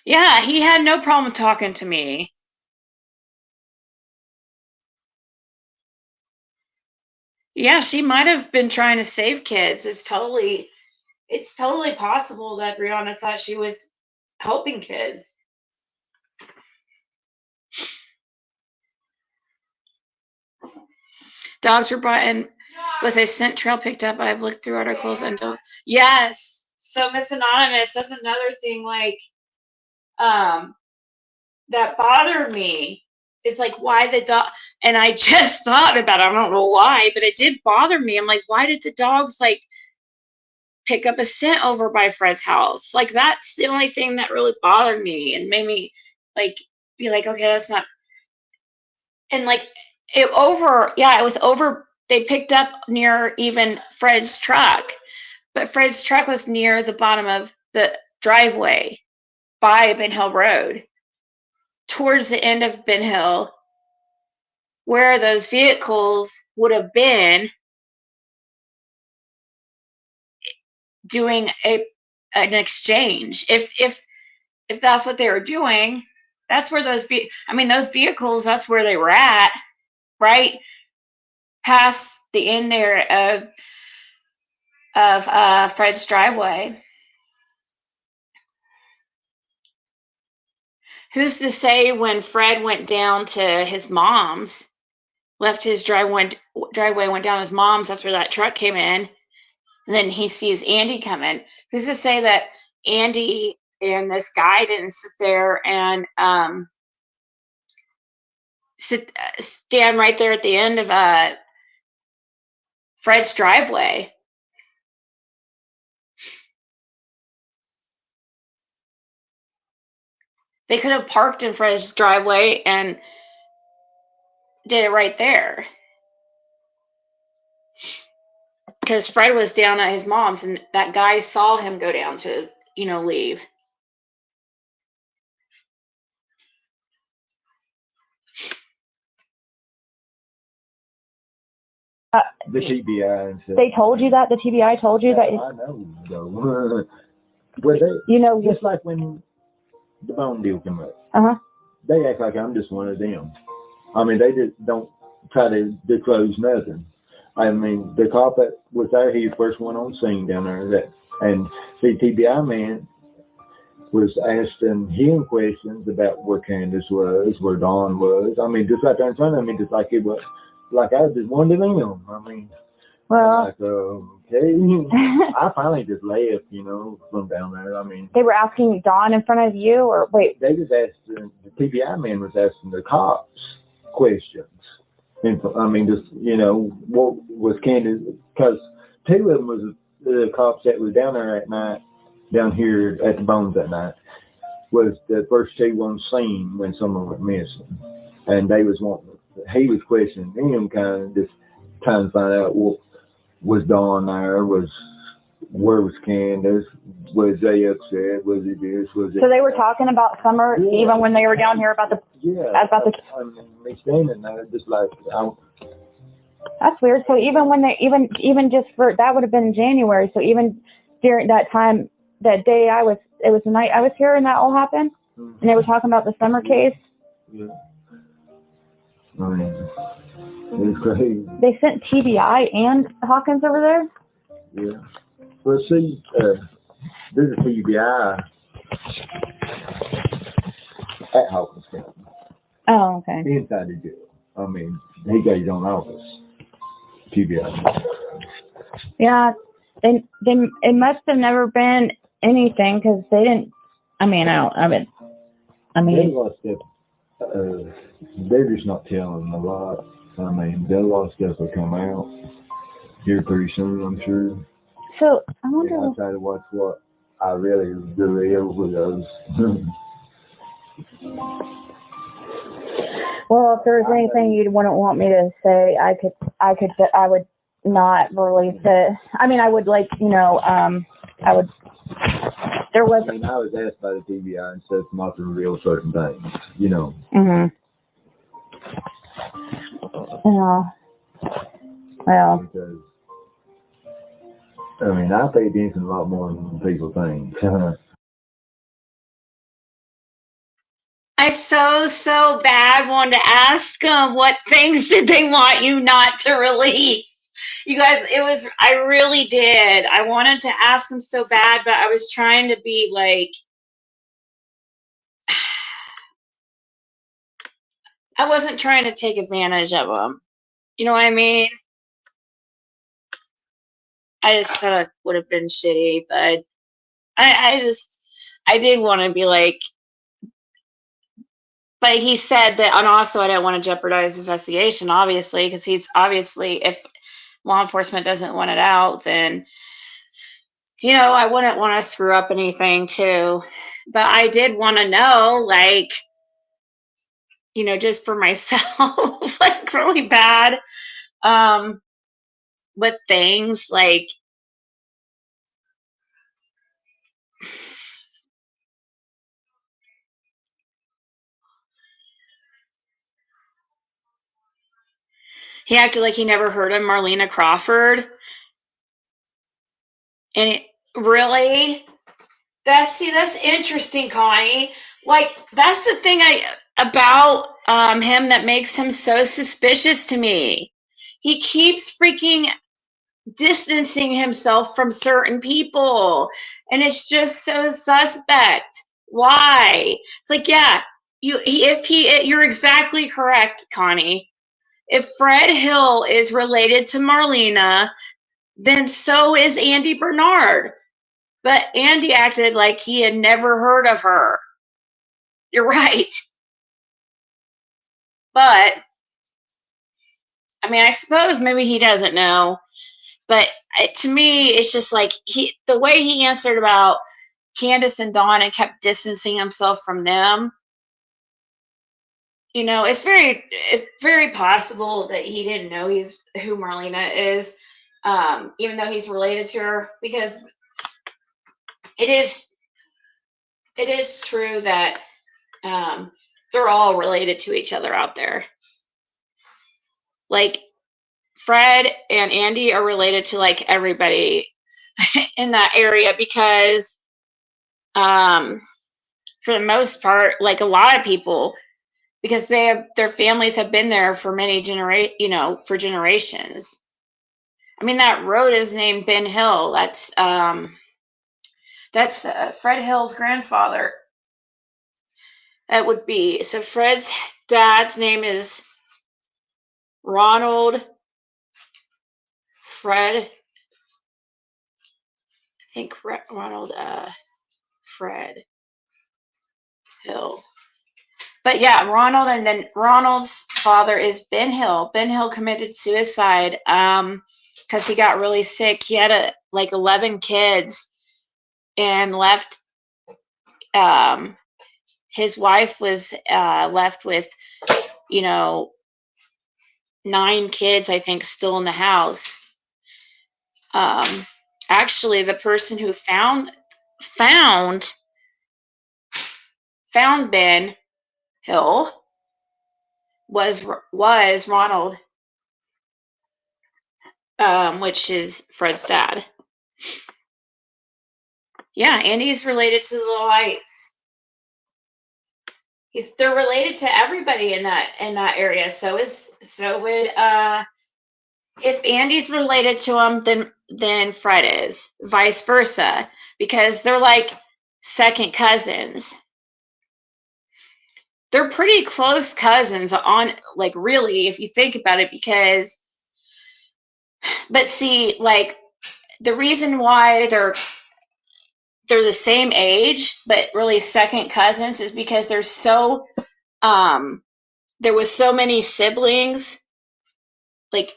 Yeah, he had no problem talking to me. Yeah, she might have been trying to save kids. It's totally possible that Brianna thought she was helping kids. Dogs were brought in. Was a scent trail picked up? I've looked through articles and don't. Yes. So Miss Anonymous, that's another thing that bothered me, it's like, why the dog? And I just thought about it. I don't know why, but it did bother me. I'm like, why did the dogs like pick up a scent over by Fred's house? Like, that's the only thing that really bothered me and made me like be like, okay, that's not. And like it was over. They picked up near even Fred's truck, but Fred's truck was near the bottom of the driveway by Ben Hill Road, towards the end of Ben Hill, where those vehicles would have been doing an exchange. If that's what they were doing, that's where those vehicles, that's where they were at, right past the end there of Fred's driveway. Who's to say when Fred went down to his mom's, left his driveway, went down his mom's after that truck came in, and then he sees Andy coming. Who's to say that Andy and this guy didn't sit there and stand right there at the end of Fred's driveway? They could have parked in Fred's driveway and did it right there. Because Fred was down at his mom's, and that guy saw him go down to his, leave. The TBI and stuff. They told you that? The TBI told you that? I know, though. Well, just like when the bone deal came up. They act like I'm just one of them. I mean, they just don't try to disclose nothing. I mean, the cop that was there, he was the first one on scene down there. And the TBI man was asking him questions about where Candace was, where Dawn was. I mean, just right there in front of me, just like it was, like I was just one of them. I mean, well, like, okay. I finally just left, from down there. I mean, they were asking Dawn in front of you, or wait? They just asked, the TBI man was asking the cops questions. And I mean, just, what was Candace, because two of them was the cops that was down there at night, down here at the Bones that night, was the first two on scene when someone went missing. And they was he was questioning them, kind of just trying to find out what was Dawn there, where was Candace, was they upset, was it this, was it. So they were talking about Summer, even when they were down here about the. I mean, they standing there just like. That's weird. So even when they even just for that would have been in January. So even during that time, that day it was the night I was here and that all happened, and they were talking about the Summer case. Yeah. I mean, it's crazy. They sent TBI and Hawkins over there. Yeah. Well, see, there's a TBI at Hawkins County. Oh, okay. Inside the jail. I mean, he got his own office. TBI. Yeah, it must have never been anything because they didn't. I mean, there's a lot of stuff. They're just not telling a lot. I mean, there's a lot of stuff will come out here pretty soon, I'm sure. So I wonder. I try to watch what I really do with those. Well, if there's anything you wouldn't want me to say, I would not release it. I mean, I would I would. There was. I mean, I was asked by the TBI and stuff not to reveal certain things, Mhm. Yeah. Well. Because, I mean, I pay attention a lot more than people think. I so bad wanted to ask them what things did they want you not to release. You guys, I really did. I wanted to ask them so bad, but I was trying to be like, I wasn't trying to take advantage of them. You know what I mean? I just thought it would have been shitty, but I did want to be like, but he said that, and also I didn't want to jeopardize the investigation, obviously, because he's obviously, if law enforcement doesn't want it out, then, you know, I wouldn't want to screw up anything too. But I did want to know, like, you know, just for myself, like really bad, with things like, he acted like he never heard of Marlena Crawford. And really, that's interesting, Connie. Like, that's the thing about him that makes him so suspicious to me. He keeps freaking distancing himself from certain people, and it's just so suspect. Why? It's like, yeah, you're exactly correct, Connie. If Fred Hill is related to Marlena, then so is Andy Bernard. But Andy acted like he had never heard of her. You're right. But, I mean, I suppose maybe he doesn't know. But to me, it's just like the way he answered about Candace and Dawn and kept distancing himself from them. You know, it's very possible that he didn't know who Marlena is, even though he's related to her, because it is true that they're all related to each other out there. Like, Fred and Andy are related to like everybody in that area, because for the most part, like a lot of people, because their families have been there for for generations. I mean, that road is named Ben Hill. That's Fred Hill's grandfather. That would be, so Fred's dad's name is Ronald Fred Hill. But yeah, Ronald, and then Ronald's father is Ben Hill. Ben Hill committed suicide because he got really sick. He had like 11 kids and left. His wife was left with, 9 kids, I think, still in the house. Actually, the person who found Ben Hill was Ronald, which is Fred's dad. Yeah, Andy's related to the Lights. They're related to everybody in that area. So would if Andy's related to him, then Fred is, vice versa, because they're like second cousins. They're pretty close cousins on, like, really, if you think about it, but see, like, the reason why they're the same age, but really second cousins, is because there was so many siblings. Like,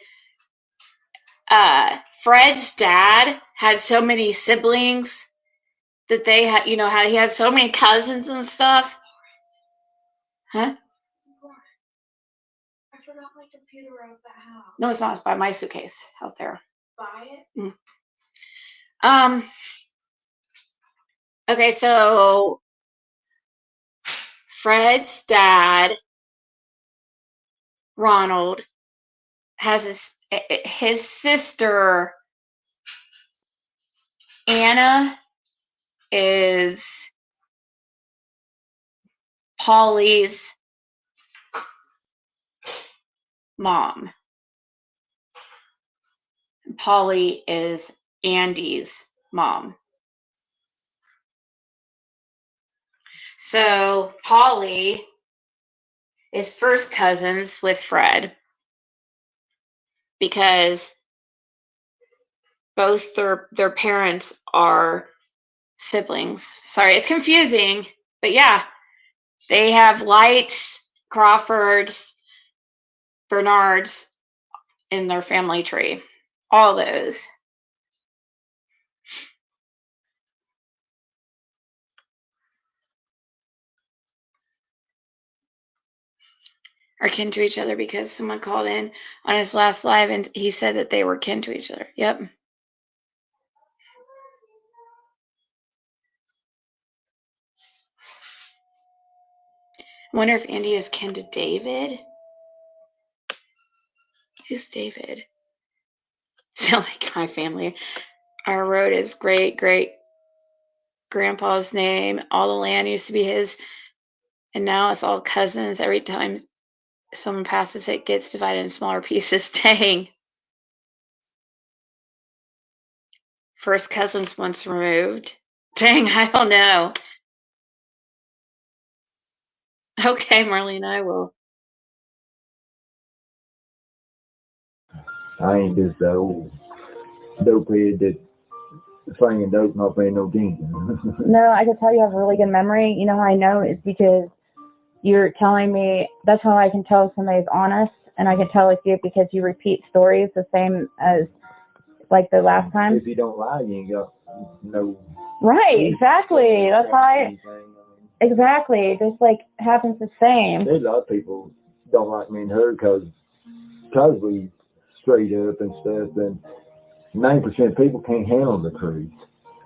Fred's dad had so many siblings that they had, how he had so many cousins and stuff. Huh? I forgot my computer at the house. No, it's not. It's by my suitcase out there. Buy it? Okay, so Fred's dad, Ronald, has his sister, Anna, is Polly's mom. Polly is Andy's mom. So Polly is first cousins with Fred because both their parents are siblings. Sorry, it's confusing, but yeah, They have Lights, Crawfords, Bernards in their family tree. All those. Are kin to each other because someone called in on his last live and he said that they were kin to each other. Yep. I wonder if Andy is kin to David. Who's David? Sound like my family. Our road is great grandpa's name. All the land used to be his, and now it's all cousins. Every time someone passes, it gets divided in smaller pieces. Dang. First cousins once removed. Dang, I don't know. Okay, Marlene, I will. I ain't just that old dopehead that slinging dope not paying no attention. No, I can tell you have a really good memory. You know how I know is because you're telling me. That's how I can tell if somebody's honest, and I can tell with you because you repeat stories the same as like the last time. If you don't lie, you ain't got no. Right, exactly. That's how exactly. Just like happens the same. There's a lot of people don't like me and her because we straight up and stuff, and 90% of people can't handle the truth.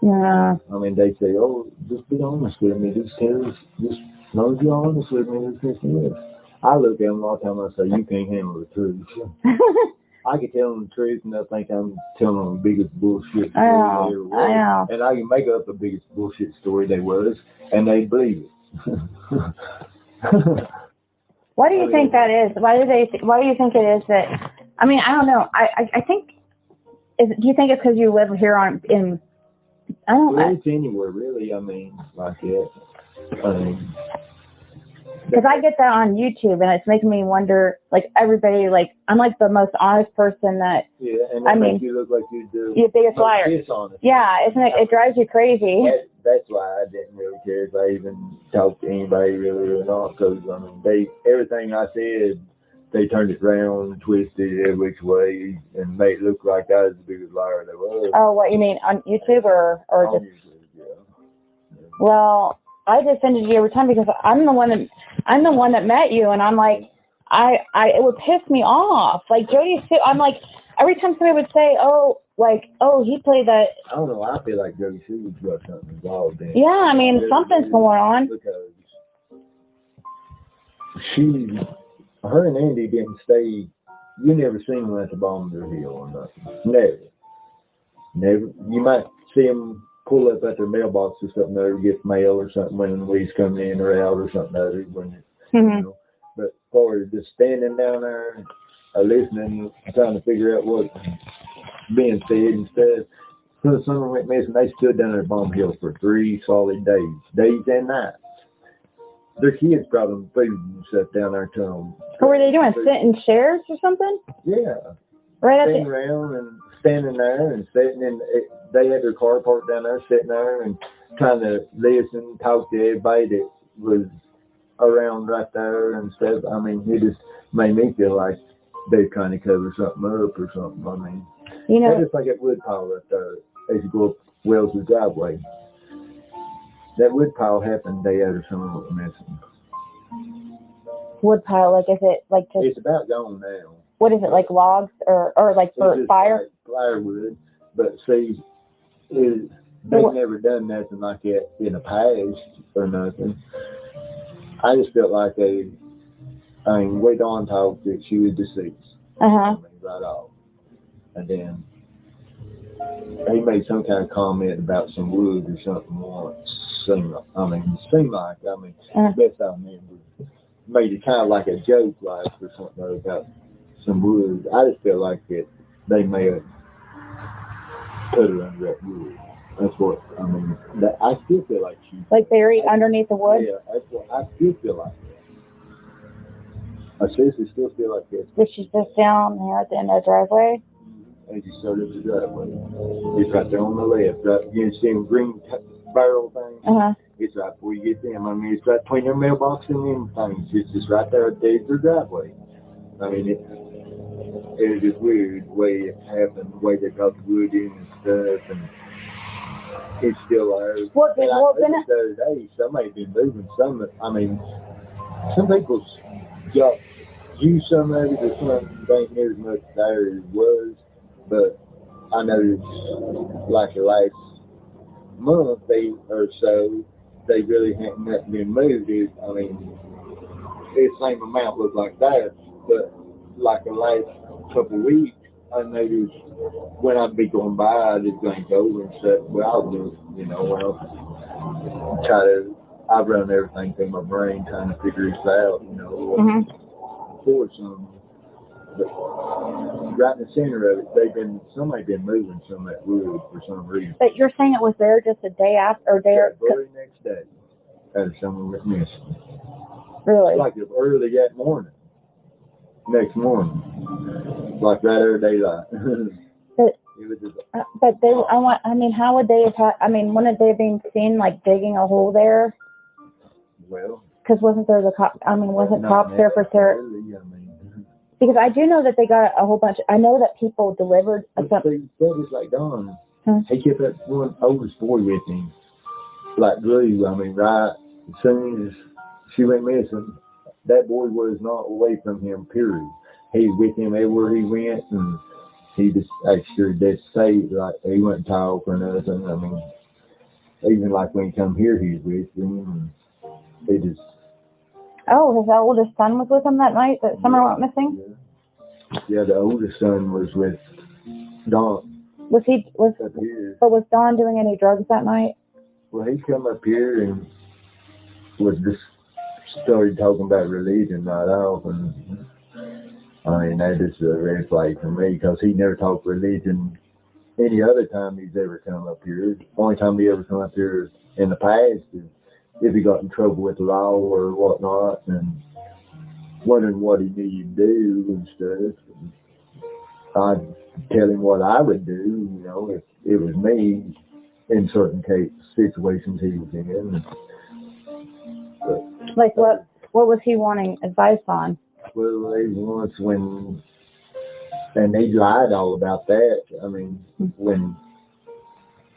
Yeah. I mean, they say, "Oh, just be honest with me. Just tell us. Just as long as you're honest with me, this and this." I look at them all the time and I say, "You can't handle the truth." I can tell them the truth, and they'll think I'm telling them the biggest bullshit story they ever was. I know. And I can make up the biggest bullshit story they was, and they believe it. Why do you think that is? Why do you think it is that? I mean, I don't know. I think. Do you think it's because you live here in? I don't. Well, it's anywhere really. I mean, like it. Because I get that on YouTube, and it's making me wonder. Like everybody, like I'm like the most honest person that. Yeah, and I mean, you look like you do. You're the biggest liar. Dishonest. Yeah, isn't it? It drives you crazy. That's why I didn't really care if I even talked to anybody really or not. Because I mean, everything I said, they turned it around and twisted it every which way and made it look like I was the biggest liar there was. Oh, what you mean on YouTube or on just? YouTube, yeah. Well, I defended you every time because I'm the one that met you, and I'm like, it would piss me off. Like Jody, I'm like, every time somebody would say, oh, he played that. I don't know. I feel like Jody Shoe's got something involved in it. Yeah, I mean, something's going on. Because her and Andy didn't stay. You never seen them at the bottom of their hill or nothing. Never. You might see them pull up at their mailbox or something or get mail or something when we's coming in or out or something other when you know. But for just standing down there listening, trying to figure out what's being said and stuff. So the summer went missing. They stood down there at Bomb Hill for 3 solid days and nights. Their kids brought them food and stuff down there to them. What were they doing? Sitting in chairs or something? Yeah. Right Sitting around and standing there and sitting in. They had their car parked down there, sitting there and trying to listen, talk to everybody that was around right there and stuff. I mean, it just made me feel like they kind of covered something up or something. I mean, that's just like that wood pile right there as you go up Wells' driveway. That wood pile happened the day after someone was missing. Wood pile, like is it like just? It's about gone now. What is it, like logs or like for fire? Firewood, but see, they've never done nothing like that in the past or nothing. I just felt like way Dawn talked that she was deceased. I mean, right off. And then he made some kind of comment about some wood or something once. Seemed like, best I remember, made it kind of like a joke, like or something about some wood. I just feel like that they may have put her under that wood. That's what I mean. I still feel like she buried underneath the wood. Yeah, that's what I still feel like. I seriously still feel like that. Did she just down here at the end of the driveway? As you started the driveway, it's right there on the left. Right, you see them green barrel things. It's right before you get them. I mean, it's right between their mailbox and everything. It's just right there at the edge of their driveway. I mean, it was just weird the way it happened, the way they got the wood in and stuff, and it's still there. Well, And I well, noticed the other day, somebody been moving some. I mean, some people's got used some of it, or some ain't near as much there as it was. But I noticed, like the last month or so, they really hadn't nothing been moved. I mean, the same amount looked like that, but like the last couple of weeks, I noticed when I'd be going by, I just glance over and stuff. Well, I'll just, I've run everything through my brain trying to figure this out, for some. But right in the center of it, somebody been moving some of that wood for some reason. But you're saying it was there just a day after, or there? The very next day, had someone went missing. Really? Like early that morning. Next morning. Like right every daylight. But how would they have wouldn't they have been seen like digging a hole there? Well. Because wasn't there wasn't cops there for sure? Really, Because I do know that they got a whole bunch. I know that people delivered. It's like Don. He kept that one oldest boy with him. Like Drew, right as soon as she went missing, that boy was not away from him, period. He was with him everywhere he went, and he just actually did say, like, he wouldn't talk or nothing. I mean, even like when he come here, he was with him, and he just... Oh, his oldest son was with him that night that Summer went missing? Yeah, the oldest son was with Don. Was up here. But was Don doing any drugs that night? Well, he come up here and was just started talking about religion right off, and I mean, that is a red flag for me, because he never talked religion any other time he's ever come up here. The only time he ever come up here in the past is if he got in trouble with the law or whatnot, and wondering what he needed to do and stuff. And I'd tell him what I would do, if it was me in certain situations he was in. But, like what was he wanting advice on? Well, they once and they lied all about that. I mean, when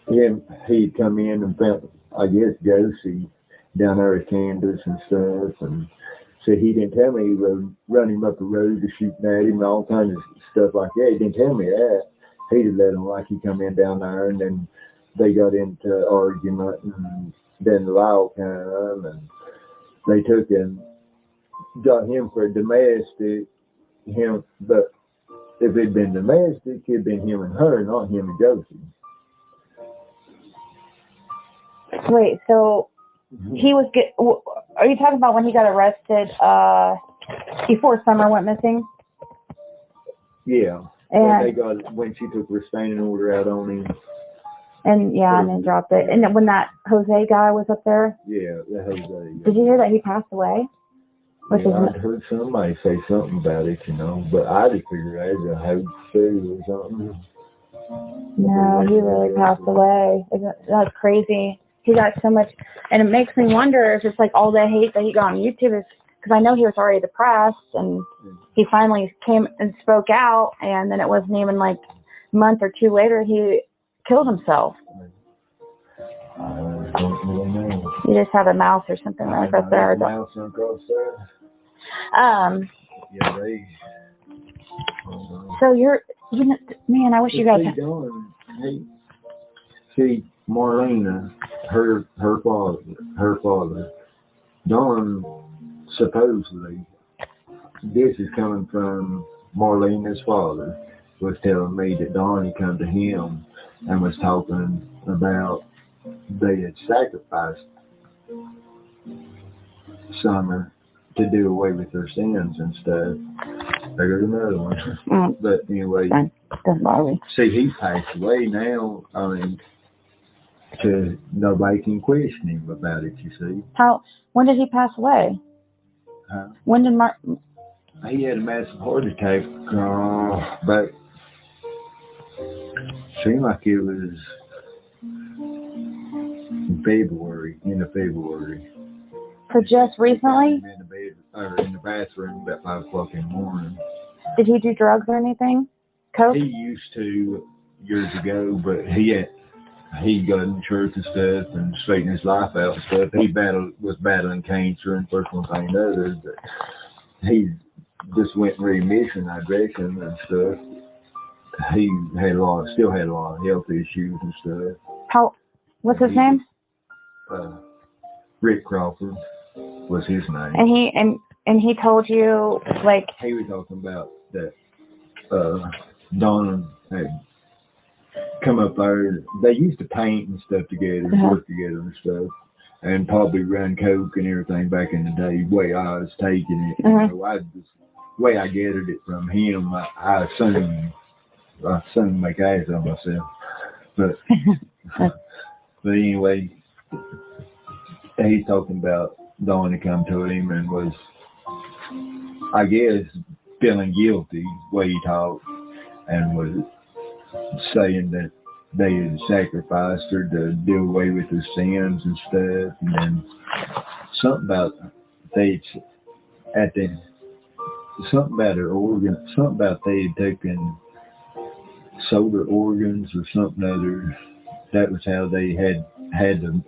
he'd come in and found, I guess, Josie down there at Candace and stuff, and so he didn't tell me he would run him up the road to shooting at him and all kinds of stuff like that. He didn't tell me that. He just let him like he come in down there, and then they got into argument, and then the law came, and they took him, got him for domestic, but if it'd been domestic, it'd been him and her, not him and Josie. Wait, so he was are you talking about when he got arrested before Summer went missing? Yeah. And when she took restraining order out on him. And then dropped it. And when that Jose guy was up there? Yeah, the Jose. Did you hear that he passed away? I heard somebody say something about it, but I just figured it was a hoax too or something. No, he really passed away. That's crazy. He got so much, and it makes me wonder if it's like all the hate that he got on YouTube is because I know he was already depressed, and he finally came and spoke out, and then it wasn't even like a month or two later he killed himself. I don't really know. You just have a mouse or something like that there. Mouse across there. Yeah, they. So man, I wish you guys. See, Marlena, her father, Don, supposedly, this is coming from Marlena's father, was telling me that Don had come to him and was talking about they had sacrificed Summer to do away with their sins and stuff. There's another one. But anyway, see, he passed away now. I mean, nobody can question him about it, you see. When did he pass away? Huh? When did He had a massive heart attack, but seemed like it was February, end of February. For just recently? In the bed, or in the bathroom about 5 o'clock in the morning. Did he do drugs or anything? Coke? He used to years ago, but he got in church and stuff and straightened his life out and stuff. He was battling cancer and first one thing and other, but he just went in remission, I reckon, and stuff. He still had a lot of health issues and stuff. What's his name? Rick Crawford was his name. And he told you, like, he was talking about that Donna had come up there. They used to paint and stuff together, work together and stuff, and probably run coke and everything back in the day. The way I was taking it, you know, the way I gathered it from him, I assumed make ass of myself, but anyway, he's talking about Donna come to him and was, I guess, feeling guilty the way he talked, and was saying that they had sacrificed her to do away with her sins and stuff, and then something about her organ, something about they had taken sold her organs or something other. That was how they had the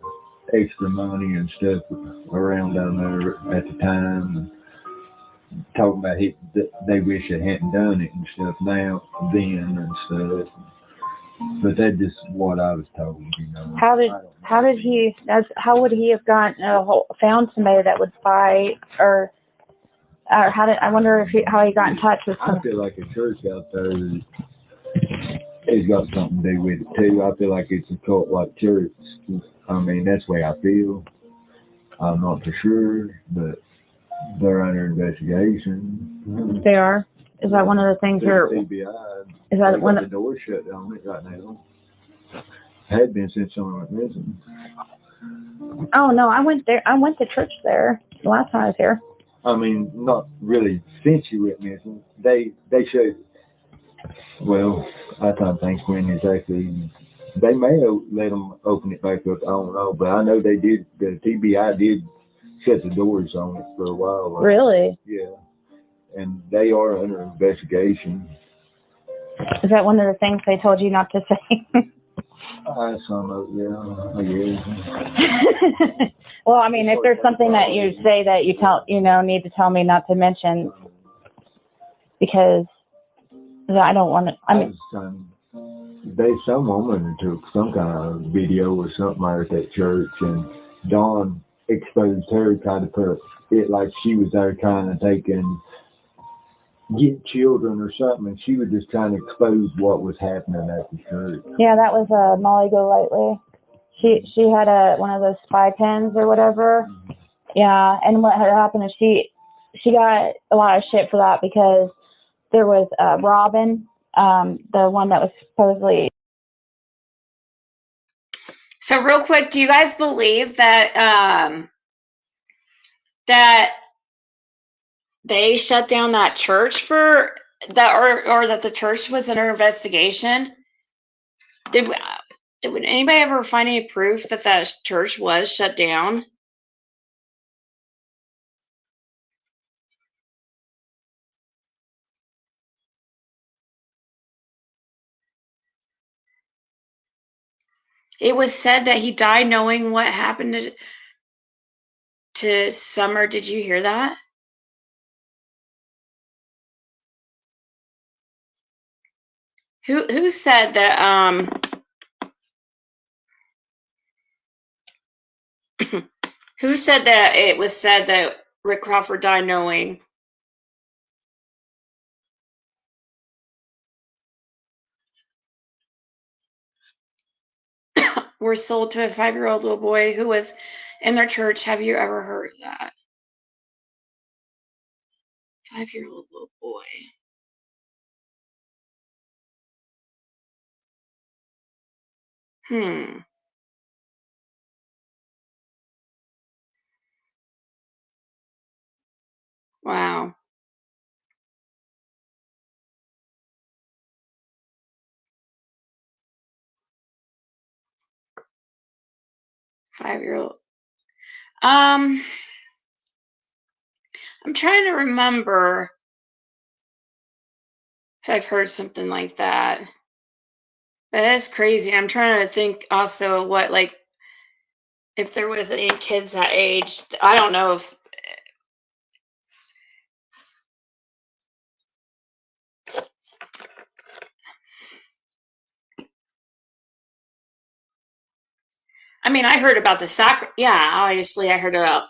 extra money and stuff around down there at the time. Talking about they wish they hadn't done it and stuff then and stuff. But that's just what I was told, you know. How would he have found somebody that would buy, or I wonder how he got in touch with some. I feel like a church out there has got something to do with it too. I feel like it's a cult like church. I mean, that's the way I feel. I'm not for sure, but they're under investigation. They are? Is that one of the things TBI. Is that one of the door shut on it right now? Had been since someone went missing. Oh no, I went there. I went to church there the last time I was here. I mean, not really since you went missing. They showed. Well, I don't think when exactly. They may have let them open it back up. I don't know, but I know they did. The TBI did shut the doors on it for a while. Really? Yeah. And they are under investigation. Is that one of the things they told you not to say? Some of it, yeah, I guess. Well, I mean, if there's something that you say that need to tell me not to mention, because I don't want to. I mean, some woman took some kind of video or something out at that church, and Dawn exposed her, kind of put it like she was there kind of get children or something, and she was just trying to expose what was happening at the church. Yeah, that was Molly Golightly. She had one of those spy pens or whatever. Mm-hmm. Yeah, and what had happened is she got a lot of shit for that, because there was Robin, the one that was supposedly. So real quick, do you guys believe that that they shut down that church for that, or that the church was under investigation? Did anybody ever find any proof that church was shut down? It was said that he died knowing what happened to Summer. Did you hear that? Who said that? Who said that it was said that Rick Crawford died knowing? Were sold to a 5-year-old little boy who was in their church. Have you ever heard that? 5-year-old little boy. Wow. 5-year-old. I'm trying to remember if I've heard something like that. But that's crazy. I'm trying to think also what, like, if there was any kids that age. I don't know if. I mean, I heard about the yeah, obviously I heard about,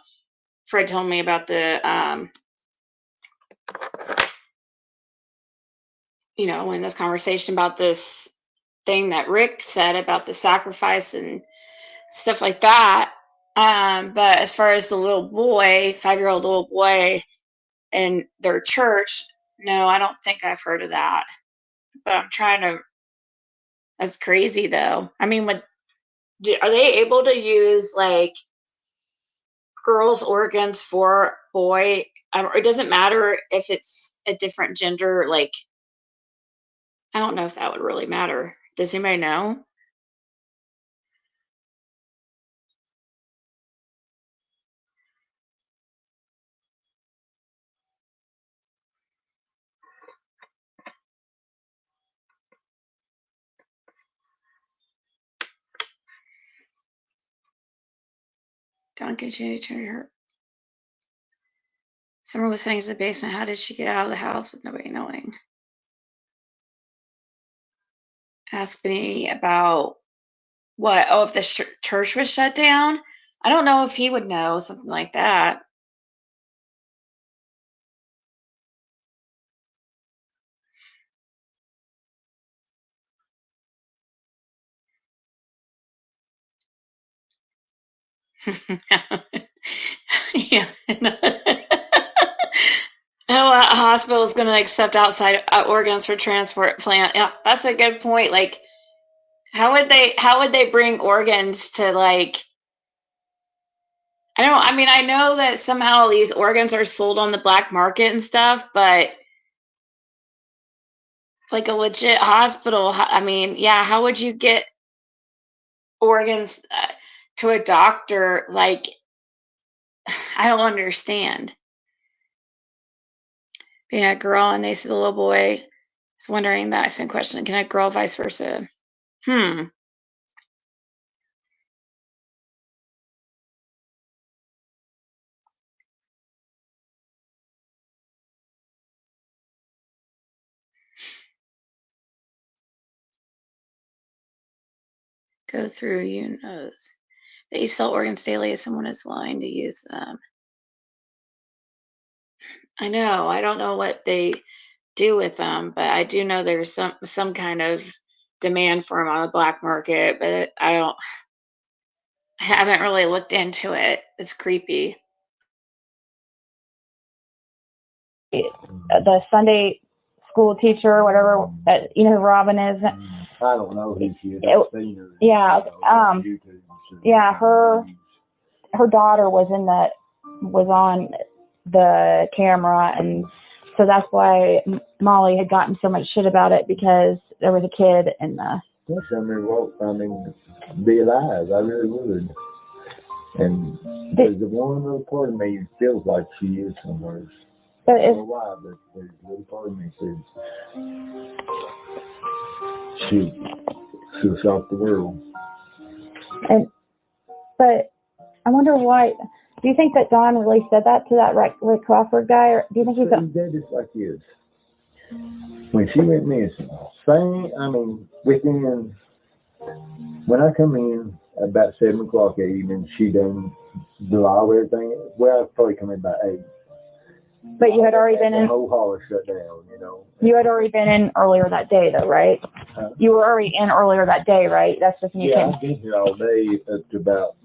Fred told me about the, you know, in this conversation about this thing that Rick said about the sacrifice and stuff like that. But as far as the little boy, 5-year-old little boy in their church, no, I don't think I've heard of that. But I'm trying to, that's crazy though. I mean, are they able to use like girls' organs for boy? It doesn't matter if it's a different gender. Like, I don't know if that would really matter. Does anybody know? Don't get you to her. Summer was heading to the basement. How did she get out of the house with nobody knowing? Ask me about what? Oh, if the church was shut down? I don't know if he would know something like that. Yeah. No, a hospital is going to accept outside organs for transport plan. Yeah, that's a good point. Like, how would they bring organs to, like, I mean, I know that somehow these organs are sold on the black market and stuff, but like a legit hospital, I mean, yeah, how would you get organs to a doctor? Like, I don't understand. Being a girl and they see the little boy is wondering that same question. Can a girl vice versa? Go through, you knows. They sell organs daily if someone is willing to use them. I know. I don't know what they do with them, but I do know there's some kind of demand for them on the black market, but I haven't really looked into it. It's creepy. The Sunday school teacher or whatever, you know who Robin is? I don't know who she is. Yeah. Yeah, her daughter was on the camera, and so that's why Molly had gotten so much shit about it, because there was a kid in the. Be alive. I really would. And there's the one little part of me feels like she is somewhere. But I don't know why, but there's a little part of me says she was off the world. But I wonder why. Do you think that Don really said that to that Rick Crawford guy, or do you think he's dead just like this? When she went missing, within, when I come in about 7 o'clock that evening, she done do all everything. Well, I probably come in about 8. But you had already been in. The whole holler shut down, you know. You had already been in earlier that day, though, right? You were already in earlier that day, right? That's just when you came. I've been here all day up to about,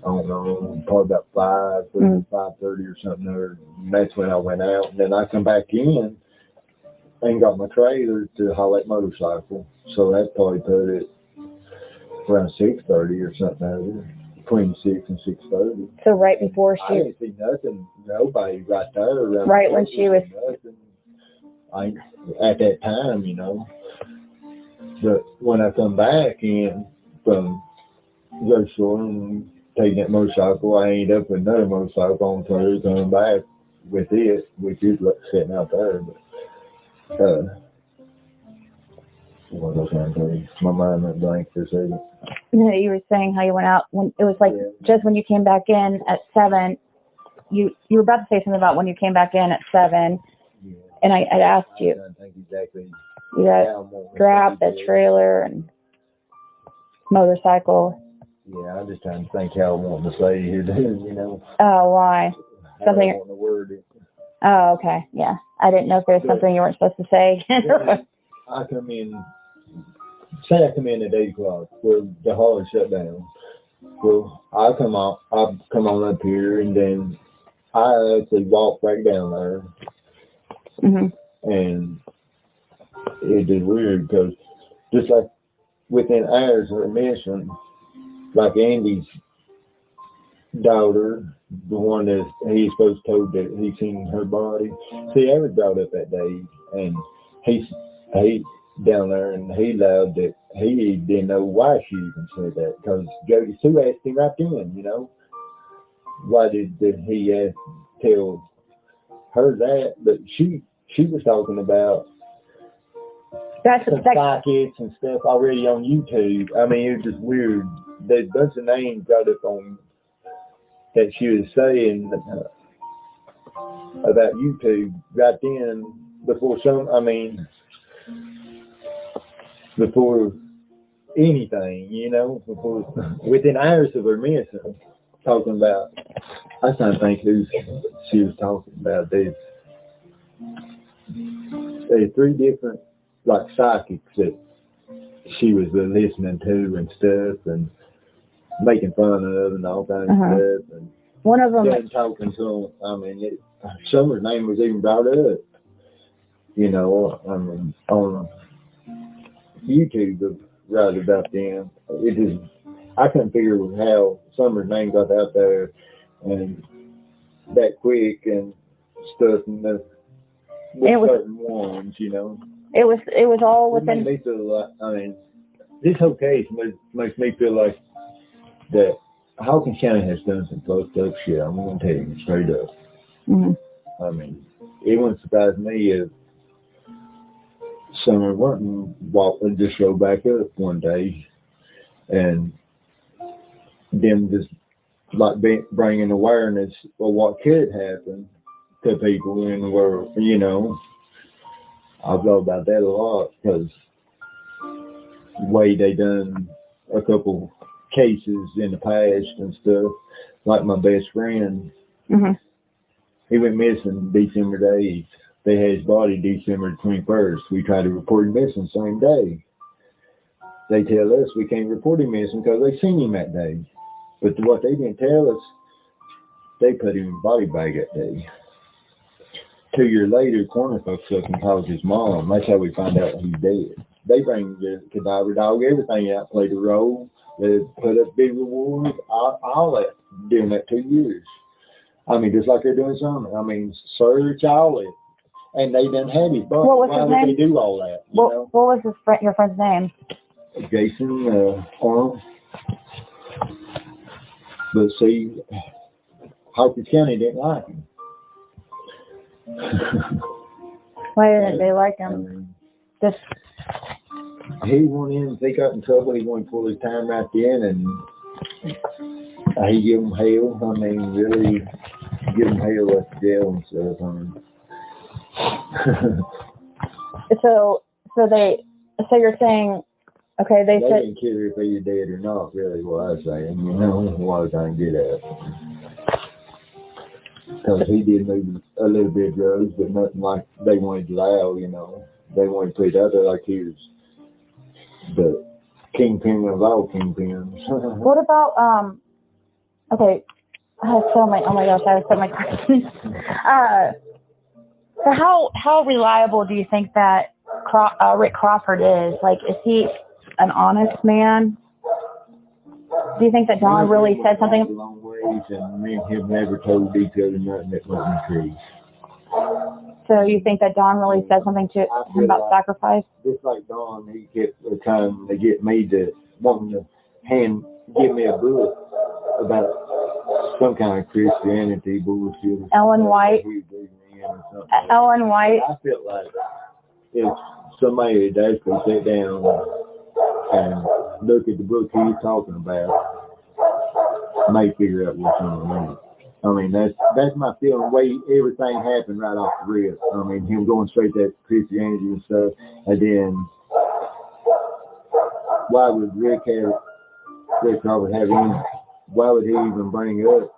I don't know, probably about 5:30 or something. And that's when I went out. And then I come back in and got my trailer to haul that motorcycle. So that probably put it around 6:30 or something, between 6 and 6:30. So right before she. I didn't see nothing, nobody right there around. Right when she was. Nothing. At that time, you know. But when I come back in from grocery store and taking that motorcycle. I ended up with another motorcycle on Thursday coming back with it, which is sitting out there. But, what was I trying to tell you? My mind went blank for a second. You were saying how you went out when it was like just when you came back in at 7. You were about to say something about when you came back in at 7, and I asked you. I think exactly. You got grabbed the trailer and motorcycle. Yeah, I'm just trying to think how I want to say it, you know. Oh, why? Something. I don't want to word it. Oh, okay. Yeah. I didn't know if there was something you weren't supposed to say. I come in, say I come in at 8 o'clock, where the hall is shut down. Well, I come on up here, and then I actually walk back down there. Mm-hmm. And it is weird because just like within hours of admission, like Andy's daughter, the one that he's supposed to told that he seen her body. See, I was brought up that day, and he down there, and he allowed that he didn't know why she even said that, because Jody Sue asked him right then, you know, why did he tell her that? But she was talking about some psychics and stuff already on YouTube. I mean, it was just weird. There's a bunch of names brought up on that she was saying about YouTube right then before anything, you know, within hours of her missing, talking about. I was trying to think who she was talking about. There's 3 different like psychics that she was listening to and stuff and making fun of and all kinds of stuff. And one of them talking to them. I mean, Summer's name was even brought up. You know, I mean, on YouTube right about them. It just, I couldn't figure how Summer's name got out there and that quick and stuff, and certain ones, you know. It was all within. It made me feel like, I mean, this whole case makes me feel like that Hawkins County has done some fucked up shit. I'm going to tell you straight up. Mm-hmm. I mean, it wouldn't surprise me if Summer Warren just showed back up one day and them just like bringing awareness of what could happen to people in the world, you know. I've thought about that a lot because the way they done a couple cases in the past and stuff, like my best friend, he went missing December the 8th. They had his body December 21st. We tried to report him missing the same day. They tell us we can't report him missing because they seen him that day. But what they didn't tell us, they put him in a body bag that day. 2 years later, coroner folks up and calls his mom. That's how we find out he's dead. They bring the cadaver dog, everything out, played a role. They put up big rewards, all that, doing that 2 years. I mean, just like they're doing something. I mean, search all it. And they done had his body. Why would they do all that? What was your friend's name? Jason Arnold. But see, Hawkins County didn't like him. Why didn't they like him? Just he went in, if he got in trouble, he wanted to pull his time right then, and he give him hell. I mean, really give him hell at the jail and stuff. I mean. So you're saying, okay, they said didn't care if he was dead or not, really, what I was saying, you know, what I was trying to get at. Because he did move a little bit of drugs, but nothing like they wanted to allow, you know. They wanted to put it out there like he was the kingpin of all kingpins. What about, okay, I have so many, oh my gosh, I have so many questions. So how reliable do you think that Rick Crawford is? Like, is he an honest man? Do you think that Don really said something? A long ways, and me and him never told each other nothing that wasn't true. So you think that Don really said something to him about sacrifice? Just like Don, he kept trying to get me to wanting to hand give me a book about some kind of Christianity bullshit. Ellen White. Ellen White. I felt like if somebody had actually sit down and look at the book he's talking about, may figure out what's going on. I mean, that's my feeling. The way everything happened right off the rip. I mean, him going straight to Christianity and stuff, and then why would Rick Robert have any? Why would he even bring up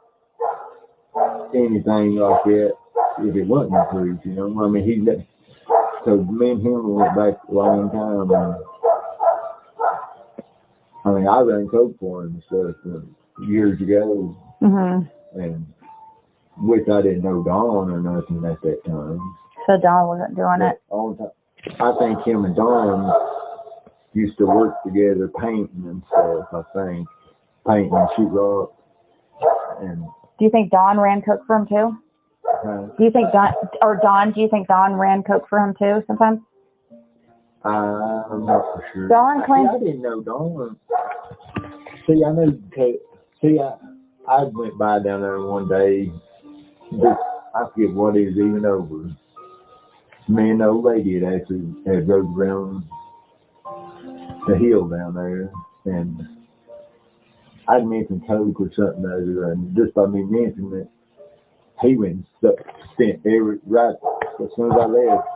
anything like that if it wasn't the truth? You know, I mean, because me and him went back a long time. And, I mean, I ran coke for him and stuff years ago, and which I didn't know Don or nothing at that time. So Don wasn't doing it. I think him and Don used to work together painting and stuff. I think painting and shoot rock. And do you think Don ran coke for him too? Do you think Don? Do you think Don ran coke for him too? Sometimes. I'm not for sure. Don claims. I didn't know Don. See, I know. See, I went by down there one day. I forget what it was even over. Me and the old lady had rode around the hill down there, and I'd mentioned coke or something other, and just by me mentioning it, he went and spent right as soon as I left.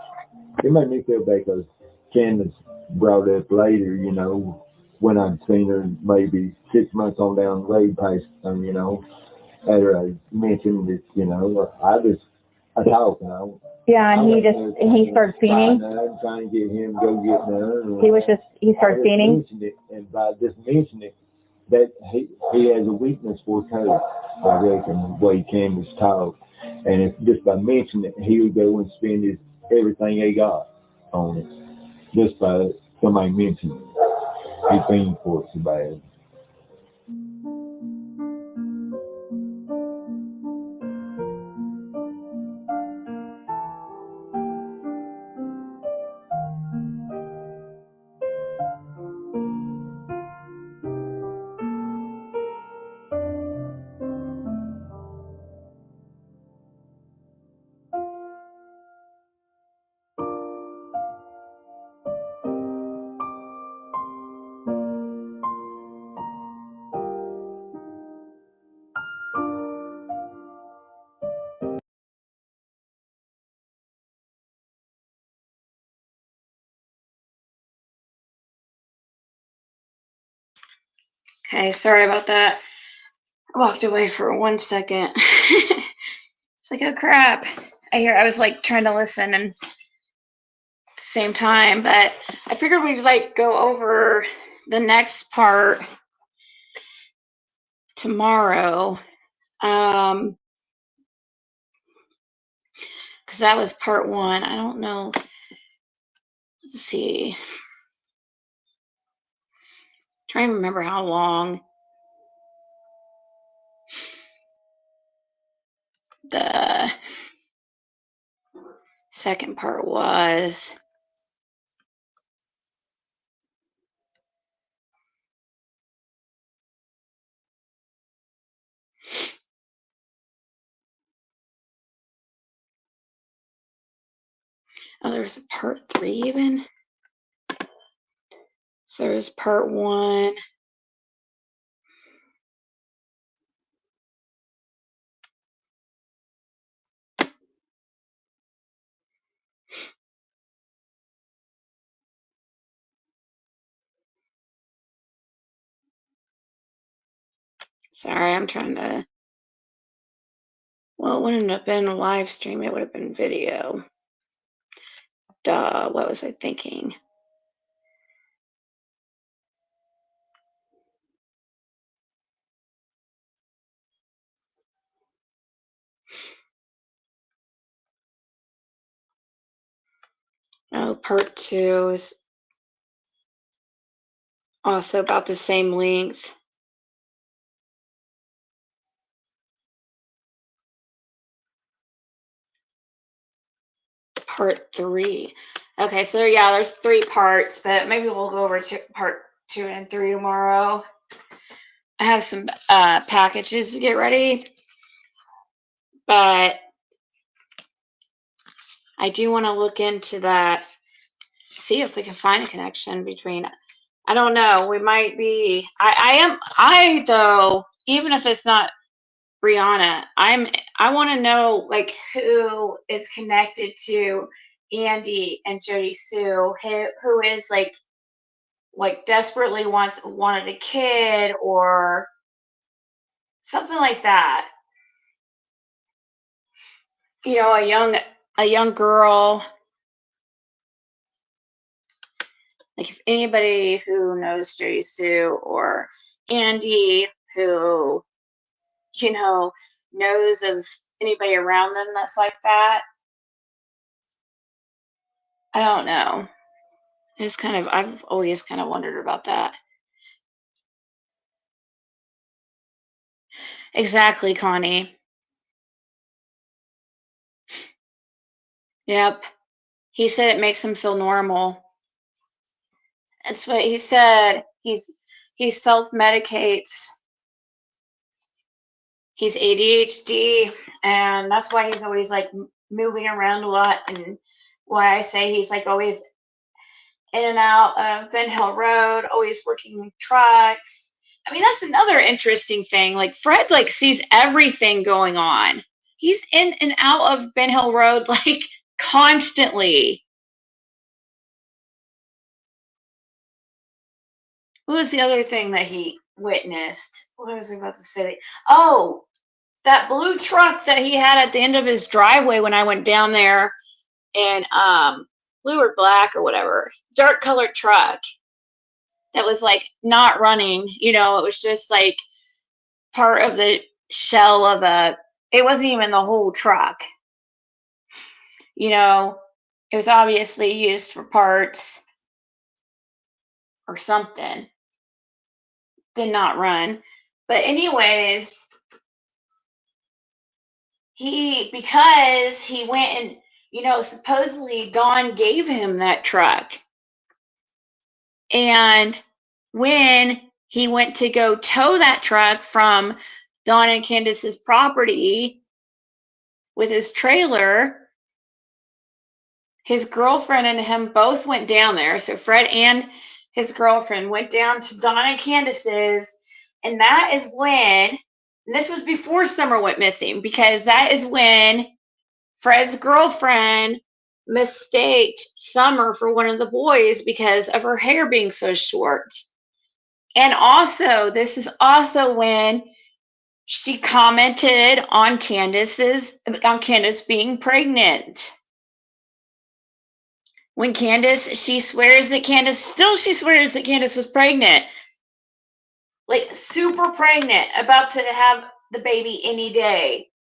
It made me feel bad because Candace brought up later, you know, when I'd seen her maybe 6 months on down the road past them, you know, after I mentioned it, you know, I talked now. Yeah, and he started fiending. Trying to get him to go get none. He started fiending. And by just mentioning it, that he has a weakness for coke, I reckon, the way Candace talked. And if just by mentioning it, he would go and spend everything he got on it. Just by somebody mentioning it. He fiends for it so bad. Okay, sorry about that. I walked away for 1 second. It's like, oh crap. I was like trying to listen and at the same time, but I figured we'd like go over the next part tomorrow. Because that was part 1. I don't know. Let's see. Trying to remember how long the second part was. Oh, there's a part 3 even. So there's part 1. Sorry, I'm trying to. Well, it wouldn't have been a live stream. It would have been video. Duh, what was I thinking? Oh, part 2 is also about the same length. Part 3. Okay, so yeah, there's 3 parts, but maybe we'll go over to part 2 and 3 tomorrow. I have some packages to get ready, but I do want to look into that, see if we can find a connection between, I don't know, we might be, I though, even if it's not Brianna, I want to know like who is connected to Andy and Jody Sue, who is like desperately wanted a kid or something like that. You know, a young girl. Like if anybody who knows Jody Sue or Andy who, you know, knows of anybody around them that's like that. I don't know. It's kind of, I've always kind of wondered about that. Exactly, Connie. Yep. He said it makes him feel normal. That's what he said. He self-medicates. He's ADHD, and that's why he's always like moving around a lot, and why I say he's like always in and out of Ben Hill Road, always working trucks. I mean, that's another interesting thing. Like Fred like sees everything going on. He's in and out of Ben Hill Road like constantly. What was the other thing that he witnessed? What was I about to say? Oh, that blue truck that he had at the end of his driveway when I went down there, and blue or black or whatever, dark colored truck that was like not running, you know, it was just like part of the shell of it wasn't even the whole truck. You know, it was obviously used for parts or something. Did not run. But anyways, because he went and, you know, supposedly Dawn gave him that truck. And when he went to go tow that truck from Dawn and Candace's property with his trailer, his girlfriend and him both went down there. So Fred and his girlfriend went down to Dawn and Candace's, and that is when, and this was before Summer went missing, because that is when Fred's girlfriend mistaked Summer for one of the boys because of her hair being so short. And also, this is also when she commented on Candace being pregnant. When she swears that Candace was pregnant. Like super pregnant, about to have the baby any day.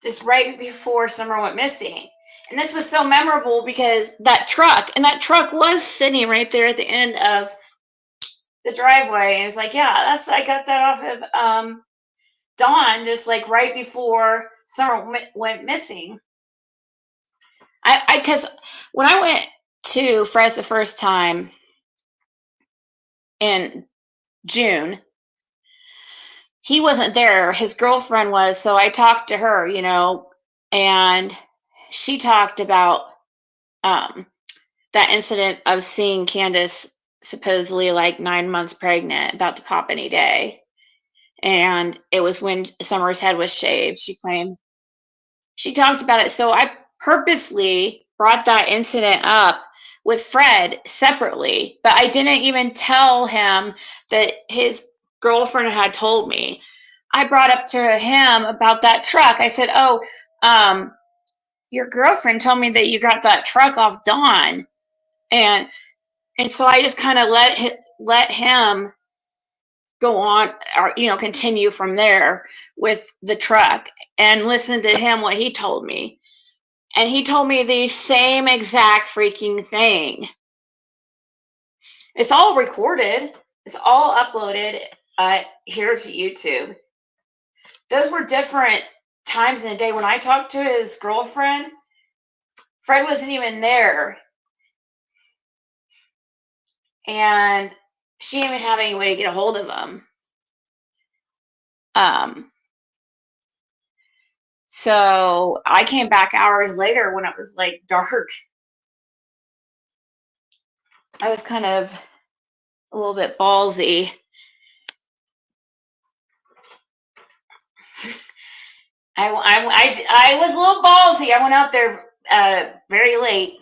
Just right before Summer went missing. And this was so memorable because that truck was sitting right there at the end of the driveway. And it's like, yeah, I got that off of Dawn, just like right before Summer went missing. Because when I went to Fred's the first time in June, he wasn't there. His girlfriend was, so I talked to her, you know, and she talked about that incident of seeing Candace supposedly like 9 months pregnant, about to pop any day. And it was when Summer's head was shaved, she claimed. She talked about it. So I purposely brought that incident up with Fred separately, but I didn't even tell him that his girlfriend had told me. I brought up to him about that truck. I said, oh, your girlfriend told me that you got that truck off Dawn. And so I just kind of let him go on, or, you know, continue from there with the truck and listen to him, what he told me. And he told me the same exact freaking thing. It's all recorded. It's all uploaded here to YouTube. Those were different times in the day. When I talked to his girlfriend, Fred wasn't even there. And she didn't even have any way to get a hold of him. So I came back hours later when it was like dark. I was kind of a little bit ballsy. I was a little ballsy. I went out there very late.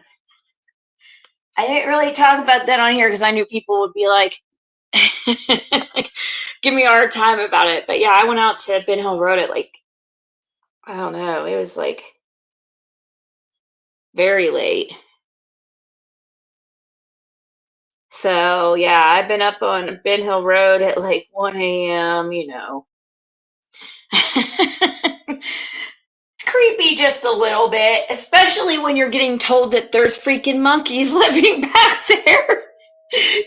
I didn't really talk about that on here because I knew people would be like, give me a hard time about it. But yeah, I went out to Ben Hill Road at like, I don't know, it was like very late. So yeah, I've been up on Ben Hill Road at like 1 a.m., you know. Creepy just a little bit, especially when you're getting told that there's freaking monkeys living back there.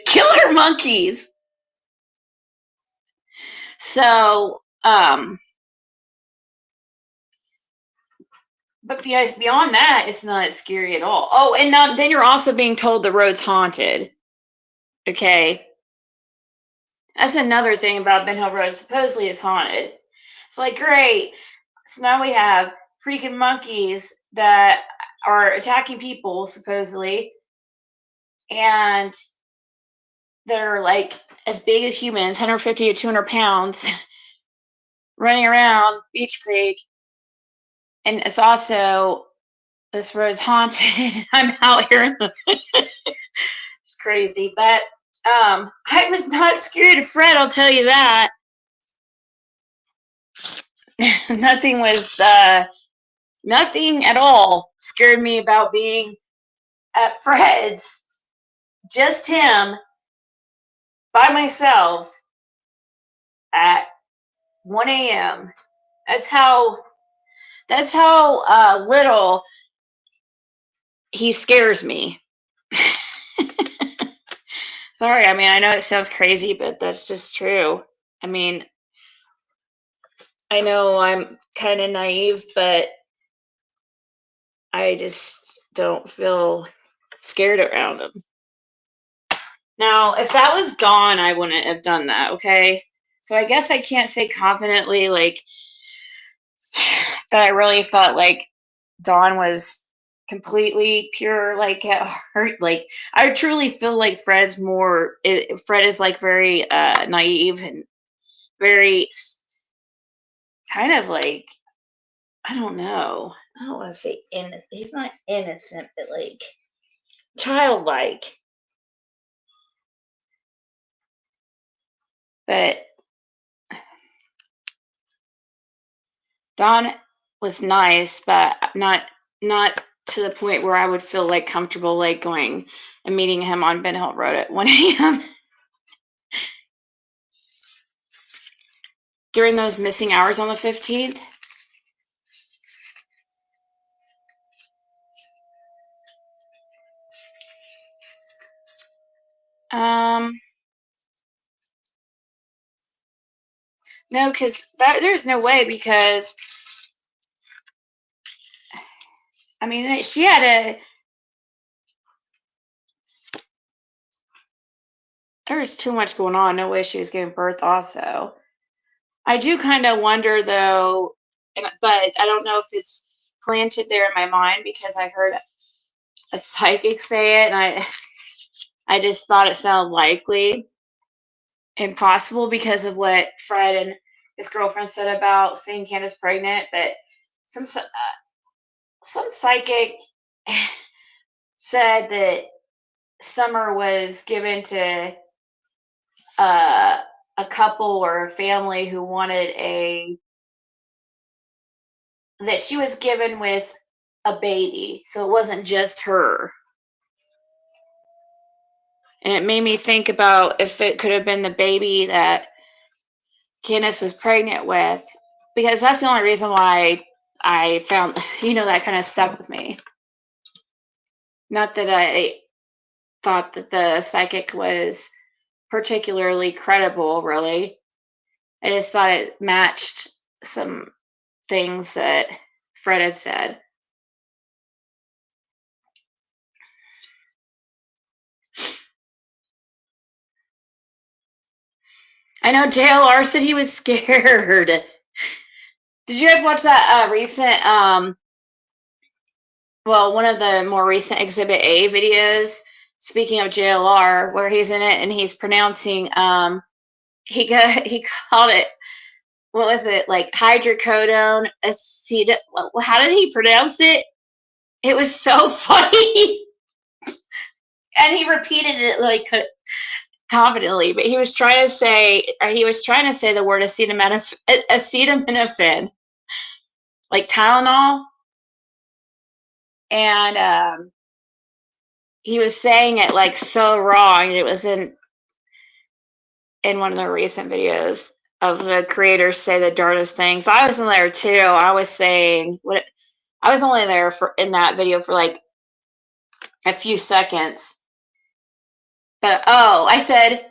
Killer monkeys. So, but beyond that, it's not scary at all. Oh, and then you're also being told the road's haunted. Okay. That's another thing about Ben Hill Road. Supposedly it's haunted. It's like, great. So now we have freaking monkeys that are attacking people, supposedly, and they're like as big as humans, 150 to 200 pounds, running around Beach Creek. And it's also, this road's haunted. I'm out here. It's crazy. But I was not scared of Fred, I'll tell you that. Nothing at all scared me about being at Fred's. Just him by myself at 1 a.m. That's how little he scares me. Sorry, I mean, I know it sounds crazy, but that's just true. I mean, I know I'm kind of naive, but I just don't feel scared around him. Now, if that was Dawn, I wouldn't have done that, okay? So I guess I can't say confidently, like, that I really felt like Dawn was completely pure, like, at heart. Like, I truly feel like Fred is, like, very naive and very kind of, like, I don't know. I don't want to say innocent. He's not innocent, but, like, childlike. But Dawn was nice, but not to the point where I would feel like comfortable like going and meeting him on Ben Hill Road at 1 a.m. during those missing hours on the 15th. No, because there's no way, because I mean, she had there was too much going on. No way she was giving birth also. I do kind of wonder though, but I don't know if it's planted there in my mind because I heard a psychic say it, and I just thought it sounded likely and possible because of what Fred and his girlfriend said about seeing Candace pregnant. But some psychic said that Summer was given to a couple or a family who wanted that she was given with a baby, so it wasn't just her. And it made me think about if it could have been the baby that Candace was pregnant with, because that's the only reason why I found, that kind of stuck with me. Not that I thought that the psychic was particularly credible, really. I just thought it matched some things that Fred had said. I know JLR said he was scared. Did you guys watch that recent, well, one of the more recent Exhibit A videos, speaking of JLR, where he's in it and he's pronouncing, he called it, what was it, like hydrocodone acetate, how did he pronounce it? It was so funny. And he repeated it like confidently, but he was trying to say the word acetaminophen, like Tylenol. And he was saying it like so wrong. It was in one of the recent videos of the creators say the darndest things. I was in there too. I was saying I was only there in that video for like a few seconds. But I said,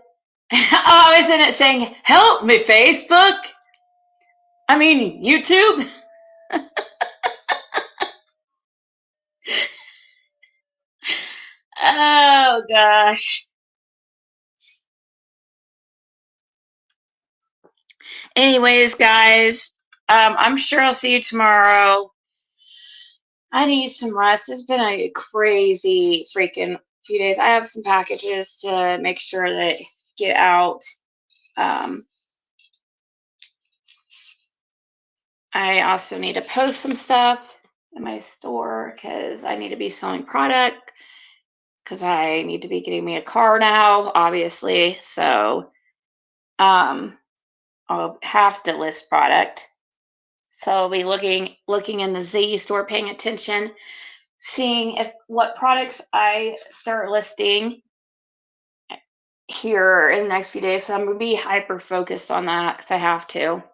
I was in it saying, "Help me, Facebook. I mean, YouTube." Oh gosh. Anyways, guys, I'm sure I'll see you tomorrow. I need some rest. It's been a crazy freaking few days. I have some packages to make sure that get out. I also need to post some stuff in my store because I need to be selling product because I need to be getting me a car now, obviously. So I'll have to list product. So I'll be looking in the Ziggy store, paying attention, seeing what products I start listing here in the next few days. So I'm gonna be hyper focused on that because I have to.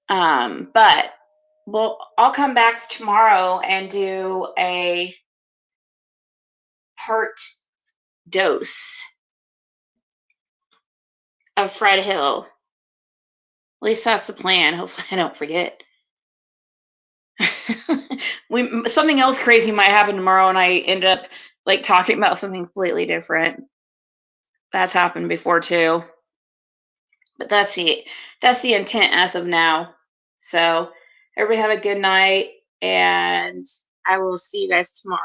But I'll come back tomorrow and do a part dose of Fred Hill. At least that's the plan. Hopefully I don't forget. Something else crazy might happen tomorrow and I end up like talking about something completely different. That's happened before too. But that's the intent as of now. So everybody have a good night and I will see you guys tomorrow.